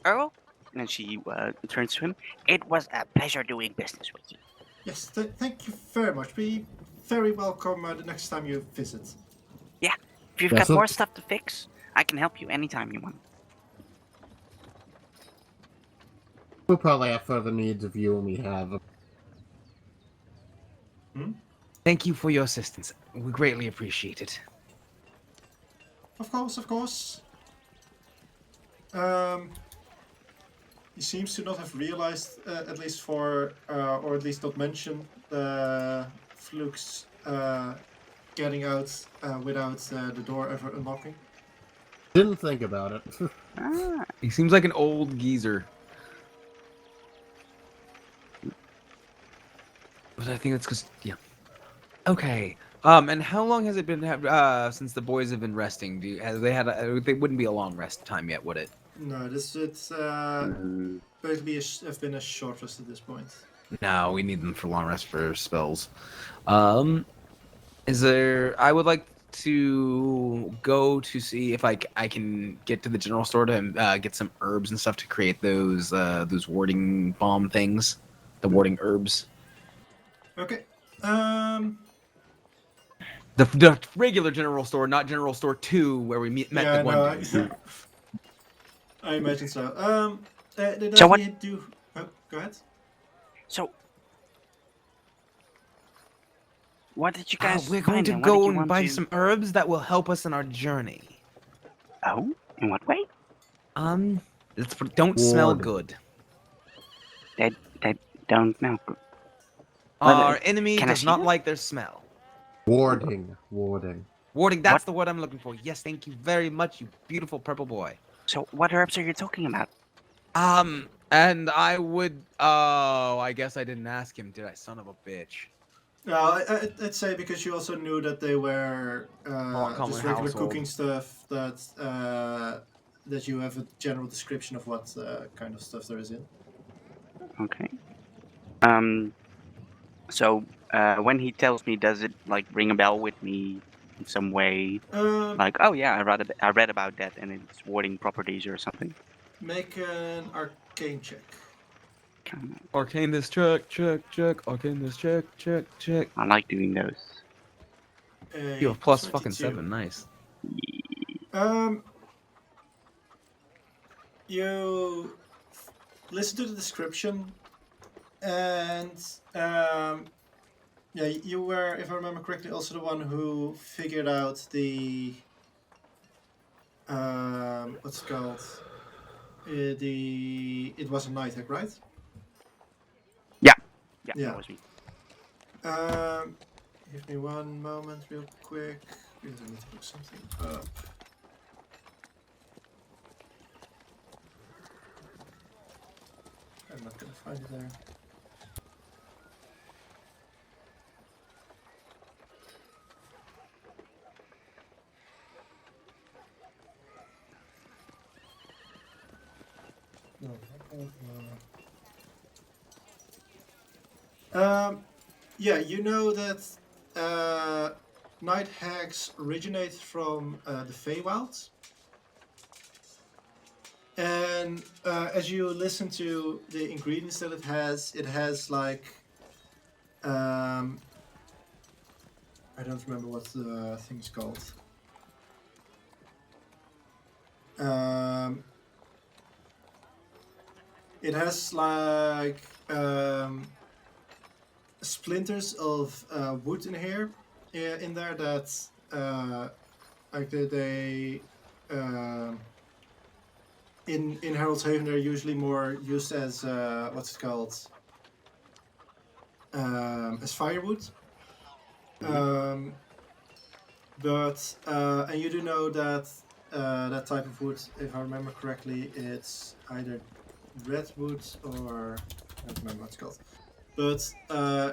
Earl, and she turns to him. It was a pleasure doing business with you. Yes, thank you very much. Be very welcome the next time you visit. Yeah, if you've That's got more it. stuff to fix, I can help you anytime you want. We'll probably have further needs of you when we have them. Thank you for your assistance. We greatly appreciate it. Of course. He seems to not have realized, at least or at least not mentioned, Fluke's getting out without the door ever unlocking. Didn't think about it. Ah, He seems like an old geezer. But I think that's because, yeah. Okay. And how long has it been since the boys have been resting? Have they had? They wouldn't be a long rest time yet, would it? No, it's mm, going to be have been a short rest at this point. No, we need them for long rest for spells. Is there? I would like to go to see if I can get to the general store to get some herbs and stuff to create those warding bomb things, the warding herbs. Okay. The regular general store, not General Store 2, where we met Yeah, the one no, dude. I imagine so. Did So what- we do? Oh, go ahead. so what did you guys We're going find to and what did go you and want buy to... some herbs that will help us in our journey. Oh, in what way? Don't smell Warding. good. They don't know. Well, Our enemy can I does see not them? like their smell. Warding. Warding, that's What? the word I'm looking for. Yes, thank you very much, you beautiful purple boy. So what herbs are you talking about? And I would, oh, I guess I didn't ask him, did I, son of a bitch? No, I'd say because you also knew that they were common just regular household. cooking stuff that you have a general description of what kind of stuff there is in. Okay. So when he tells me, does it like ring a bell with me in some way? Like, oh yeah, I read about that and its warding properties or something. Make an arcane check. Kind of- Arcane this check. Arcane this check. I like doing those. You have plus 22. fucking 7, nice. You listen to the description, and yeah, you were, if I remember correctly, also the one who figured out the what's it called? It was a night hack, right? Yeah, that was me. Give me one moment, real quick, because I need to look something up. I'm not gonna find it there. Yeah, you know that night hags originate from the Feywilds. And as you listen to the ingredients that it has like I don't remember what the thing's called. It has like splinters of wood in here, in there that like they in Harold's Haven they're usually more used as what's it called, as firewood. But and you do know that that type of wood, if I remember correctly, it's either redwood or I don't remember what it's called. But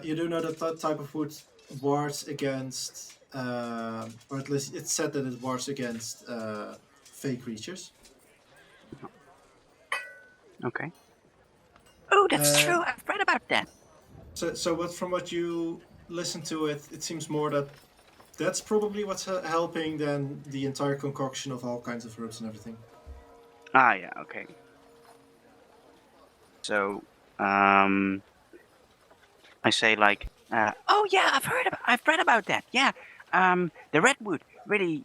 you do know that that type of wood wards against, or at least it's said that it wards against fey creatures. Okay. Oh, that's true. I've read about that. So what from what you listen to it seems more that that's probably what's helping than the entire concoction of all kinds of herbs and everything. Ah, yeah. Okay. So, I say like, oh yeah, I've read about that. Yeah, the redwood really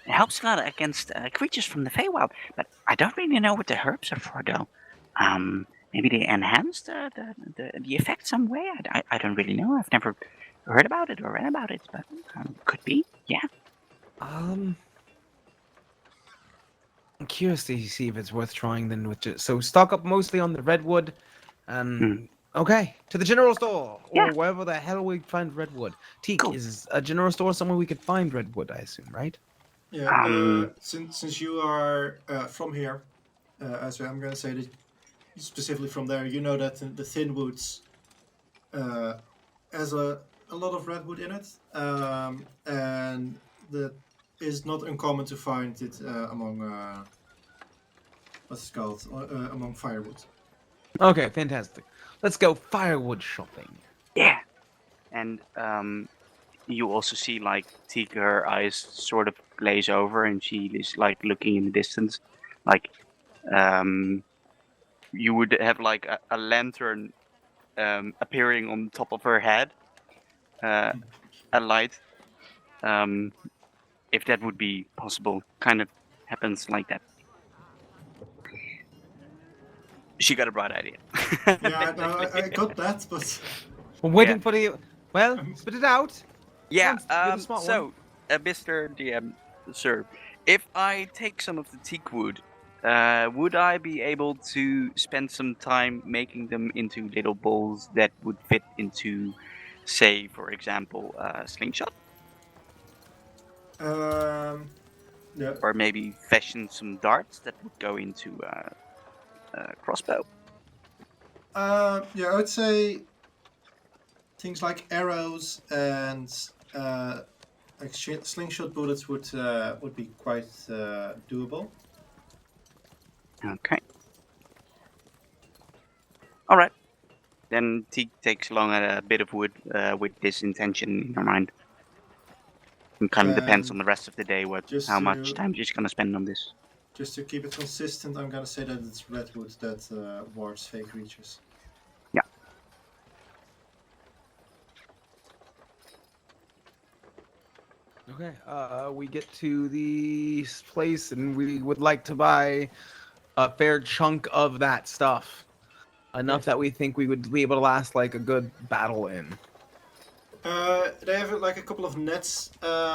helps a lot against creatures from the Feywild, but I don't really know what the herbs are for though. Maybe they enhance the effect some way. I don't really know. I've never heard about it or read about it, but could be. Yeah. I'm curious to see if it's worth trying then with so stock up mostly on the redwood. Okay, to the general store or wherever the hell we find redwood. Teak, is a general store somewhere we could find redwood, I assume, right? Yeah, since you are from here, as I'm going to say that specifically from there, you know that the thin woods has a lot of redwood in it, and that is not uncommon to find it among what's it called, among firewood. Okay, fantastic. Let's go firewood shopping. Yeah. And you also see like Teak, her eyes sort of glaze over, and she is like looking in the distance, like you would have like a lantern appearing on top of her head, a light. If that would be possible, kind of happens like that. She got a bright idea. Yeah, no, I got that, but I'm waiting for the. Well, spit it out. Yeah. You're the smart So, Mr. DM, sir, if I take some of the teak wood, would I be able to spend some time making them into little balls that would fit into, say, for example, a slingshot? yeah. Or maybe fashion some darts that would go into a crossbow? Yeah, I would say things like arrows and like slingshot bullets would be quite doable. Okay. All right. Then Teak takes along a bit of wood with this intention in her mind. It kind of depends on the rest of the day how much time she's gonna spend on this. Just to keep it consistent, I'm gonna say that it's redwood that wards fake creatures. Yeah. Okay. We get to the place and we would like to buy a fair chunk of that stuff. Enough that we think we would be able to last like a good battle in. They have like a couple of nets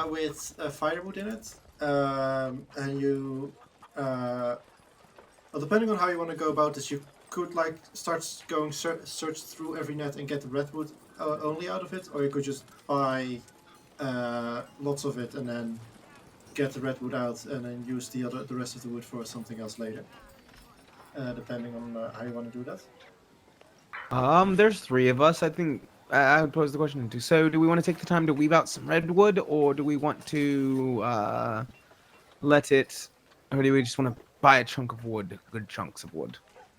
with firewood in it, and you, well, depending on how you want to go about this, you could like start going search through every net and get the redwood only out of it, or you could just buy lots of it and then get the redwood out and then use the rest of the wood for something else later, depending on how you want to do that. There's 3 of us. I think I would pose the question to. So, do we want to take the time to weave out some redwood, or do we want to let it, or do we just want to buy a chunk of wood, good chunks of wood? I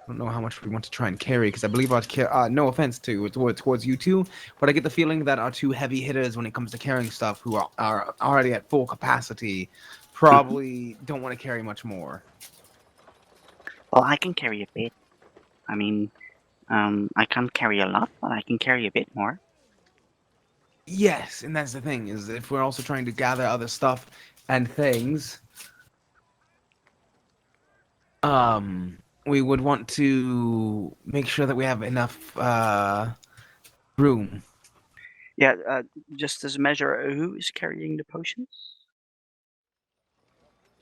don't know how much we want to try and carry, because I believe no offense towards you two, but I get the feeling that our 2 heavy hitters when it comes to carrying stuff, who are already at full capacity, probably don't want to carry much more. Well, I can carry a bit. I mean, I can't carry a lot, but I can carry a bit more. Yes, and that's the thing, is if we're also trying to gather other stuff and things, we would want to make sure that we have enough room. Yeah, just as a measure, who is carrying the potions?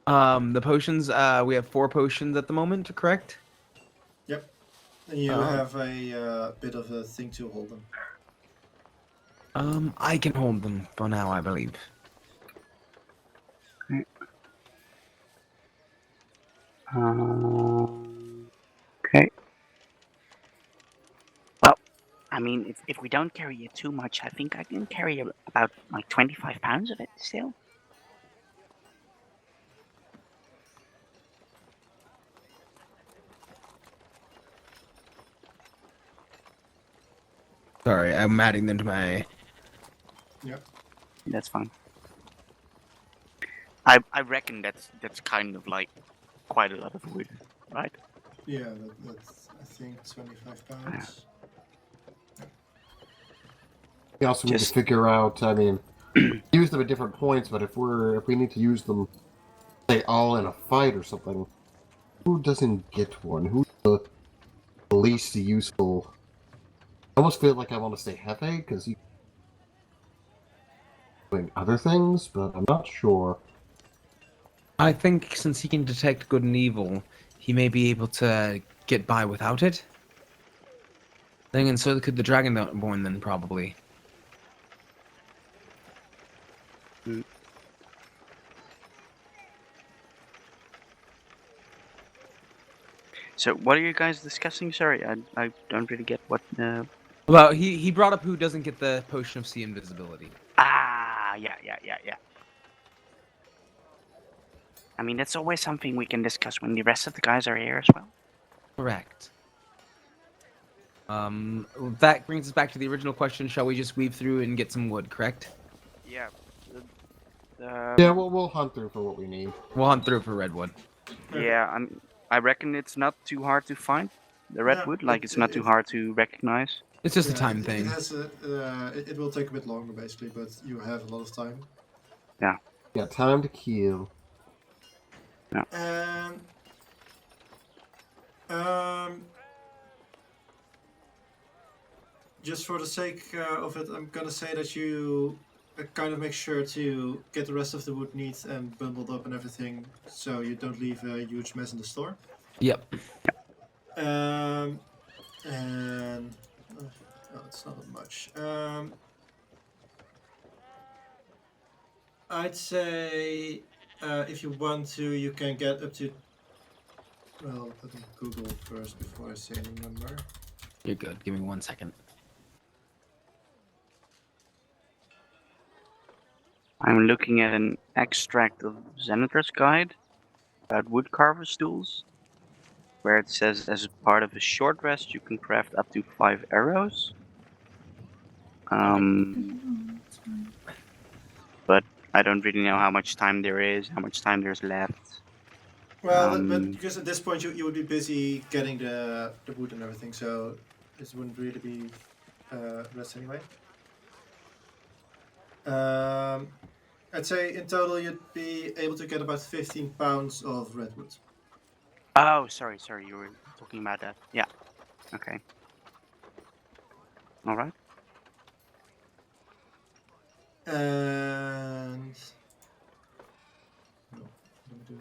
The potions, we have 4 potions at the moment, correct? Yep. And you Oh. have a bit of a thing to hold them. I can hold them for now, I believe. Okay. Well, I mean, if we don't carry it too much, I think I can carry about like 25 pounds of it still. Sorry, I'm adding them to my... Yep. That's fine. I reckon that's kind of like quite a lot of wood, right? Yeah, that's I think 25 pounds. We also need to Just- figure out. I mean, use them at different points, but if we need to use them, say all in a fight or something, who doesn't get one? Who's the least useful? I almost feel like I want to say Hephe because he's doing other things, but I'm not sure. I think since he can detect good and evil, he may be able to get by without it. And so could the Dragonborn then, probably. So what are you guys discussing? Sorry, I don't really get what. Well, he brought up who doesn't get the potion of sea invisibility. Yeah. I mean, that's always something we can discuss when the rest of the guys are here as well. Correct. That brings us back to the original question. Shall we just weave through and get some wood, correct? Yeah. Yeah, we'll hunt through for what we need. We'll hunt through for redwood. Yeah, I reckon it's not too hard to find the redwood. Like, it's not too hard to recognize. It's just a Yeah, time it thing. has it will take a bit longer basically, but you have a lot of time. Yeah, time to kill. And just for the sake of it, I'm gonna say that you kind of make sure to get the rest of the wood neat and bundled up and everything, so you don't leave a huge mess in the store. Yep. And no, it's not much. I'd say if you want to, you can get up to. Well, let me Google first before I say any number. You're good. Give me 1 second. I'm looking at an extract of Xanatar's guide about woodcarver's tools, where it says as part of a short rest you can craft up to 5 arrows. But I don't really know how much time there is, how much time there's left. Well, but because at this point you would be busy getting the wood and everything, so this wouldn't really be rest anyway. I'd say in total you'd be able to get about 15 pounds of redwood. Oh, sorry, you were talking about that. Yeah. Okay. Alright. And no, let me do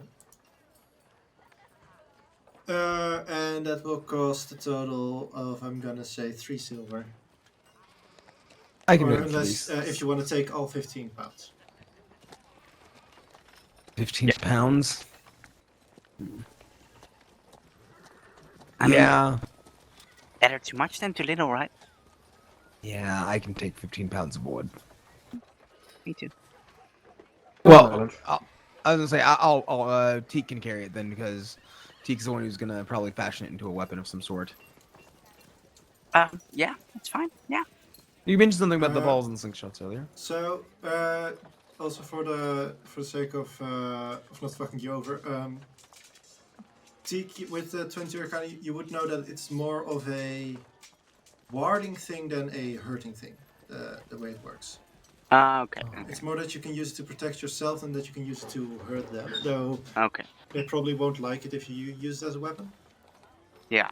it. And that will cost a total of, I'm gonna say, 3 silver. I can Or do it unless if you want to take all 15 pounds. 15 pounds. I mean, Yeah. better too much than too little, right? Yeah, I can take 15 pounds of wood. Me too. Well, manage. I was gonna say I'll Teak can carry it then, because Teak's the one who's gonna probably fashion it into a weapon of some sort. Yeah, that's fine. Yeah. You mentioned something about the balls and slingshots earlier. So, also for the sake of not fucking you over, Teak with the 20 Arcana, you would know that it's more of a warding thing than a hurting thing, the way it works. Okay. It's more that you can use it to protect yourself than that you can use it to hurt them, though Okay. they probably won't like it if you use it as a weapon. Yeah,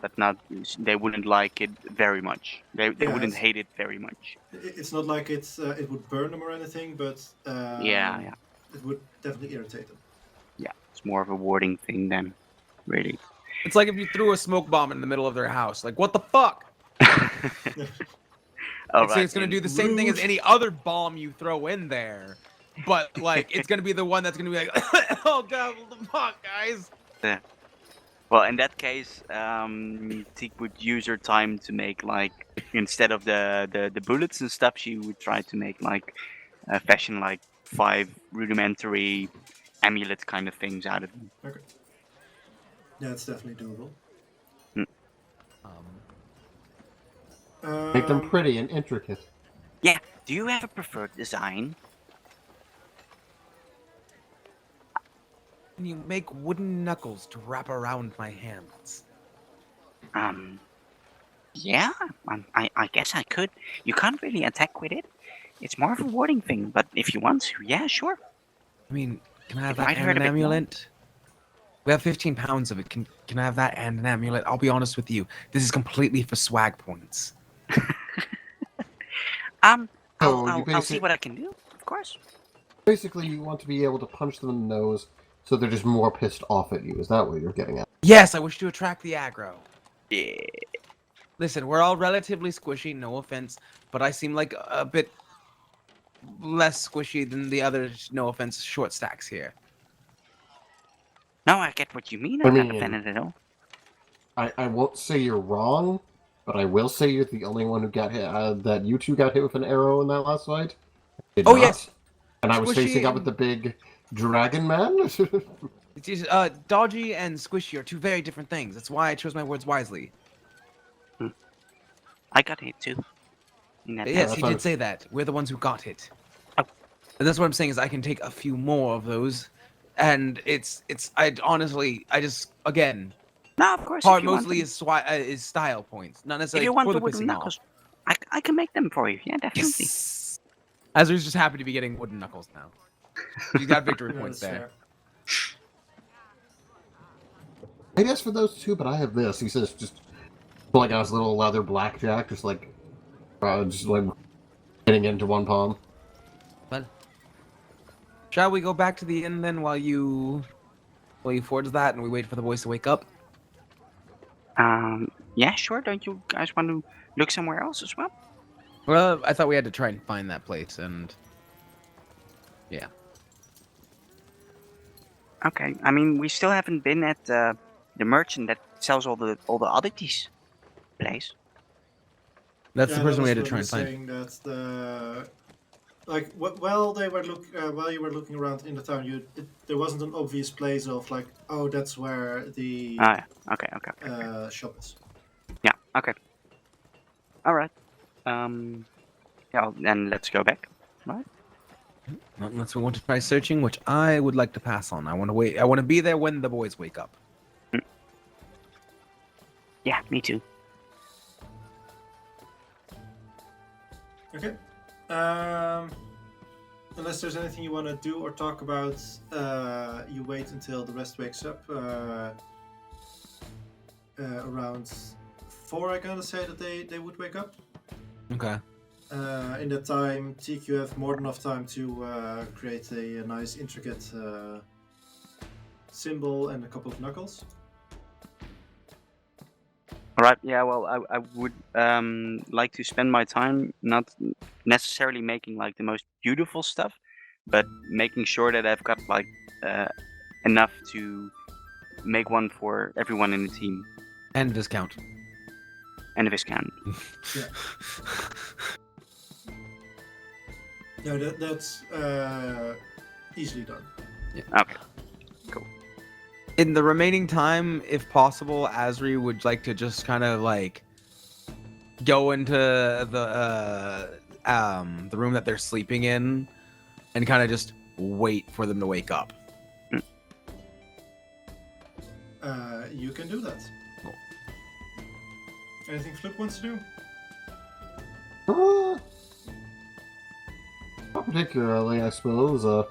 but not. They wouldn't like it very much. They Yeah, wouldn't it's- hate it very much. It's not like it would burn them or anything, but Yeah. it would definitely irritate them. Yeah, it's more of a warding thing than really. It's like if you threw a smoke bomb in the middle of their house. Like, what the fuck? It's going to do the same thing as any other bomb you throw in there. But, like, it's going to be the one that's going to be like, oh, God, what the fuck, guys? Well, in that case, Teak would use her time to make, like, instead of the bullets and stuff, she would try to make, like, fashion, like, 5 rudimentary amulet kind of things out of them. Okay. Yeah, it's definitely doable. Make them pretty and intricate. Yeah, do you have a preferred design? Can you make wooden knuckles to wrap around my hands? Yeah, I guess I could. You can't really attack with it. It's more of a warding thing, but if you want to, yeah, sure. I mean, can I have It that might and hurt an a bit more. amulet? We have 15 pounds of it. Can I have that and an amulet? I'll be honest with you. This is completely for swag points. Oh, I'll see what I can do, of course. Basically, you want to be able to punch them in the nose so they're just more pissed off at you. Is that what you're getting at? Yes, I wish to attract the aggro. Yeah. Listen, we're all relatively squishy, no offense, but I seem like a bit less squishy than the other, no offense, short stacks here. No, I get what you mean. I I'm not mean- offended at all. I won't say you're wrong, but I will say you're the only one who got hit. That you two got hit with an arrow in that last fight. Did Oh, not. yes. And I was Squishy facing up and- with the big dragon man. It's just, dodgy and squishy are two very different things. That's why I chose my words wisely. I got hit too. In that Yes, that's he what I did was- say that. We're the ones who got hit. Oh. And that's what I'm saying is I can take a few more of those, and I honestly, I just, again, No, of course. part if you want mostly them. is style points, not If necessarily you want for the the wooden pissing knuckles, off. I can make them for you. Yeah, definitely. Yes. Azri's just happy to be getting wooden knuckles now. She's got victory Yeah, points that's there. fair. I guess for those two, but I have this. He says just pulling out his little leather blackjack, just like getting into one palm. Well, shall we go back to the inn then while you forge that and we wait for the boys to wake up? Yeah, sure. Don't you guys want to look somewhere else as well? Well, I thought we had to try and find that place, and yeah. Okay. I mean, we still haven't been at the merchant that sells all the oddities place. That's the Yeah, person we had to that's try what and we're find. saying, that while you were looking around in the town, there wasn't an obvious place of like, oh, that's where the Ah, yeah. Okay. shop is. Yeah. Okay. All right. Yeah. Then let's go back. Right. Unless we want to try searching, which I would like to pass on. I want to wait. I want to be there when the boys wake up. Yeah. Me too. Okay. Unless there's anything you want to do or talk about, you wait until the rest wakes up. Around 4, I gotta say that they would wake up. Okay. In that time, Teak, you have more than enough time to create a nice, intricate symbol and a couple of knuckles. All right. Yeah. Well, I would like to spend my time not necessarily making like the most beautiful stuff, but making sure that I've got like enough to make one for everyone in the team And viscount. and a viscount. Yeah. No, that's easily done. Okay. In the remaining time, if possible, Azri would like to just kind of like go into the room that they're sleeping in and kind of just wait for them to wake up. You can do that. Cool. Anything Flip wants to do? Not particularly, I suppose.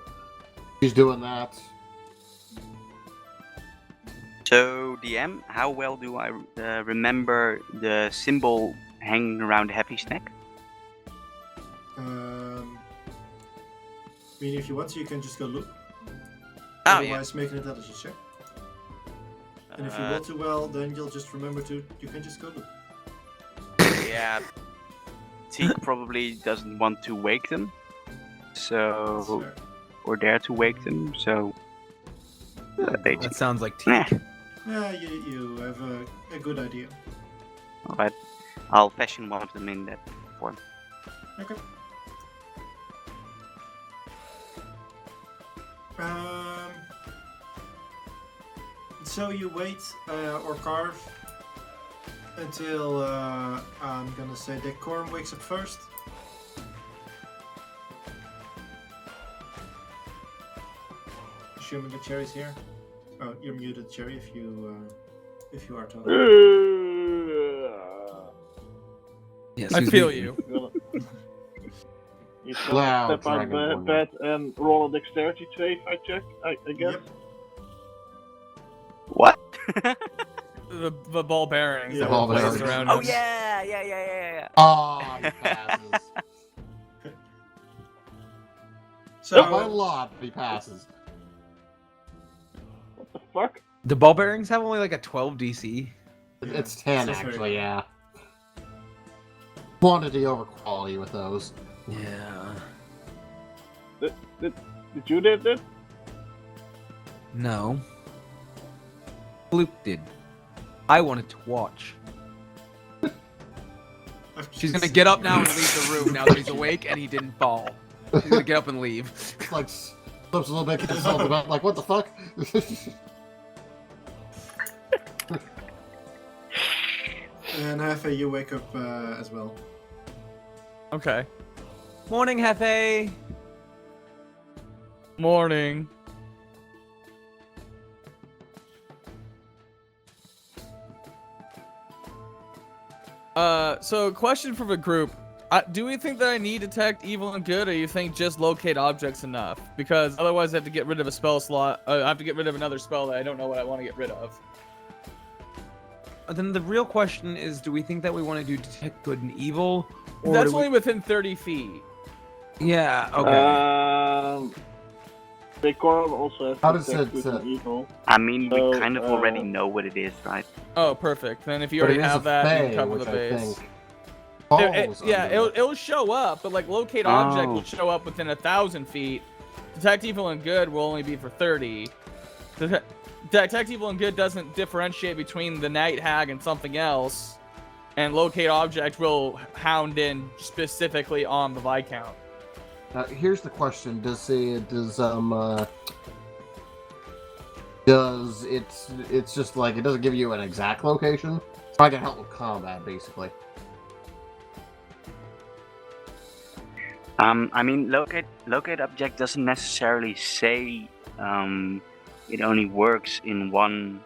He's doing that. So, DM, how well do I remember the symbol hanging around Happy's neck? I mean, if you want to, you can just go look. Oh, Otherwise, make an intelligence check. And if you roll too well, then you'll just remember to. You can just go look. Yeah. Teak probably doesn't want to wake them. So, or dare to wake them. So, That sounds like Nah. Teak. Yeah, you have a good idea. Alright, I'll fashion one of them in that form. Okay. So you wait or carve until I'm gonna say Decorm wakes up first. Assuming the cherry's here. Oh, you're muted, Cherry. If you are talking. Yes, I feel you. He's Wow, gonna step out of Dragon the bed and roll a dexterity save, I guess. Yep. What? The ball bearings Yeah, that ball were placed bearings. around Oh him. yeah. Ah, he passes. So By a lot, he passes. What the fuck? The ball bearings have only like a 12 DC. It's 10, so it's very actually, good. yeah. Quantity over quality with those. Yeah. Did you did it? No. Bloop did. I wanted to watch. She's gonna get up now and leave the room now that he's awake and he didn't fall. She's gonna get up and leave. Like, slips a little bit, consulted about, like, what the fuck? And Hephe, you wake up as well. Okay. Morning, Hephe. Morning. So question for the group. Do we think that I need detect evil and good, or you think just locate objects enough? Because otherwise I have to get rid of a spell slot. I have to get rid of another spell that I don't know what I want to get rid of. Then the real question is, do we think that we want to do detect good and evil? Or That's do we- only within 30 feet. Yeah, okay. Decorum also has How does detect it, good and evil. I mean, we So, kind of already know what it is, right? Oh, perfect. Then if you But it already is have a that, you fey, can cover which the I base. think It- falls yeah, under it'll show up, but like locate object Oh. will show up within 1,000 feet. Detect evil and good will only be for 30. Detect evil and good doesn't differentiate between the night hag and something else, and locate object will hound in specifically on the viscount. Here's the question: Does it's just like it doesn't give you an exact location? So I can help with combat, basically. I mean, locate object doesn't necessarily say it only works in one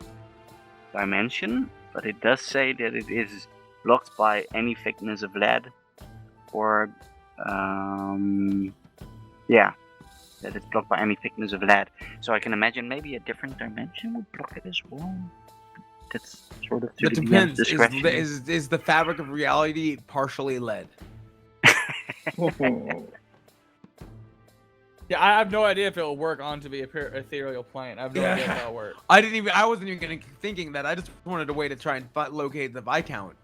dimension, but it does say that it is blocked by any thickness of lead, or that it's blocked by any thickness of lead. So I can imagine maybe a different dimension would block it as well. That's sort of to It the DM's depends. discretion. Is the fabric of reality partially lead? Yeah, I have no idea if it'll work onto the ethereal plane. I have no idea if that'll work. I wasn't even thinking that. I just wanted a way to try and locate the viscount.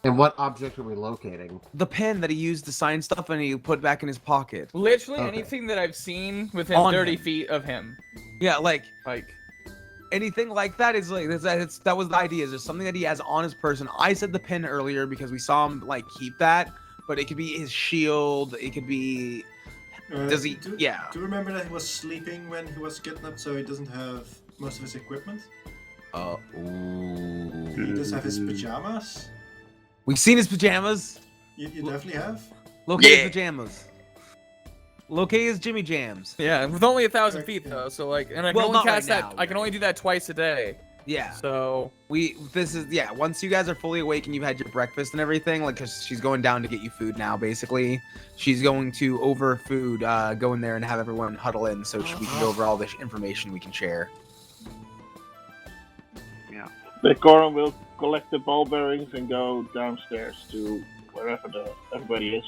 And what object are we locating? The pen that he used to sign stuff and he put back in his pocket. Literally Okay. anything that I've seen within On 30 him. feet of him. Yeah, like Like, anything like that is like that was the idea. Is there something that he has on his person? I said the pen earlier because we saw him like keep that, but it could be his shield. It could be. Does he? Yeah. Do you remember that he was sleeping when he was kidnapped, so he doesn't have most of his equipment? Ooh. He does have his pajamas. We've seen his pajamas. You definitely have. Locate Yeah. his pajamas. Locate his Jimmy Jams. yeah, with only 1,000 feet though. So like, and I can Well, only not cast right that. now, I can only do that twice a day. Yeah. So Once you guys are fully awake and you've had your breakfast and everything, like, cause she's going down to get you food now. Basically, she's going to over food, go in there and have everyone huddle in so we can go over all the information we can share. Yeah. Decorum will collect the ball bearings and go downstairs to wherever everybody is.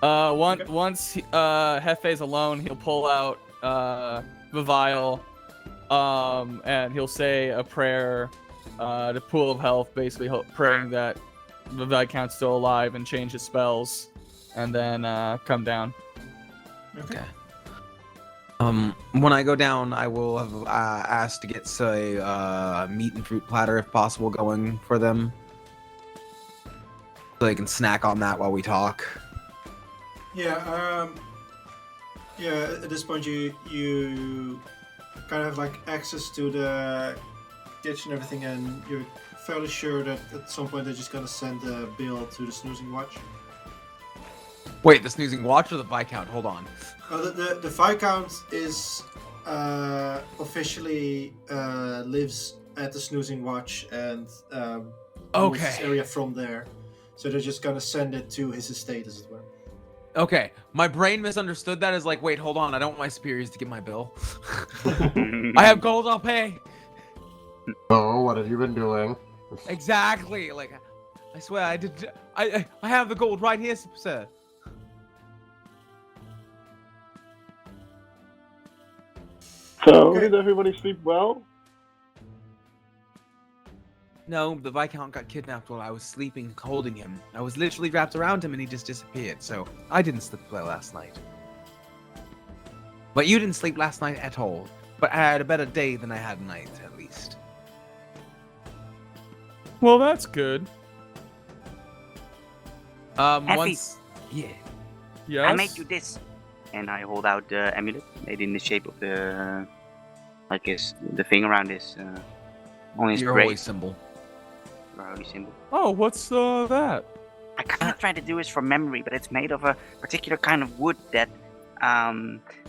Once Hefe's alone, he'll pull out the vial, and he'll say a prayer, to Pool of Health, basically praying that the viscount's still alive and change his spells, and then come down. Okay. When I go down, I will have asked to get say meat and fruit platter if possible going for them, so they can snack on that while we talk. Yeah. At this point, you kind of have like access to the kitchen and everything, and you're fairly sure that at some point they're just gonna send a bill to the snoozing watch. Wait, the snoozing watch or the viscount? Hold on. The viscount is officially lives at the snoozing watch and rules his area from there. So they're just gonna send it to his estate, as it were. Okay, my brain misunderstood that as like, wait, hold on, I don't want my superiors to get my bill. I have gold, I'll pay. Oh, what have you been doing? Exactly, like, I swear I did. I have the gold right here, sir. So, Okay. did everybody sleep well? No, the viscount got kidnapped while I was sleeping, holding him. I was literally wrapped around him and he just disappeared, so I didn't sleep well last night. But you didn't sleep last night at all. But I had a better day than I had night, at least. Well, that's good. Hephe. Once... Yeah. Yes. I made you this, and I hold out the amulet made in the shape of the, the thing around his, on his Your grave. holy symbol. Your holy symbol. Oh, what's that? I kind of tried to do this from memory, but it's made of a particular kind of wood that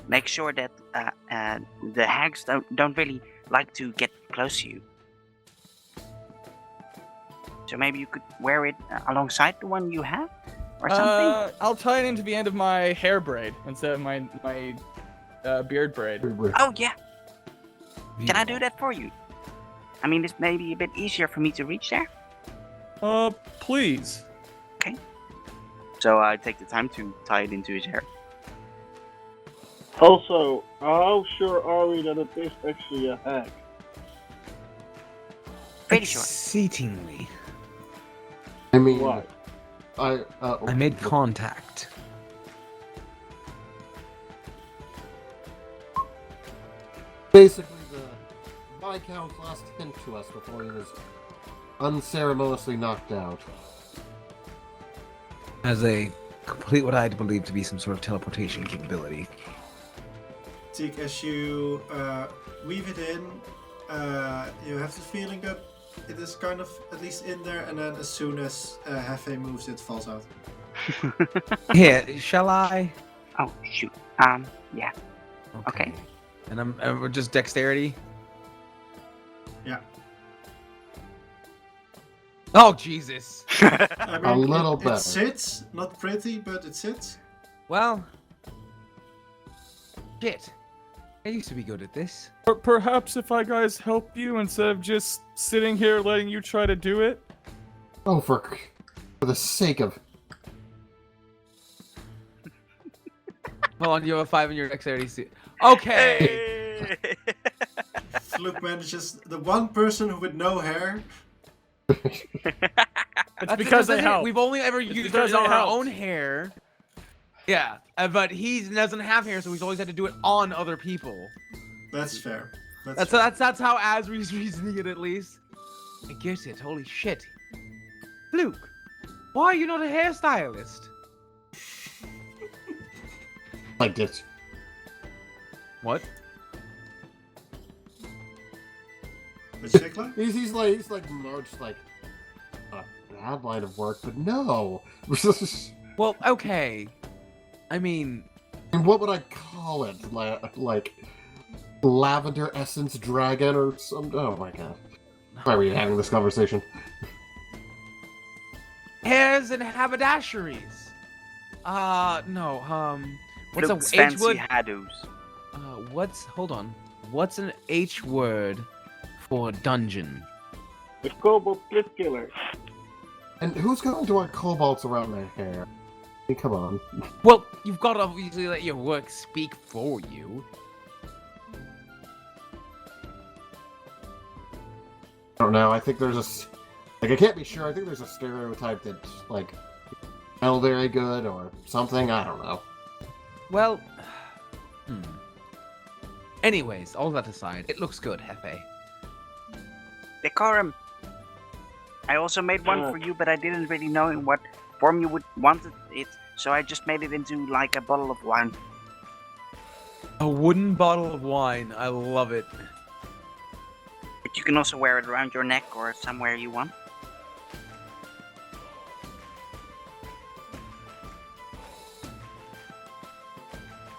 makes sure that the hags don't really like to get close to you. So maybe you could wear it alongside the one you have, or something. I'll tie it into the end of my hair braid instead of my beard braid. Oh yeah. Can I do that for you? I mean, this may be a bit easier for me to reach there. Please. So I take the time to tie it into his hair. Also, how sure are we that it is actually a hag? Pretty sure. Exceedingly. I mean, Why? I made contact. Basically, the Viscount's last hint to us before he was unceremoniously knocked out. As a complete what I believe to be some sort of teleportation capability. Teak, as you weave it in, you have the feeling that it is kind of at least in there, and then as soon as Hephe moves, it falls out. Here, shall I? Oh shoot. Yeah. Okay. And I'm just dexterity. Yeah. Oh Jesus! I mean, A little it better. sits, not pretty, but it sits. Well, shit. I used to be good at this. Perhaps if I guys help you instead of just sitting here letting you try to do it. Oh, for the sake of... Hold on, you have a 5 in your dexterity suit. Okay. Fluke manages the one person with no hair. It's because they help. We've only ever used because it on they our helped. own hair. Yeah, but he doesn't have hair, so he's always had to do it on other people. That's fair. That's how Asri's reasoning it, at least. I get it. Holy shit. Luke, why are you not a hairstylist? Like this. What? What's your like? He's like, no, just like, a bad line of work, but no. Well, okay. I mean, And what would I call it? Like lavender essence dragon or some. Oh my god. Why are we having this conversation? Hares and haberdasheries. No. What's Looks a H fancy word? hadoos. Hold on. What's an H word for dungeon? The Kobold Split Killer. And who's going to want cobalts around their hair? I mean, come on. Well, you've got to obviously let your work speak for you. I don't know. I think there's I can't be sure. I think there's a stereotype that like smell very good or something. I don't know. Well, anyways, all that aside, it looks good, Hephe. Decorum. I also made one for you, but I didn't really know in what form you would want it, so I just made it into like a bottle of wine. A wooden bottle of wine. I love it. But you can also wear it around your neck or somewhere you want.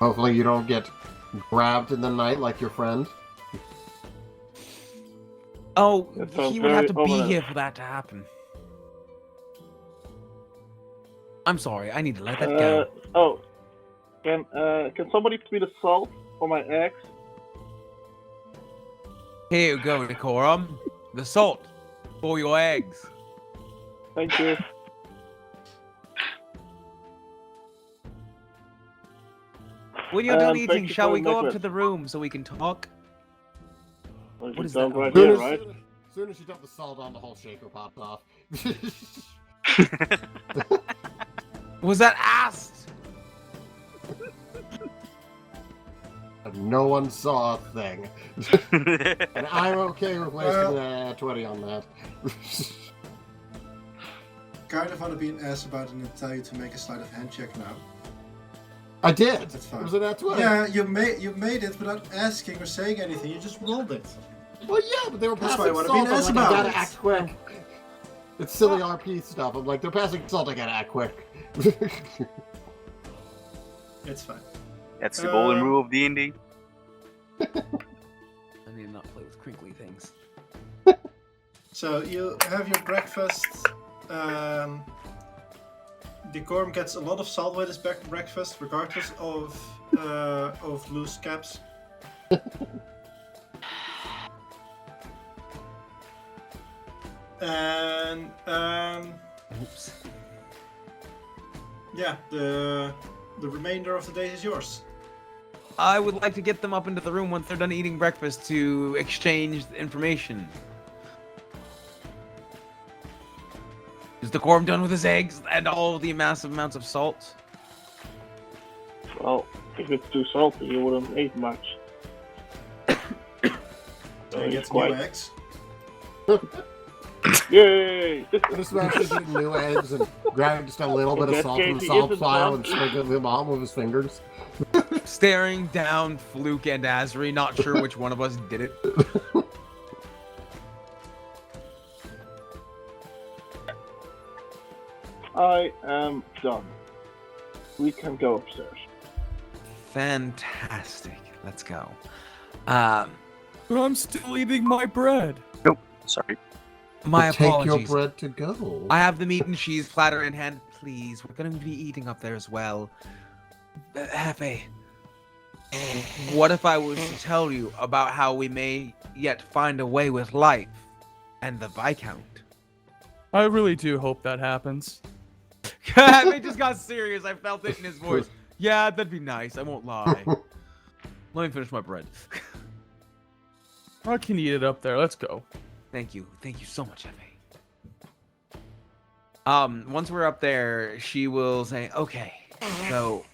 Hopefully you don't get grabbed in the night like your friend. Oh, That sounds he would have to very be ominous. here for that to happen. I'm sorry, I need to let that go. Can somebody please the salt for my eggs? Here you go, Decorum. The salt for your eggs. Thank you. When you're done Thank eating, you shall for we the go up necklace. to the room so we can talk? What is that? that? Right Soon here, as, right? soon as you dump the salt on, the whole shaker popped off. Was that asked? No one saw a thing. And I'm okay with wasting a 20 on that. Kind of want to be an ass about it and tell you to make a sleight of hand check now. I did! That's fine. Was it that 20? Yeah, you made it without asking or saying anything. You just rolled it. Well, yeah, but they were That's passing why I wanna salt. be an I'm ass like, about I gotta it. act quick. It's silly RP stuff. I'm like, they're passing salt, I gotta act quick. It's fine. That's the golden rule of D&D. I need to not play with crinkly things. So you have your breakfast. Decorum gets a lot of salt with his breakfast, regardless of loose caps. And Oops. yeah, the remainder of the day is yours. I would like to get them up into the room once they're done eating breakfast to exchange information. Is Decorum done with his eggs and all the massive amounts of salt? Well, if it's too salty, you wouldn't eat much. So you get quite- new eggs. Yay! Just imagine getting new eggs and grabbing just a little bit of In that salt from the case, he salt isn't pile wrong. and sprinkling them on with his fingers. Staring down Fluke and Asri, not sure which one of us did it. I am done. We can go upstairs. Fantastic. Let's go. But I'm still eating my bread. Sorry. My But take your apologies. bread to go. I have the meat and cheese platter in hand. Please, we're going to be eating up there as well. Hefe, what if I was to tell you about how we may yet find a way with life and the Viscount? I really do hope that happens. It just got serious. I felt it in his voice. Yeah, that'd be nice. I won't lie. Let me finish my bread. I can eat it up there. Let's go. Thank you. Thank you so much, Hefe. Once we're up there, she will say, okay, so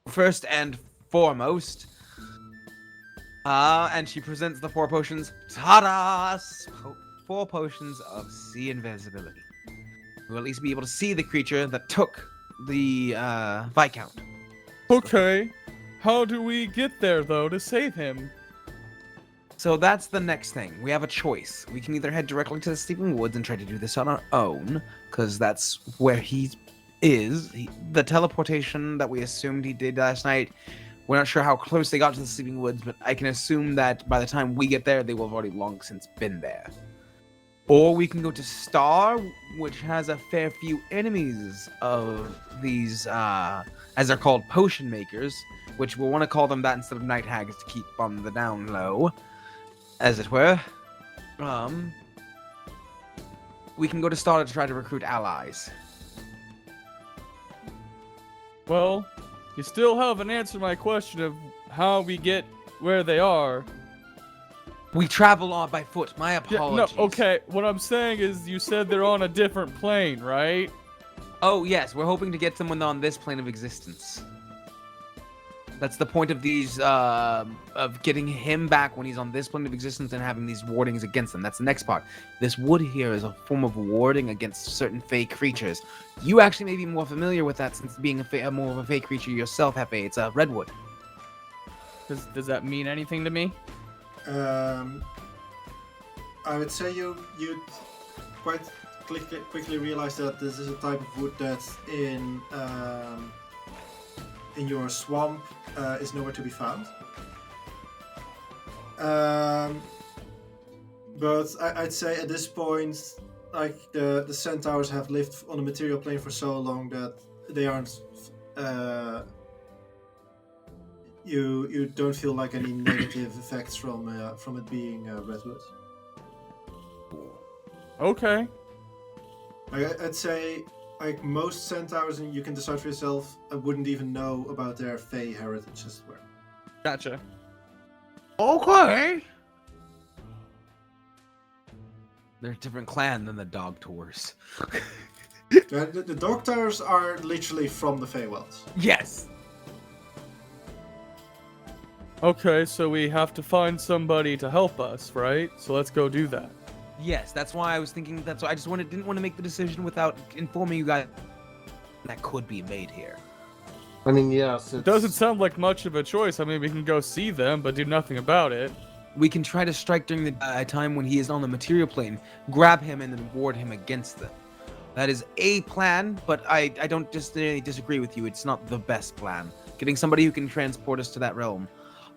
first and foremost, and she presents the 4 potions. Ta-da! 4 potions of sea invisibility. We'll at least be able to see the creature that took the Viscount. Okay. How do we get there, though, to save him? So that's the next thing. We have a choice. We can either head directly to the Sleeping Woods and try to do this on our own, because that's where he is. The teleportation that we assumed he did last night We're not sure how close they got to the Sleeping Woods, but I can assume that by the time we get there, they will have already long since been there. Or we can go to Star, which has a fair few enemies of these, as they're called, potion makers, which we'll want to call them that instead of night hags to keep on the down low, as it were. We can go to Star to try to recruit allies. Well, you still haven't answered my question of how we get where they are. We travel on by foot. My apologies. No, okay. What I'm saying is you said they're on a different plane, right? Oh, yes. We're hoping to get someone on this plane of existence. That's the point of these, of getting him back when he's on this plane of existence and having these wardings against him. That's the next part. This wood here is a form of warding against certain fey creatures. You actually may be more familiar with that since being more of a fey creature yourself, Hephe. It's a redwood. Does that mean anything to me? I would say you quite quickly realize that this is a type of wood that's in your swamp is nowhere to be found. But I'd say at this point, like the centaurs have lived on the material plane for so long that they aren't. You don't feel like any negative effects from it being redwood. Okay. I'd say like most centaurs, and you can decide for yourself, I wouldn't even know about their fey heritage as well. Gotcha. Okay. They're a different clan than the Dog Tours. The doctors are literally from the Feywells. Yes. Okay, so we have to find somebody to help us, right? So let's go do that. Yes, that's why I was thinking. That's why I just didn't want to make the decision without informing you guys that could be made here. I mean, yes. It doesn't sound like much of a choice. I mean, we can go see them, but do nothing about it. We can try to strike during the time when he is on the material plane, grab him, and then ward him against them. That is a plan, but I don't disagree with you. It's not the best plan. Getting somebody who can transport us to that realm.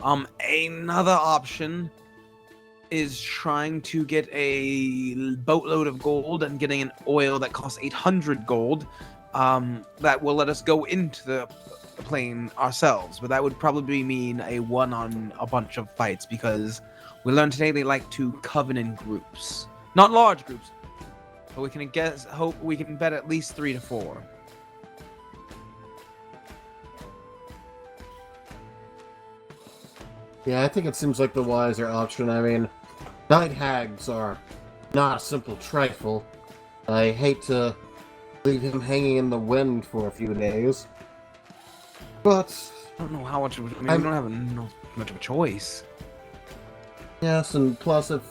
Another option is trying to get a boatload of gold and getting an oil that costs 800 gold. That will let us go into the plane ourselves, but that would probably mean a one on a bunch of fights because we learned today they like to coven in groups, not large groups, but we can hope we can bet at least 3 to 4. Yeah, I think it seems like the wiser option. I mean, night hags are not a simple trifle. I hate to leave him hanging in the wind for a few days. But I don't know how much. We don't have much of a choice. Yes, and plus, if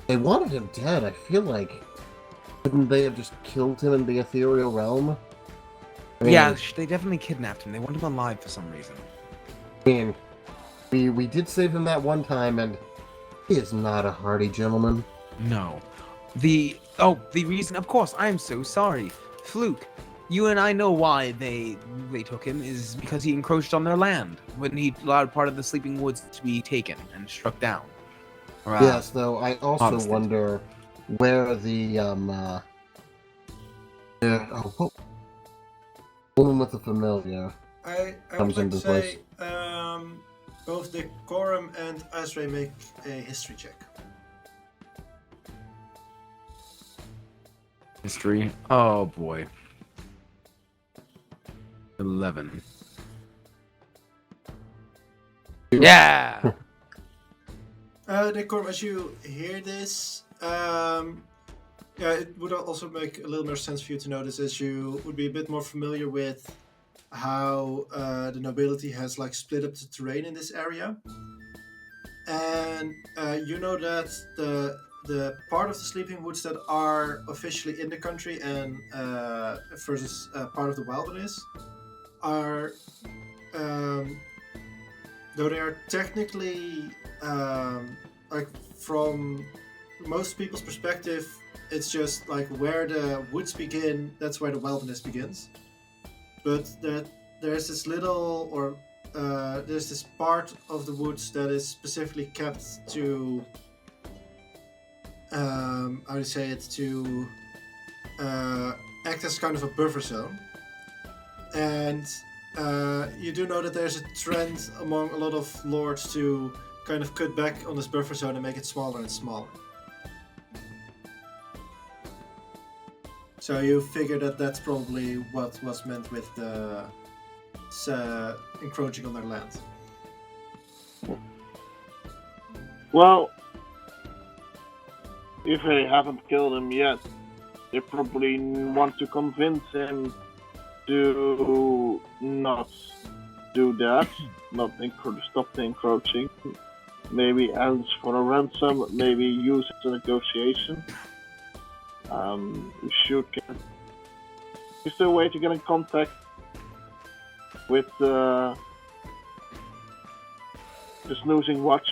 they wanted him dead, I feel like couldn't they have just killed him in the ethereal realm? I mean, Yeah, they definitely kidnapped him. They want him alive for some reason. I mean, we did save him that one time, and he is not a hardy gentleman. No. The reason, of course, I'm so sorry. Fluke, you and I know why they took him is because he encroached on their land when he allowed part of the Sleeping Woods to be taken and struck down. Yes, though I also wonder where the woman with the familiar I comes would like into to say both Decorum and Azrae make a history check. History. Oh boy. 11. Yeah. Decorum, as you hear this, it would also make a little more sense for you to notice as you would be a bit more familiar with how the nobility has like split up the terrain in this area, and you know that the part of the Sleeping Woods that are officially in the country and versus part of the wilderness are, though they are technically like from most people's perspective, it's just like where the woods begin, that's where the wilderness begins. But there's this little, or there's this part of the woods that is specifically kept to how do you say it, to act as kind of a buffer zone. And you do know that there's a trend among a lot of lords to kind of cut back on this buffer zone and make it smaller and smaller. So you figure that that's probably what was meant with the encroaching on their land. Well, if they haven't killed him yet, they probably want to convince him to not do that, stop the encroaching. Maybe ask for a ransom, maybe use it as a negotiation. We should get... Is there a way to get in contact with the Snoozing Watch?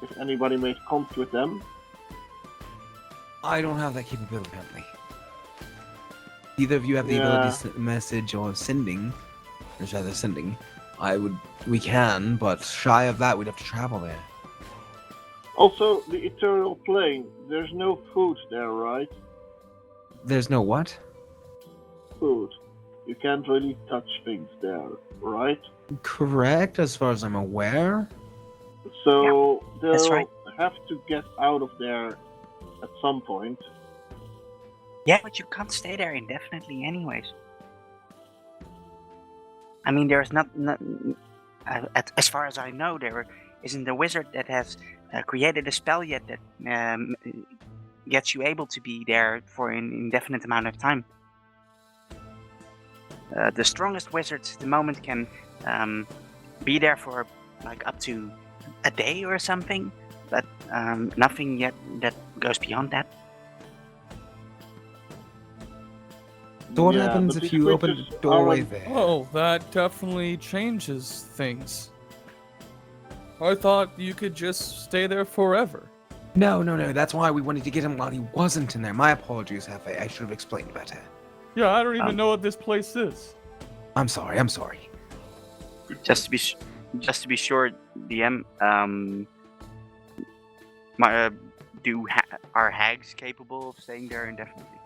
If anybody made contact with them? I don't have that capability, apparently. Either of you have the ability to send a message or sending, or rather sending. We can, but shy of that, we'd have to travel there. Also, the Ethereal Plane, there's no food there, right? There's no what? Food. You can't really touch things there, right? Correct, as far as I'm aware. So that's they'll right. have to get out of there at some point. Yeah, but you can't stay there indefinitely, anyways. I mean, there's as far as I know, there isn't a wizard that has created a spell yet that gets you able to be there for an indefinite amount of time. The strongest wizards at the moment can be there for like up to a day or something, but nothing yet that goes beyond that. So what Yeah, happens but if these you open creatures the doorway aren't- there? Oh, that definitely changes things. I thought you could just stay there forever. No. That's why we wanted to get him while he wasn't in there. My apologies, Hephe. I should have explained better. Yeah, I don't even know what this place is. I'm sorry. Just to be sure, DM. Are hags capable of staying there indefinitely?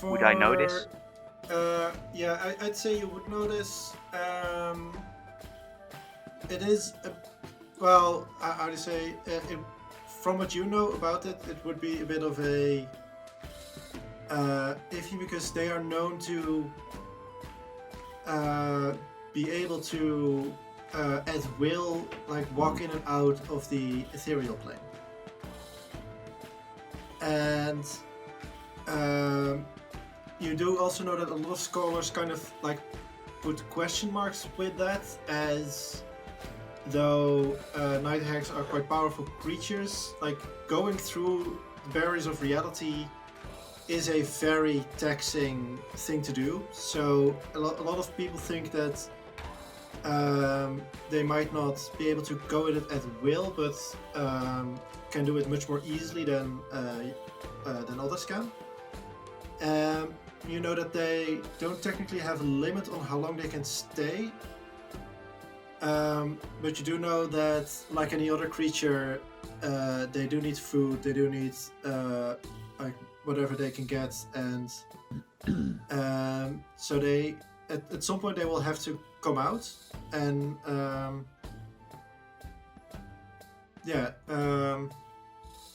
Would I notice? Yeah, I'd say you would notice. It is, well, how to say, from what you know about it, it would be a bit of a iffy because they are known to be able to at will like walk in and out of the ethereal plane. And you do also know that a lot of scholars kind of like put question marks with that, as though night hags are quite powerful creatures. Like going through the barriers of reality is a very taxing thing to do. So a lot of people think that they might not be able to go at it at will, but can do it much more easily than others can. You know that they don't technically have a limit on how long they can stay, but you do know that, like any other creature, they do need food, they do need like whatever they can get, and so they at some point they will have to come out, and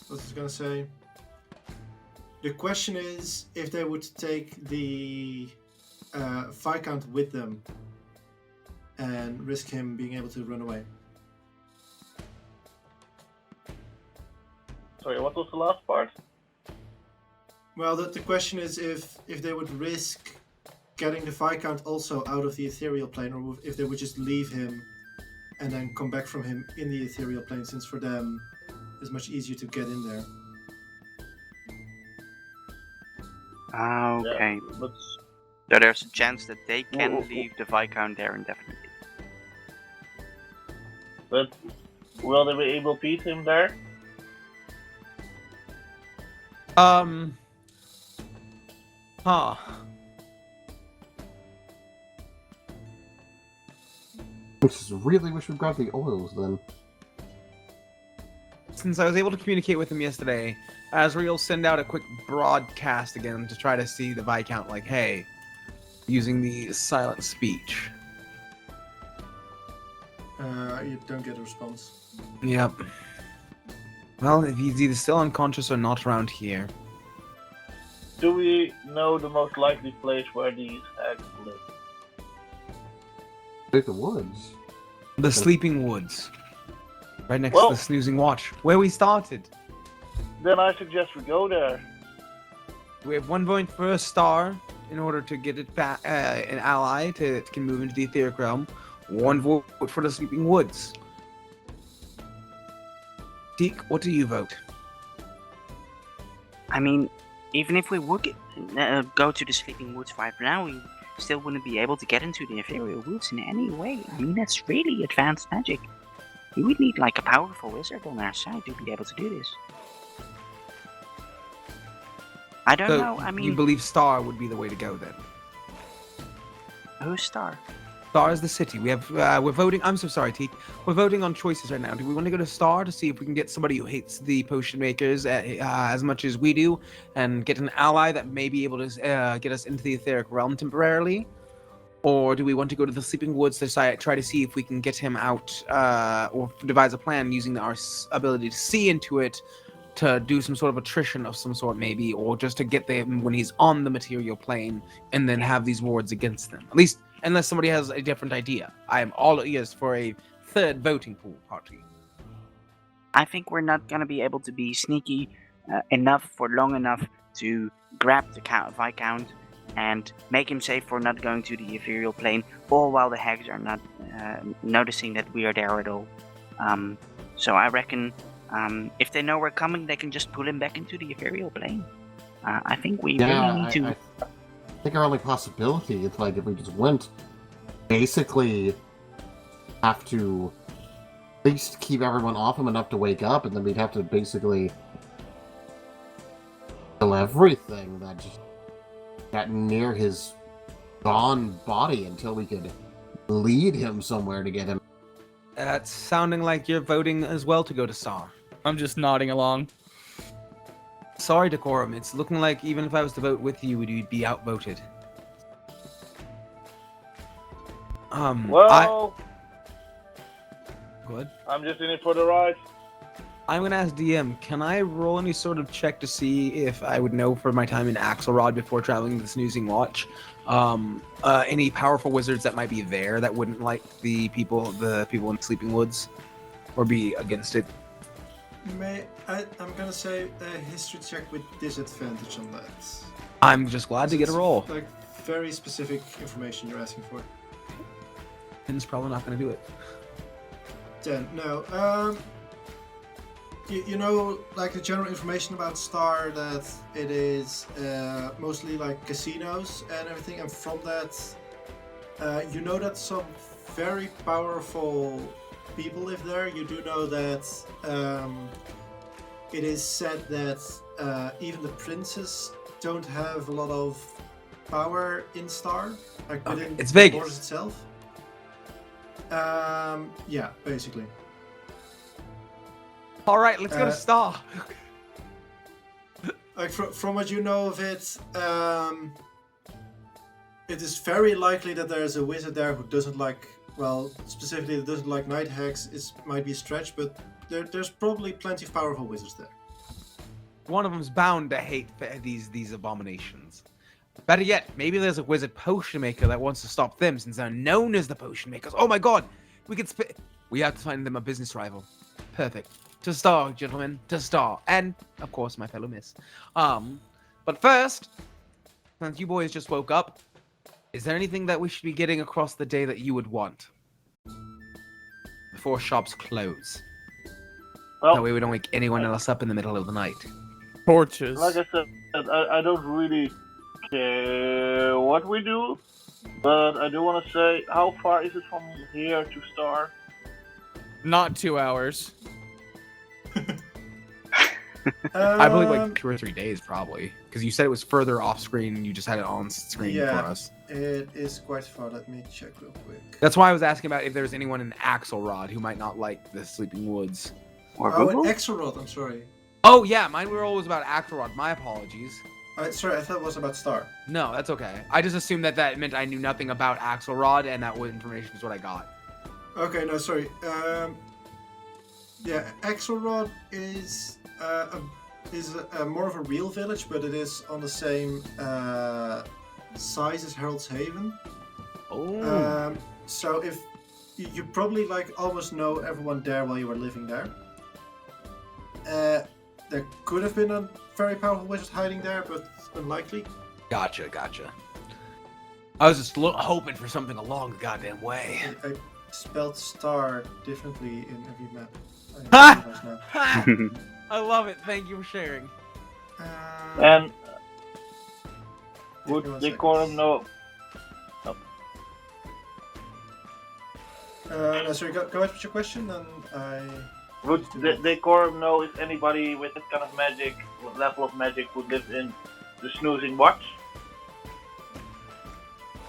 what was I gonna say? The question is if they would take the viscount with them and risk him being able to run away. Sorry, what was the last part? Well, the question is if they would risk getting the viscount also out of the ethereal plane, or if they would just leave him and then come back from him in the ethereal plane, since for them it's much easier to get in there. Okay. Yeah, but So there's a chance that they can Whoa. leave the viscount there indefinitely. But will they be able to beat him there? Just really wish we grabbed the oils then. Since I was able to communicate with him yesterday, Asriel send out a quick broadcast again to try to see the viscount, like, hey, using the silent speech. You don't get a response. Yep. Well, if he's either still unconscious or not around here. Do we know the most likely place where these hags live? Take the woods. The Sleeping Woods. Right next Well- to the Snoozing Watch, where we started. Then I suggest we go there. We have 1 point for a star in order to get it back, an ally to can move into the etheric realm. 1 vote for the Sleeping Woods. Teak, what do you vote? I mean, even if we would go to the Sleeping Woods right now, we still wouldn't be able to get into the Ethereal Woods in any way. I mean, that's really advanced magic. We would need like a powerful wizard on our side to be able to do this. I don't So know, I you mean, believe Star would be the way to go then? who's Star? Star is the city. We have we're voting. I'm so sorry, Teak. We're voting on choices right now. Do we want to go to Star to see if we can get somebody who hates the potion makers as much as we do, and get an ally that may be able to get us into the etheric realm temporarily, or do we want to go to the Sleeping Woods to try to see if we can get him out, or devise a plan using our ability to see into it, to do some sort of attrition of some sort, maybe, or just to get them when he's on the material plane, and then have these wards against them. At least, unless somebody has a different idea. I am all ears for a third voting pool party. I think we're not gonna be able to be sneaky enough for long enough to grab the Viscount and make him safe for not going to the ethereal plane, all while the hags are not noticing that we are there at all. So I reckon if they know we're coming, they can just pull him back into the ethereal plane. I think we really need to. I think our only possibility is like if we just went, basically have to at least keep everyone off him enough to wake up, and then we'd have to basically kill everything that just got near his gone body until we could lead him somewhere to get him. That's sounding like you're voting as well to go to Sar. I'm just nodding along. Sorry, Decorum. It's looking like even if I was to vote with you, you'd be outvoted. Well, Good. I'm just in it for the ride. I'm gonna ask DM, can I roll any sort of check to see if I would know for my time in Axelrod before traveling to the Snoozing Watch, any powerful wizards that might be there that wouldn't like the people in the Sleeping Woods, or be against it? I'm gonna say a history check with disadvantage on that. I'm just glad to get a roll. Like very specific information you're asking for. Finn's probably not gonna do it. 10. No. You know, like the general information about Star, that it is mostly like casinos and everything, and from that, you know that some very powerful people live there. You do know that it is said that even the princes don't have a lot of power in Star, like within It's the Vegas. borders itself. Yeah, basically. All right, let's go to Star. Like from what you know of it, it is very likely that there is a wizard there who doesn't like, well, specifically doesn't like night hags. It might be a stretch, but there's probably plenty of powerful wizards there. One of them's bound to hate these abominations. Better yet, maybe there's a wizard potion maker that wants to stop them, since they're known as the potion makers. Oh my god, we could we have to find them a business rival. Perfect. To Star, gentlemen, to Star, and of course my fellow miss. But first, since you boys just woke up, is there anything that we should be getting across the day that you would want before shops close? Well, That way we don't wake anyone else up in the middle of the night. Torches. like I said, I don't really care what we do, but I do want to say, how far is it from here to Star? Not 2 hours. I believe like 2 or 3 days probably, because you said it was further off screen and you just had it on screen Yeah. for us. It is quite far. Let me check real quick. That's why I was asking about if there's anyone in Axelrod who might not like the Sleeping Woods. Or Oh, Google? in Axelrod, I'm sorry. Oh yeah, mine were always about Axelrod. My apologies. Sorry, I thought it was about Star. No, that's okay. I just assumed that meant I knew nothing about Axelrod, and that information is what I got. Okay, no, sorry. Yeah, Axelrod is more of a real village, but it is on the same size as Harold's Haven. Oh. So if you probably like almost know everyone there while you were living there. There could have been a very powerful wizard hiding there, but unlikely. Gotcha. I was just hoping for something along the goddamn way. I spelled star differently in every map. Ha! realize now. Ha! I love it. Thank you for sharing. And would Give me 1 Decorum second. know? No, sorry, go ahead with your question, and I... Would Decorum know if anybody with that kind of magic, level of magic, would live in the Snoozing Watch?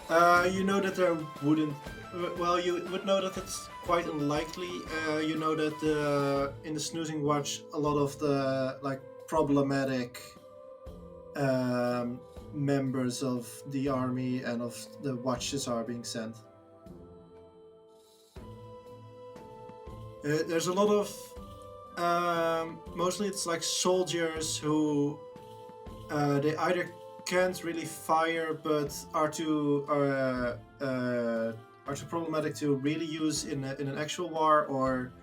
You know that there wouldn't... Well, you would know that it's quite unlikely. You know that in the Snoozing Watch, a lot of the like problematic members of the army and of the watches are being sent. There's a lot of... mostly it's like soldiers who... they either can't really fire, but are too problematic to really use in an actual war, or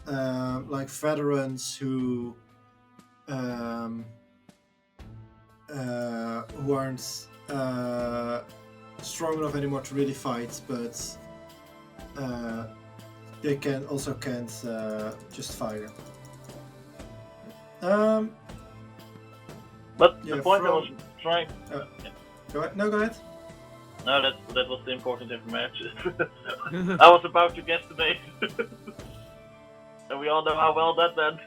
like veterans who aren't strong enough anymore to really fight, but they can't just fire. But Yeah, the point I from- was trying. Go ahead. No, go ahead. No, that was the important information. I was about to guesstimate, and we all know how well that went.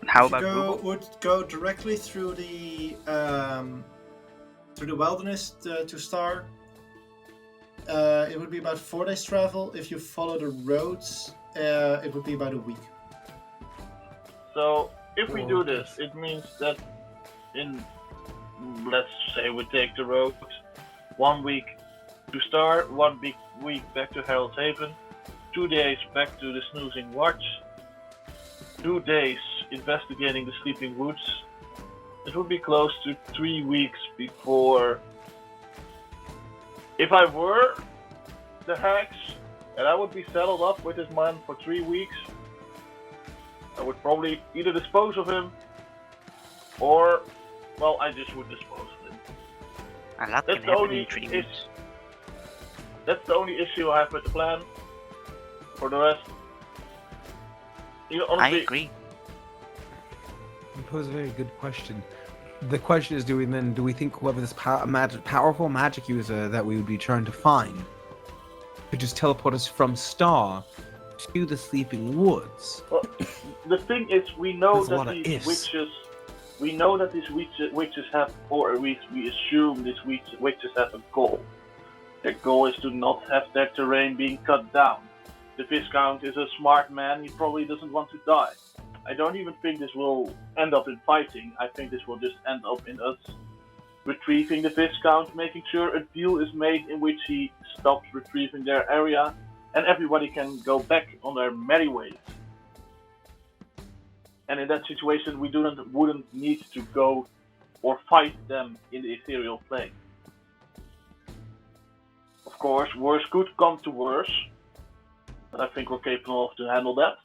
How If you about Google? would go directly through the wilderness to Star. It would be about 4 days travel. If you follow the roads, it would be about a week. So if we do this, it means that let's say we take the road 1 week to Star, 1 week back to Harold's Haven, 2 days back to the Snoozing Watch, 2 days investigating the Sleeping Woods. It would be close to 3 weeks before. If I were the Hex and I would be saddled up with this man for 3 weeks, I would probably either dispose of him or, well, I just would dispose of him. A lot That's can the happen only in 3 is- weeks. That's the only issue I have with the plan. For the rest, I honestly, agree. You pose a very good question. The question is, do we think whoever this powerful magic user that we would be trying to find could just teleport us from Star to the Sleeping Woods? well, the thing is, we know There's a that lot of these ifs. witches. We know that these witches have, or at least we assume these witches have a goal. Their goal is to not have their terrain being cut down. The viscount is a smart man. He probably doesn't want to die. I don't even think this will end up in fighting. I think this will just end up in us retrieving the viscount, making sure a deal is made in which he stops retrieving their area, and everybody can go back on their merry ways. And in that situation, we wouldn't need to go or fight them in the ethereal plane. Of course, worse could come to worse, but I think we're capable of to handle that.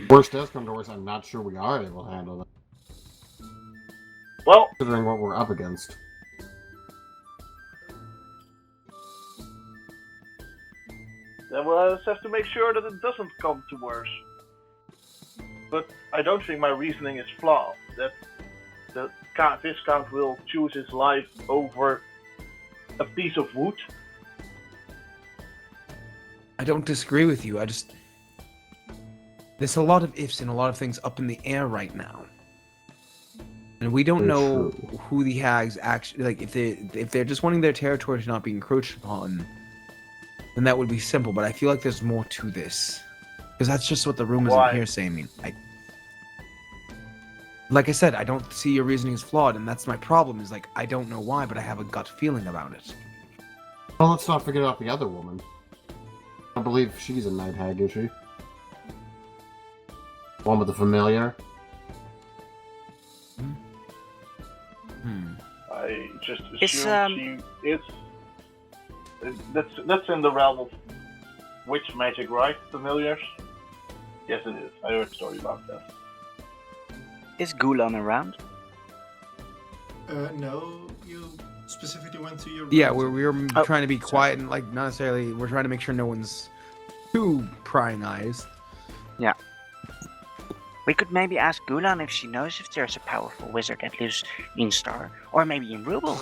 Worst does come to worst, I'm not sure we are able to handle that, Well, considering what we're up against. then we'll just have to make sure that it doesn't come to worse. But I don't think my reasoning is flawed. That the viscount will choose his life over a piece of wood. I don't disagree with you. There's a lot of ifs and a lot of things up in the air right now. And we don't Very know true. who the hags actually, like, if they're just wanting their territory to not be encroached upon, then that would be simple. But I feel like there's more to this. Because that's just what the rumors Why? and hearsay mean. Like I said, I don't see your reasoning as flawed, and that's my problem, is like, I don't know why, but I have a gut feeling about it. Well, let's not forget about the other woman. I believe she's a night hag, is she? One with the familiar? I just It's, assume she is. That's in the realm of witch magic, right? Familiars? Yes, it is. I heard a story about that. Is Gulan around? No, you specifically went to your. Yeah, room. we're Oh, trying to be sorry. quiet and, like, not necessarily, we're trying to make sure no one's too prying eyes. We could maybe ask Gulan if she knows if there's a powerful wizard that lives in Star, or maybe in Rubel.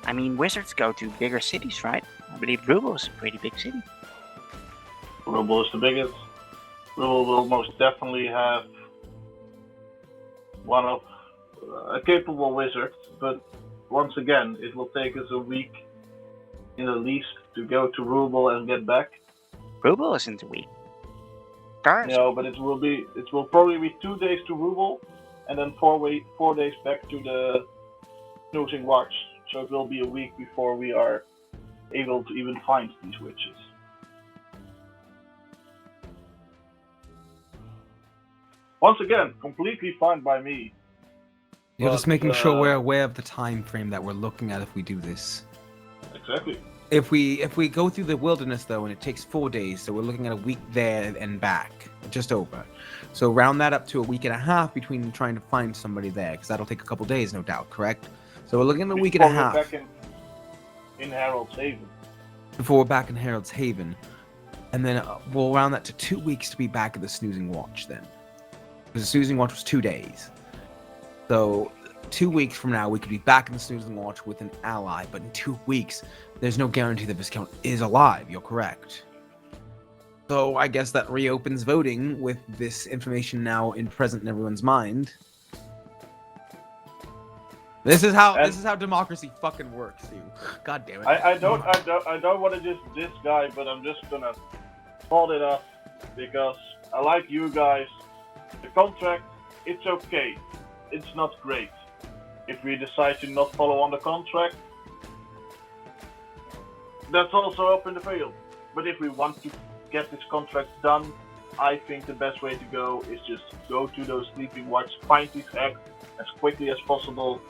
I mean, wizards go to bigger cities, right? I believe Rubel is a pretty big city. Rubble is the biggest. Rubble will most definitely have one of a capable wizard, but once again, it will take us a week in the least to go to Rubble and get back. Rubel isn't a week. Star is. No, but it will probably be 2 days to Rubble, and then 4 days back to the snoozing watch. So it will be a week before we are able to even find these witches. Once again, completely fine by me. You're just But, making sure we're aware of the time frame that we're looking at if we do this. Exactly. If we go through the wilderness though, and it takes 4 days, so we're looking at a week there and back, just over. So round that up to a week and a half between trying to find somebody there, because that'll take a couple days, no doubt. Correct? So we're looking at a week and a Before we're half back in Harold's Haven. before we're back in Harold's Haven, and then we'll round that to 2 weeks to be back at the snoozing watch then, because the snoozing watch was 2 days. So 2 weeks from now, we could be back in the snoozing watch with an ally, but in 2 weeks, there's no guarantee the viscount is alive. You're correct. So I guess that reopens voting with this information now present in everyone's mind. This is how democracy fucking works, dude. God damn it. I don't want to just diss guy, but I'm just gonna fold it up because I like you guys. The contract, it's okay. It's not great. If we decide to not follow on the contract, that's also up in the field. But if we want to get this contract done, I think the best way to go is just go to those sleeping watch, find these eggs as quickly as possible,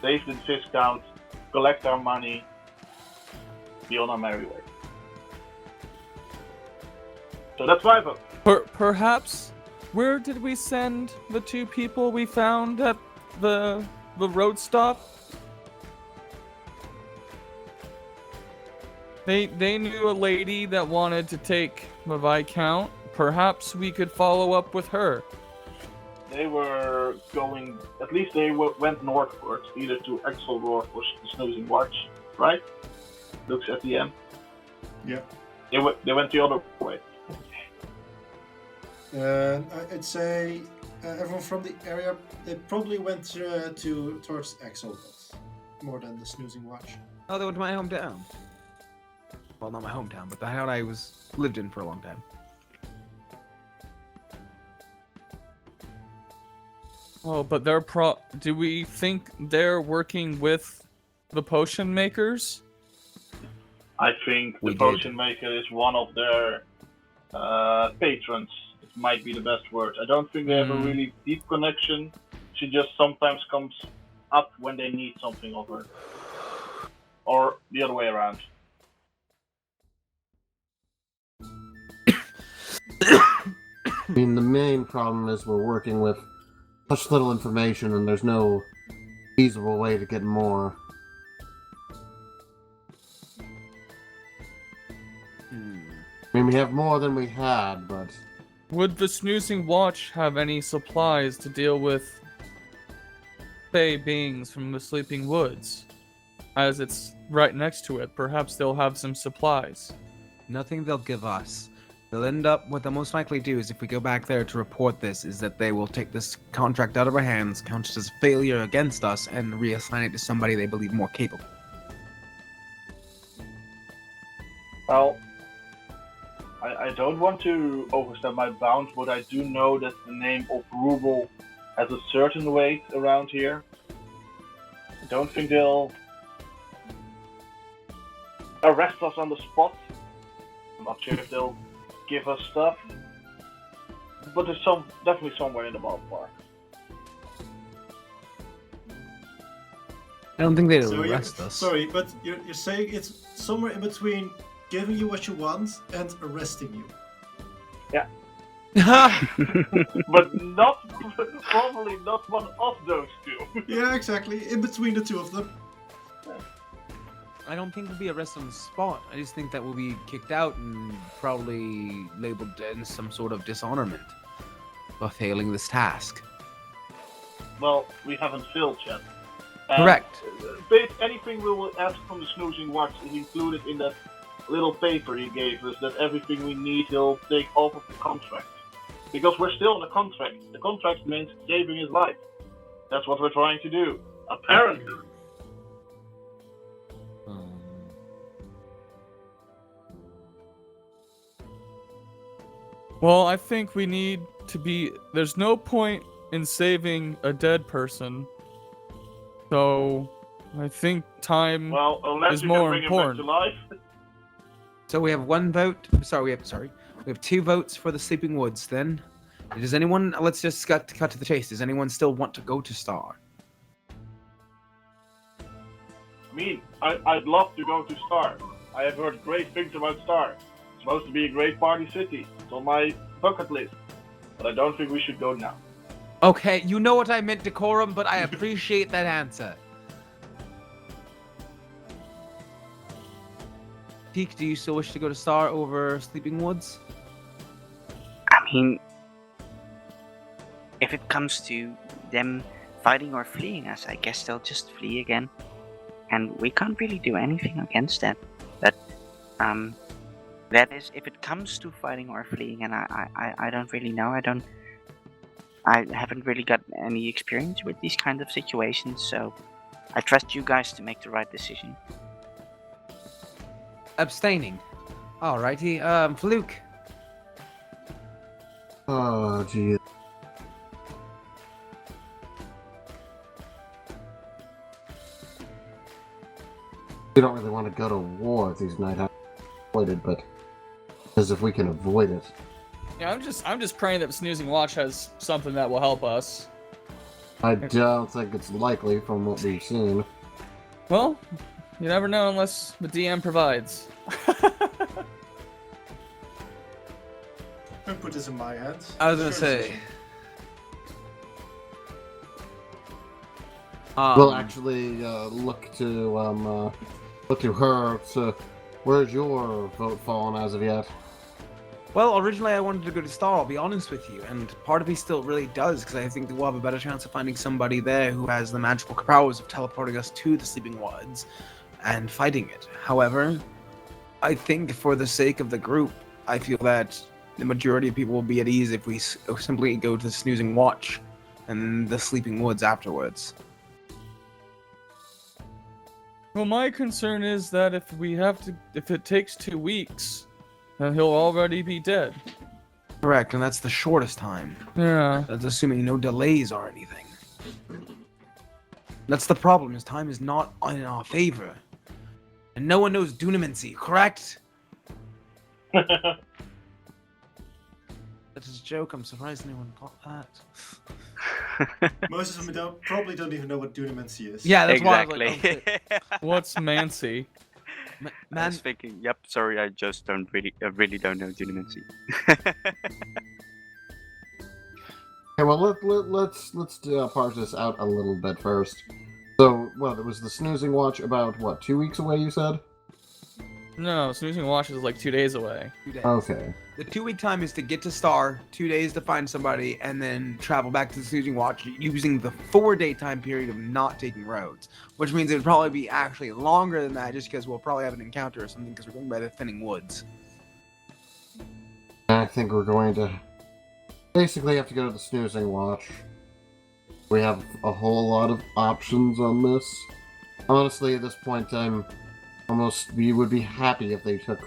save the viscount, collect our money, be on our merry way. So that's my vote. Perhaps, where did we send the 2 people we found at the road stop? They knew a lady that wanted to take the viscount. Perhaps we could follow up with her. They were going, at least they went northwards, either to Axelroth or the Snoozing Watch, right? Looks at the end. Yeah. They went the other way. I'd say everyone from the area, they probably went towards Axelroth more than the Snoozing Watch. Oh, they went to my hometown. Well, not my hometown, but the town I lived in for a long time. Oh, but do we think they're working with the potion makers? I think the potion maker is one of their patrons. It might be the best word. I don't think they have a really deep connection. She just sometimes comes up when they need something of her. Or the other way around. I mean, the main problem is we're working with such little information and there's no feasible way to get more. I mean, we have more than we had, but Would the snoozing watch have any supplies to deal with fey beings from the sleeping woods? As it's right next to it, perhaps they'll have some supplies. Nothing they'll give us. They'll end up, what they'll most likely do is if we go back there to report this, is that they will take this contract out of our hands, count it as a failure against us, and reassign it to somebody they believe more capable. Well, I don't want to overstep my bounds, but I do know that the name of Ruble has a certain weight around here. I don't think they'll arrest us on the spot. I'm not sure if they'll give us stuff, but there's definitely somewhere in the ballpark. I don't think they'd So arrest us. Sorry, but you're saying it's somewhere in between giving you what you want and arresting you. Yeah. But probably not one of those two. Yeah, exactly. In between the two of them. I don't think we'll be arrested on the spot. I just think that we'll be kicked out and probably labeled in some sort of dishonorment for failing this task. Well, we haven't filled yet. And Correct. Anything we will ask from the snoozing watch is included in that little paper he gave us, that everything we need he'll take off of the contract. Because we're still in a contract. The contract means saving his life. That's what we're trying to do. Apparently. Well, I think we need to be... There's no point in saving a dead person. So, I think time unless is you more can bring important. him back to life. So we have one vote. We have 2 votes for the Sleeping Woods. Then, does anyone? Let's just cut to the chase. Does anyone still want to go to Star? I mean, I'd love to go to Star. I have heard great things about Star. It's supposed to be a great party city. It's on my bucket list. But I don't think we should go now. Okay, you know what I meant, Decorum, but I appreciate that answer. Teak, do you still wish to go to Star over Sleeping Woods? I mean, if it comes to them fighting or fleeing us, I guess they'll just flee again. And we can't really do anything against that. That is, if it comes to fighting or fleeing, and I don't really know. I haven't really got any experience with these kind of situations, so I trust you guys to make the right decision. Abstaining. Alrighty, Fluke. Oh, geez. We don't really want to go to war if these night avoided, but as if we can avoid it. Yeah, I'm just praying that Snoozing Watch has something that will help us. I don't think it's likely from what we've seen. Well, you never know unless the DM provides. I'll put this in my hands. I was gonna say. We'll actually look to her. To where's your vote fallen as of yet? Well, originally I wanted to go to Star, I'll be honest with you, and part of me still really does, because I think that we'll have a better chance of finding somebody there who has the magical powers of teleporting us to the Sleeping Woods and fighting it. However, I think for the sake of the group, I feel that the majority of people will be at ease if we simply go to the Snoozing Watch and the Sleeping Woods afterwards. Well, my concern is that if it takes 2 weeks, then he'll already be dead. Correct, and that's the shortest time. Yeah. That's assuming no delays or anything. That's the problem, is time is not in our favor. And no one knows Dunamancy, correct? That's a joke, I'm surprised anyone caught that. Most of them probably don't even know what Dunamancy is. Yeah, that's Exactly. why I was like, oh, shit. What's Mancy? I Man, was thinking, yep, sorry, I just don't really don't know Dunamancy. Okay, well let's parse this out a little bit first. So, it was the Snoozing Watch about 2 weeks away? You said. No, snoozing watch is like 2 days away. 2 days. Okay. The 2-week time is to get to Star, 2 days to find somebody, and then travel back to the Snoozing Watch using the 4-day time period of not taking roads. Which means it would probably be actually longer than that just because we'll probably have an encounter or something because we're going by the thinning woods. I think we're going to basically have to go to the Snoozing Watch. We have a whole lot of options on this. Honestly, at this point, we would be happy if they took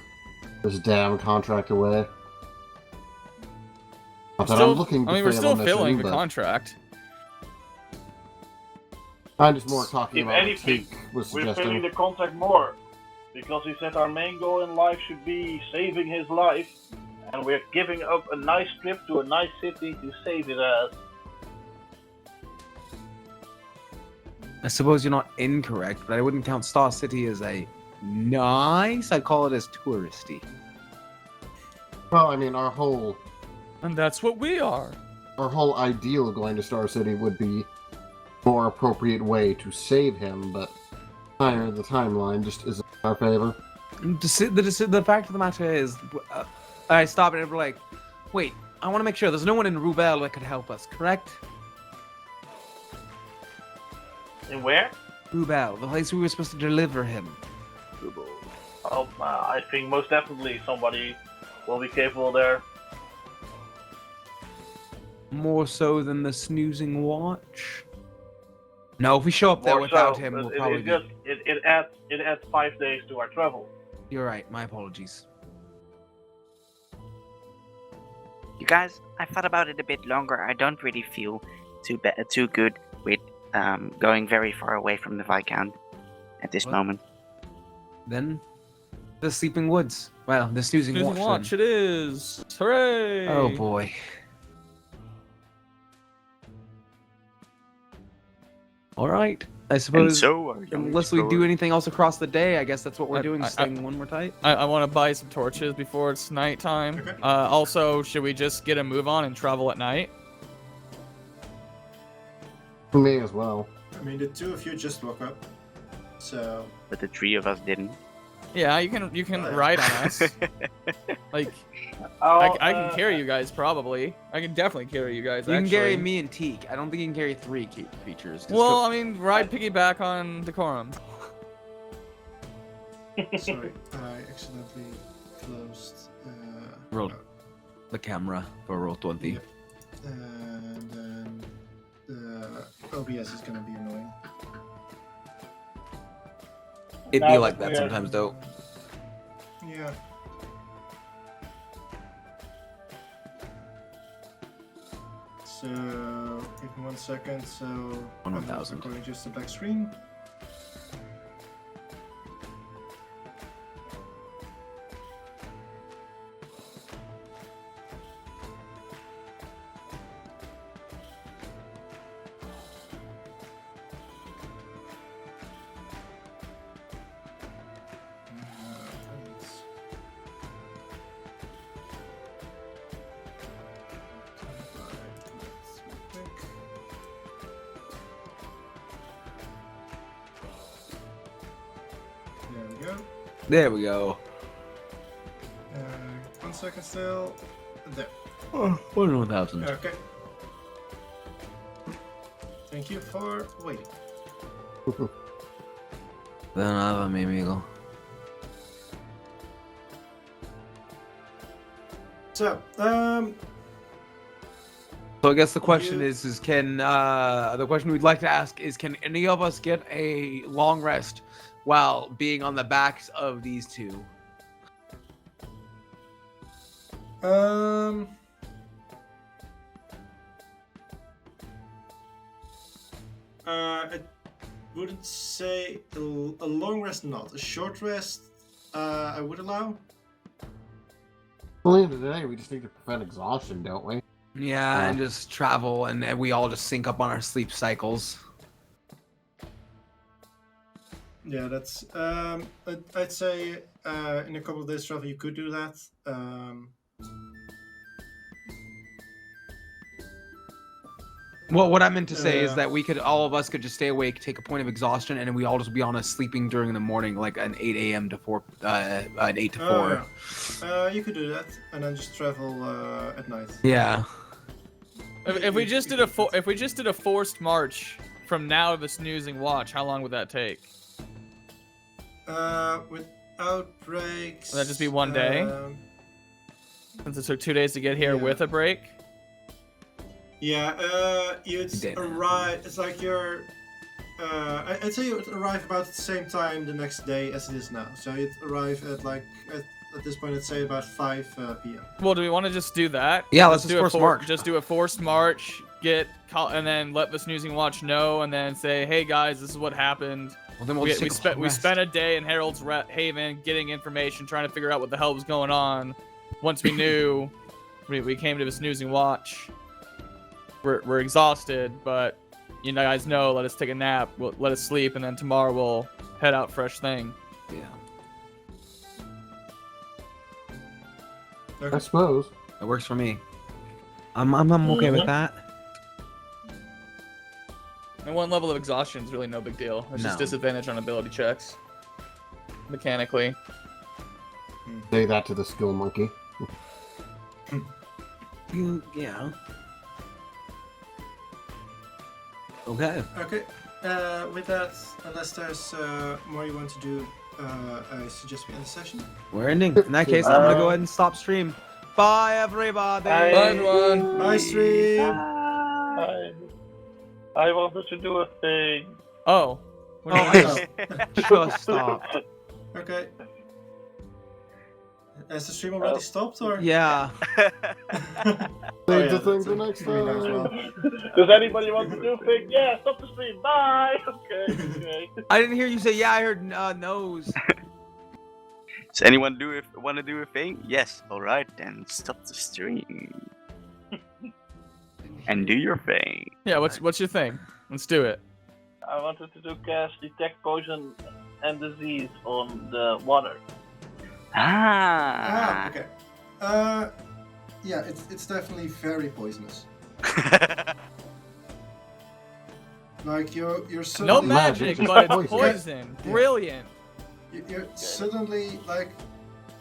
this damn contract away. Not that I'm looking to we're fail still on this filling end, the but contract. I'm just more talking If about what anything, Teak was we're filling suggesting. the contract more. Because he said our main goal in life should be saving his life. And we're giving up a nice trip to a nice city to save his ass. I suppose you're not incorrect, but I wouldn't count Star City as a nice. I'd call it as touristy. Well, I mean, our whole And that's what we are. ideal of going to Star City would be a more appropriate way to save him, but the timeline just isn't in our favor. The fact of the matter is, I stop and we're like, wait, I want to make sure there's no one in Rubel that could help us, correct? And where? Rubel, the place we were supposed to deliver him. Oh, I think most definitely somebody will be capable there. More so than the Snoozing Watch? No, if we show up there More without so, him, we'll it probably be... adds 5 days to our travel. You're right, my apologies. You guys, I thought about it a bit longer. I don't really feel too good with going very far away from the Viscount at this What? moment. Then, the Sleeping Woods. Well, the Snoozing Snoozing Watch. watch, then. it is. Hooray! Oh boy. Alright, I And suppose... so, our young Unless we do explorer- anything else across the day, I guess that's what we're doing, I- staying one more tight. I want to buy some torches before it's nighttime. Okay. Also, should we just get a move on and travel at night? For me as well. I mean, the two of you just woke up, so But the 3 of us didn't. Yeah, you can ride on us. Like, I'll, I can carry you guys probably. I can definitely carry you guys. You can actually. carry me and Teak. I don't think you can carry 3 creatures. Just Well, go- I mean, ride piggyback on Decorum. sorry, I accidentally closed. Roll the camera for roll 20. Yeah. And then the OBS is gonna be annoying. It'd be No, like that yeah. sometimes, though. Yeah. So, give me 1 second. So, I'm 1,000. recording just a black screen. There we go. There we go. 1 second still. There. Oh, 1,000. Okay. Thank you for waiting. De nada, mi amigo. So, So I guess the question You- is can the question we'd like to ask is can any of us get a long rest while being on the backs of these two? I wouldn't say a long rest, not a short rest. I would allow. Well, at the end of the day, we just need to prevent exhaustion, don't we? Yeah, and just travel and we all just sync up on our sleep cycles. Yeah, that's. I'd say in a couple of days travel you could do that. Well, what I meant to say is Uh, that all of us could just stay awake, take a point of exhaustion, and then we all just be on us sleeping during the morning, like an 8 a.m. to 4, an 8 to 4. You could do that, and then just travel at night. Yeah. If we just did a forced march from now to the snoozing watch, how long would that take? Without breaks. Would that just be one day? Since it took 2 days to get here with a break. Yeah, you'd Day and a half. arrive. It's like you're. I'd say you'd arrive about the same time the next day as it is now. So you'd arrive at at this point, I'd say about 5 p.m. Well, do we want to just do that? Yeah, let's just do force march. Just do a forced march. And then let the snoozing watch know, and then say, "Hey guys, this is what happened. Well, then we'll just take a we rest. spent a day in Harold's Haven getting information, trying to figure out what the hell was going on. Once we knew, we came to the snoozing watch. We're exhausted, but you guys know, let us take a nap. Let us sleep, and then tomorrow we'll head out fresh thing." Yeah. I suppose. That works for me. I'm okay with that. And one level of exhaustion is really no big deal. It's just No. disadvantage on ability checks. Mechanically. Say that to the skill monkey. Yeah. Okay. Okay. With that, unless there's more you want to do, I suggest we end the session. We're ending. In that case, I'm gonna go ahead and stop stream. Bye, everybody. Bye. Bye, everyone. Bye, stream. I wanted to do a thing. Oh. Oh, I just stopped. Okay. Has the stream already stopped, or? Yeah. Save the thing for next time. Does anybody want to do a thing? Yeah, stop the stream. Bye. Okay. I didn't hear you say yeah. I heard nose. Does anyone want to do a thing? Yes. All right, then stop the stream and do your thing. Yeah, what's your thing? Let's do it. I wanted to cast detect poison and disease on the water. Okay. Yeah, it's definitely very poisonous. Like you're suddenly No magic, just but it's poison. poison. Yeah. Brilliant. You're suddenly like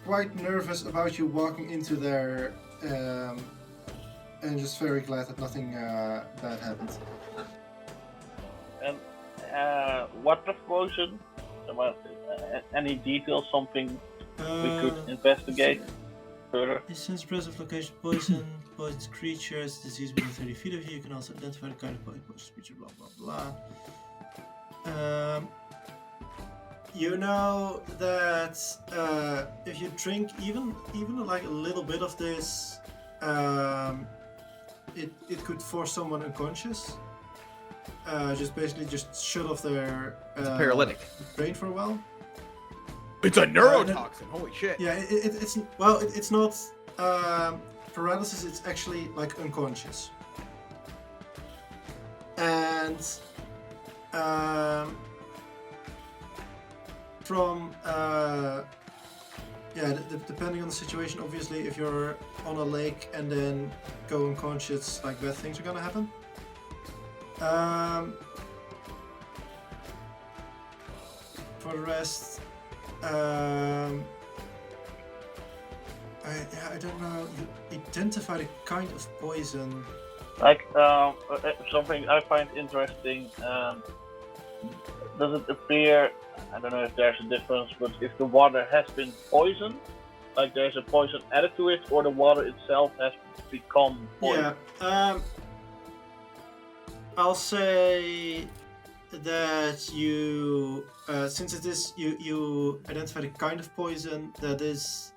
quite nervous about you walking into there, and just very glad that nothing bad happened. And water poison. Any details? Something we could investigate further. Since present location poison, poisons creatures, disease within 30 feet of you, you can also identify the kind of poison creature, blah blah blah. You know that if you drink even like a little bit of this, it could force someone unconscious. Just basically shut off their It's a paralytic. brain for a while. It's a neurotoxin. Holy shit. Yeah, it's not paralysis. It's actually like unconscious. And from depending on the situation, obviously, if you're on a lake and then go unconscious, like bad things are gonna happen. For the rest. I don't know. You identify the kind of poison. Like something I find interesting. Does it appear? I don't know if there's a difference, but if the water has been poisoned, like there's a poison added to it, or the water itself has become poison. Yeah. I'll say that you, since it is you identify the kind of poison that is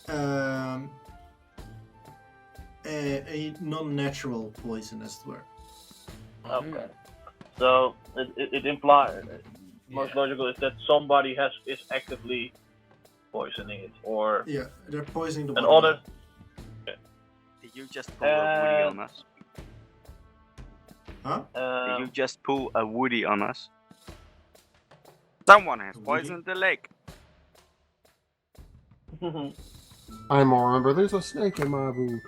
a non-natural poison, as it were. Okay. So it implies most logical is that somebody is actively poisoning it, or Yeah, they're poisoning the and water. other. Did you just pull a Woody on us? Huh? Did you just pull a Woody on us? Someone has poisoned the lake. I'm all remember there's a snake in my boot.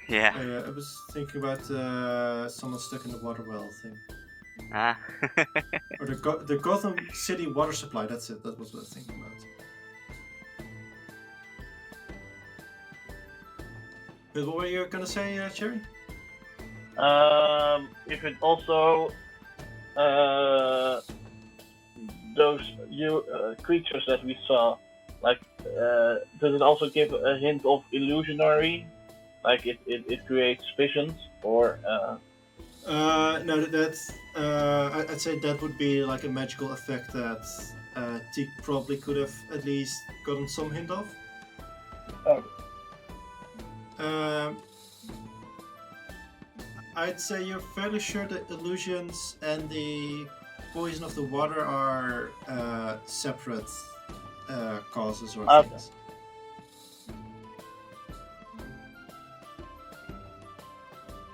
Yeah. I was thinking about someone stuck in the water well thing. Ah. Or the Gotham City water supply, that's it. That was what I was thinking about. But what were you gonna say, Cherry? If it also those creatures that we saw, like, does it also give a hint of illusionary? Like it creates visions, or No, that's I'd say that would be like a magical effect that Teak probably could have at least gotten some hint of. I'd say you're fairly sure that illusions and the poison of the water are separate causes or Okay. things.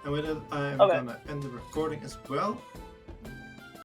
And with it, I'm Okay. gonna end the recording as well.